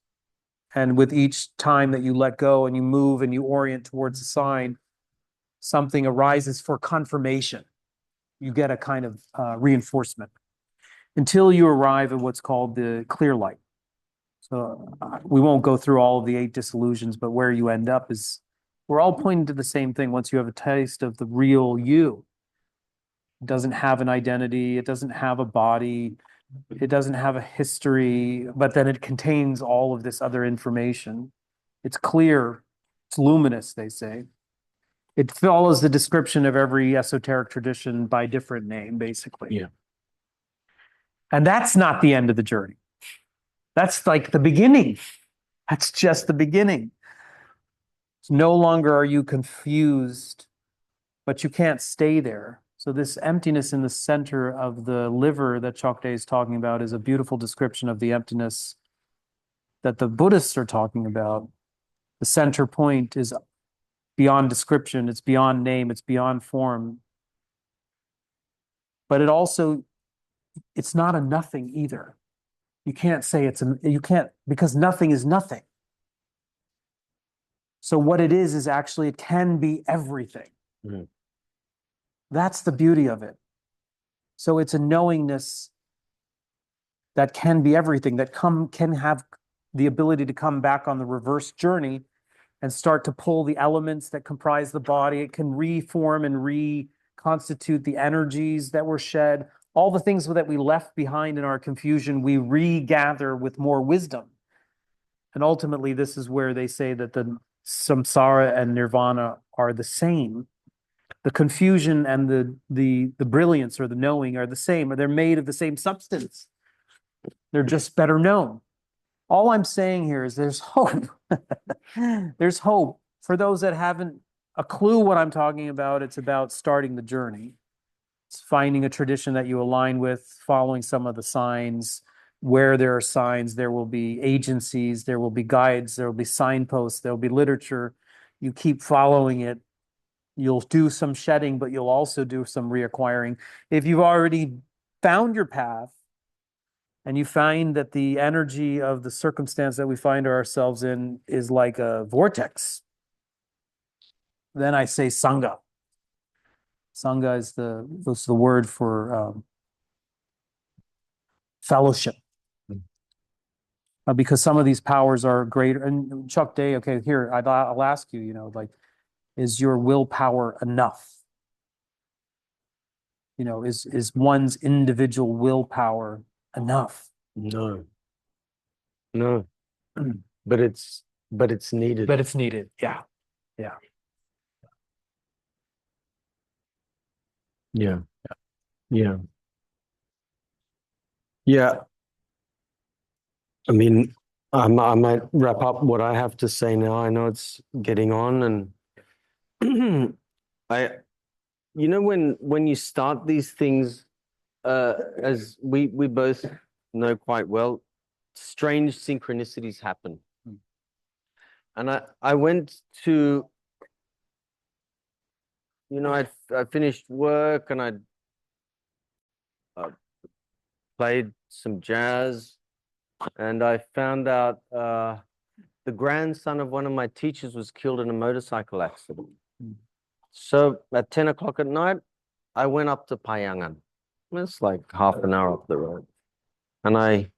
And with each time that you let go and you move and you orient towards a sign, something arises for confirmation. You get a kind of reinforcement until you arrive at what's called the clear light. So we won't go through all of the 8 disillusions, but where you end up is, we're all pointing to the same thing. Once you have a taste of the real you, it doesn't have an identity, it doesn't have a body, it doesn't have a history, but then it contains all of this other information. It's clear, it's luminous, they say. It follows the description of every esoteric tradition by different name, basically. Yeah. And that's not the end of the journey. That's like the beginning. That's just the beginning. So no longer are you confused, but you can't stay there. So this emptiness in the center of the liver that Tjok Gde is talking about is a beautiful description of the emptiness that the Buddhists are talking about. The center point is beyond description, it's beyond name, it's beyond form. But it's not a nothing either. You can't say because nothing is nothing. So what it is actually, it can be everything. Mm-hmm. That's the beauty of it. So it's a knowingness that can be everything, that can have the ability to come back on the reverse journey and start to pull the elements that comprise the body. It can reform and reconstitute the energies that were shed. All the things that we left behind in our confusion, we regather with more wisdom. And ultimately, this is where they say that the samsara and nirvana are the same. The confusion and the brilliance or the knowing are the same, or they're made of the same substance. They're just better known. All I'm saying here is there's hope. There's hope for those that haven't a clue what I'm talking about. It's about starting the journey. It's finding a tradition that you align with, following some of the signs. Where there are signs, there will be agencies, there will be guides, there will be signposts, there will be literature. You keep following it. You'll do some shedding, but you'll also do some reacquiring. If you've already found your path and you find that the energy of the circumstance that we find ourselves in is like a vortex, then I say Sangha. Sangha is the word for fellowship. Because some of these powers are greater. And Tjok Gde, okay, here, I'll ask you, like, is your willpower enough? Is one's individual willpower enough? No. But it's needed. But it's needed. Yeah. Yeah. Yeah. Yeah. Yeah. I mean, I might wrap up what I have to say now. I know it's getting on, and when you start these things, as we both know quite well, strange synchronicities happen. And I went to, I finished work and I played some jazz. And I found out the grandson of one of my teachers was killed in a motorcycle accident. So at 10 o'clock at night, I went up to Payangan. It's like half an hour up the road. And I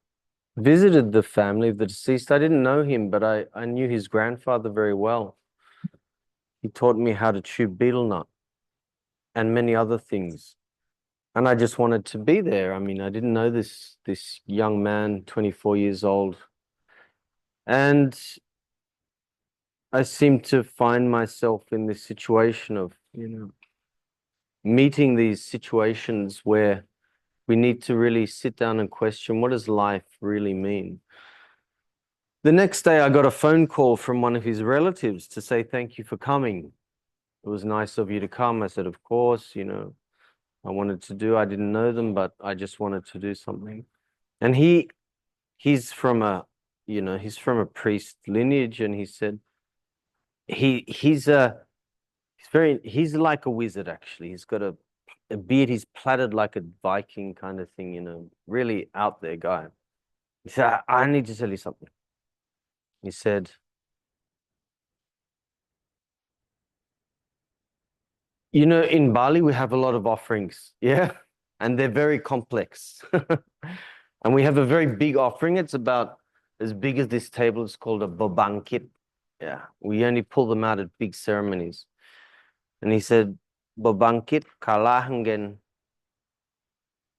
visited the family of the deceased. I didn't know him, but I knew his grandfather very well. He taught me how to chew betel nut. and many other things. And I just wanted to be there. I mean, I didn't know this young man, 24 years old. And I seemed to find myself in this situation of, meeting these situations where we need to really sit down and question, what does life really mean? The next day, I got a phone call from one of his relatives to say, thank you for coming. It was nice of you to come. I said, of course, I wanted to do. I didn't know them, but I just wanted to do something. And he's from a priest lineage, and he said he's like a wizard, actually. He's got a beard. He's plaited like a Viking kind of thing, really out there guy. He said, I need to tell you something. He said, in Bali, we have a lot of offerings, yeah, and they're very complex. And we have a very big offering. It's about as big as this table. It's called a babangkit. Yeah, we only pull them out at big ceremonies. And he said, babangkit kalah dengan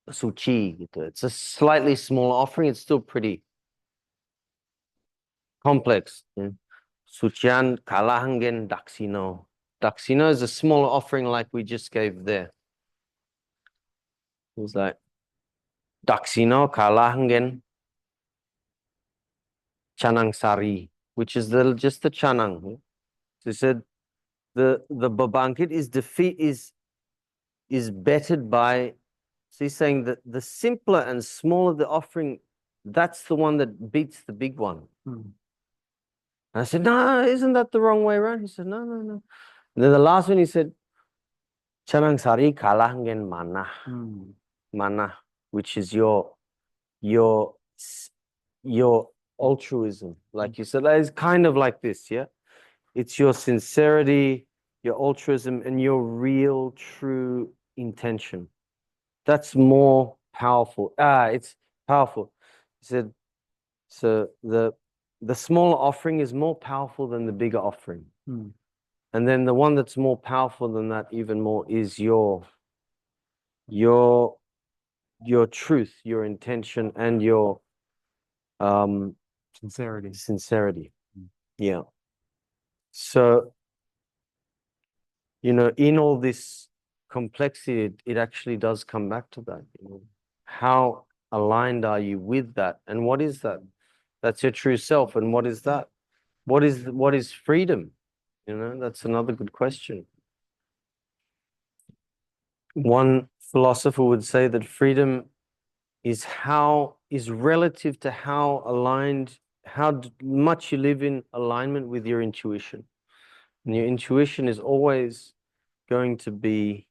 suci gitu. It's a slightly smaller offering. It's still pretty complex. Sucian kalah dengan daksino. Daksino is a smaller offering like we just gave there. It was like, daksino kalah dengan canang sari, which is just the canang. So he said, the babangkit is bettered by. So he's saying that the simpler and smaller the offering, that's the one that beats the big one. And I said, no, isn't that the wrong way around? He said, no. And then the last one, he said, Chanang Sari kalah dengan mana. Mana, which is your altruism. Like you said, it's kind of like this, yeah? It's your sincerity, your altruism, and your real, true intention. That's more powerful. It's powerful. He said, so the smaller offering is more powerful than the bigger offering. And then the one that's more powerful than that even more is your truth, your intention, and your sincerity. Yeah. So, in all this complexity, it actually does come back to that. How aligned are you with that? And what is that? That's your true self. And what is that? What is freedom? That's another good question. One philosopher would say that freedom is relative to how much you live in alignment with your intuition. And your intuition is always going to be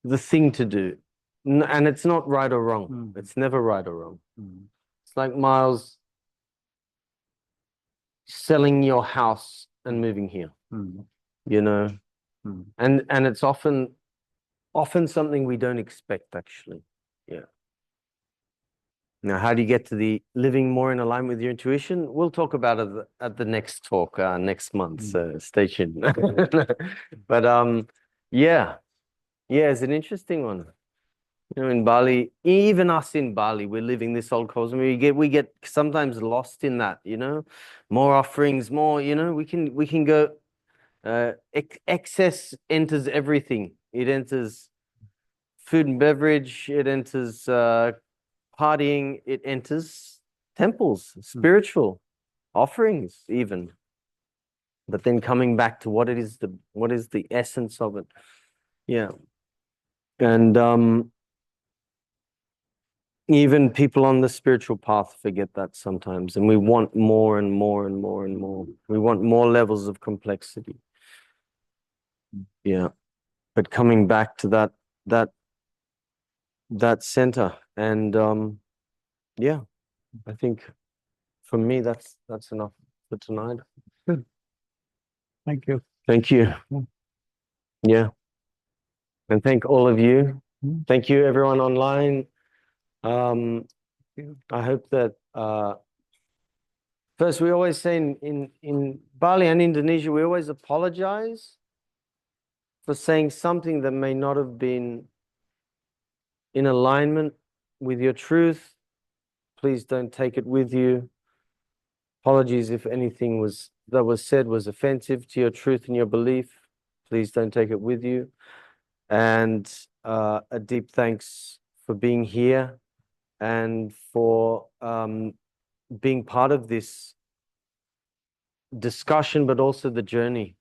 the thing to do. And it's not right or wrong. It's never right or wrong. It's like Miles selling your house and moving here, and it's often something we don't expect, actually. Yeah. Now, how do you get to the living more in alignment with your intuition? We'll talk about it at the next talk next month. So stay tuned. But yeah, it's an interesting one. In Bali, even us in Bali, we're living this old cosmos. We get sometimes lost in that. More offerings, more. We can go. Excess enters everything. It enters food and beverage. It enters partying. It enters temples, spiritual offerings, even. But then coming back to what is the essence of it? Yeah, and even people on the spiritual path forget that sometimes, and we want more and more and more and more. We want more levels of complexity. Yeah, but coming back to that center, and yeah, I think for me that's enough for tonight. Good. Thank you. Thank you. Yeah, and thank all of you. Thank you, everyone online. I hope that first, we always say in Bali and Indonesia, we always apologize for saying something that may not have been in alignment with your truth. Please don't take it with you. Apologies if anything that was said was offensive to your truth and your belief. Please don't take it with you. And a deep thanks for being here and for being part of this discussion, but also the journey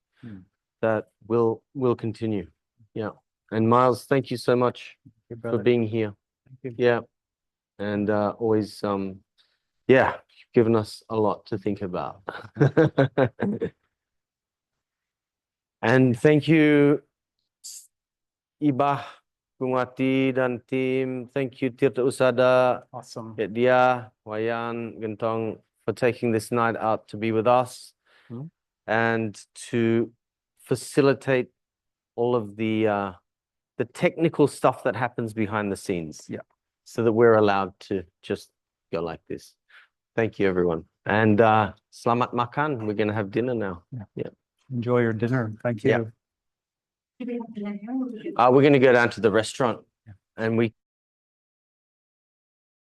that will continue. Yeah. And Miles, thank you so much for being here. Thank you. Yeah. And always, yeah, given us a lot to think about. And thank you, Ibah, Bungati, dan tim. Thank you, Tirta Usada, Awesome. Dia, Wayan, Gentong, for taking this night out to be with us and to facilitate all of the technical stuff that happens behind the scenes. Yeah. So that we're allowed to just go like this. Thank you, everyone. And selamat makan. We're going to have dinner now. Yeah. Enjoy your dinner. Thank you. Yeah. We're going to go down to the restaurant and we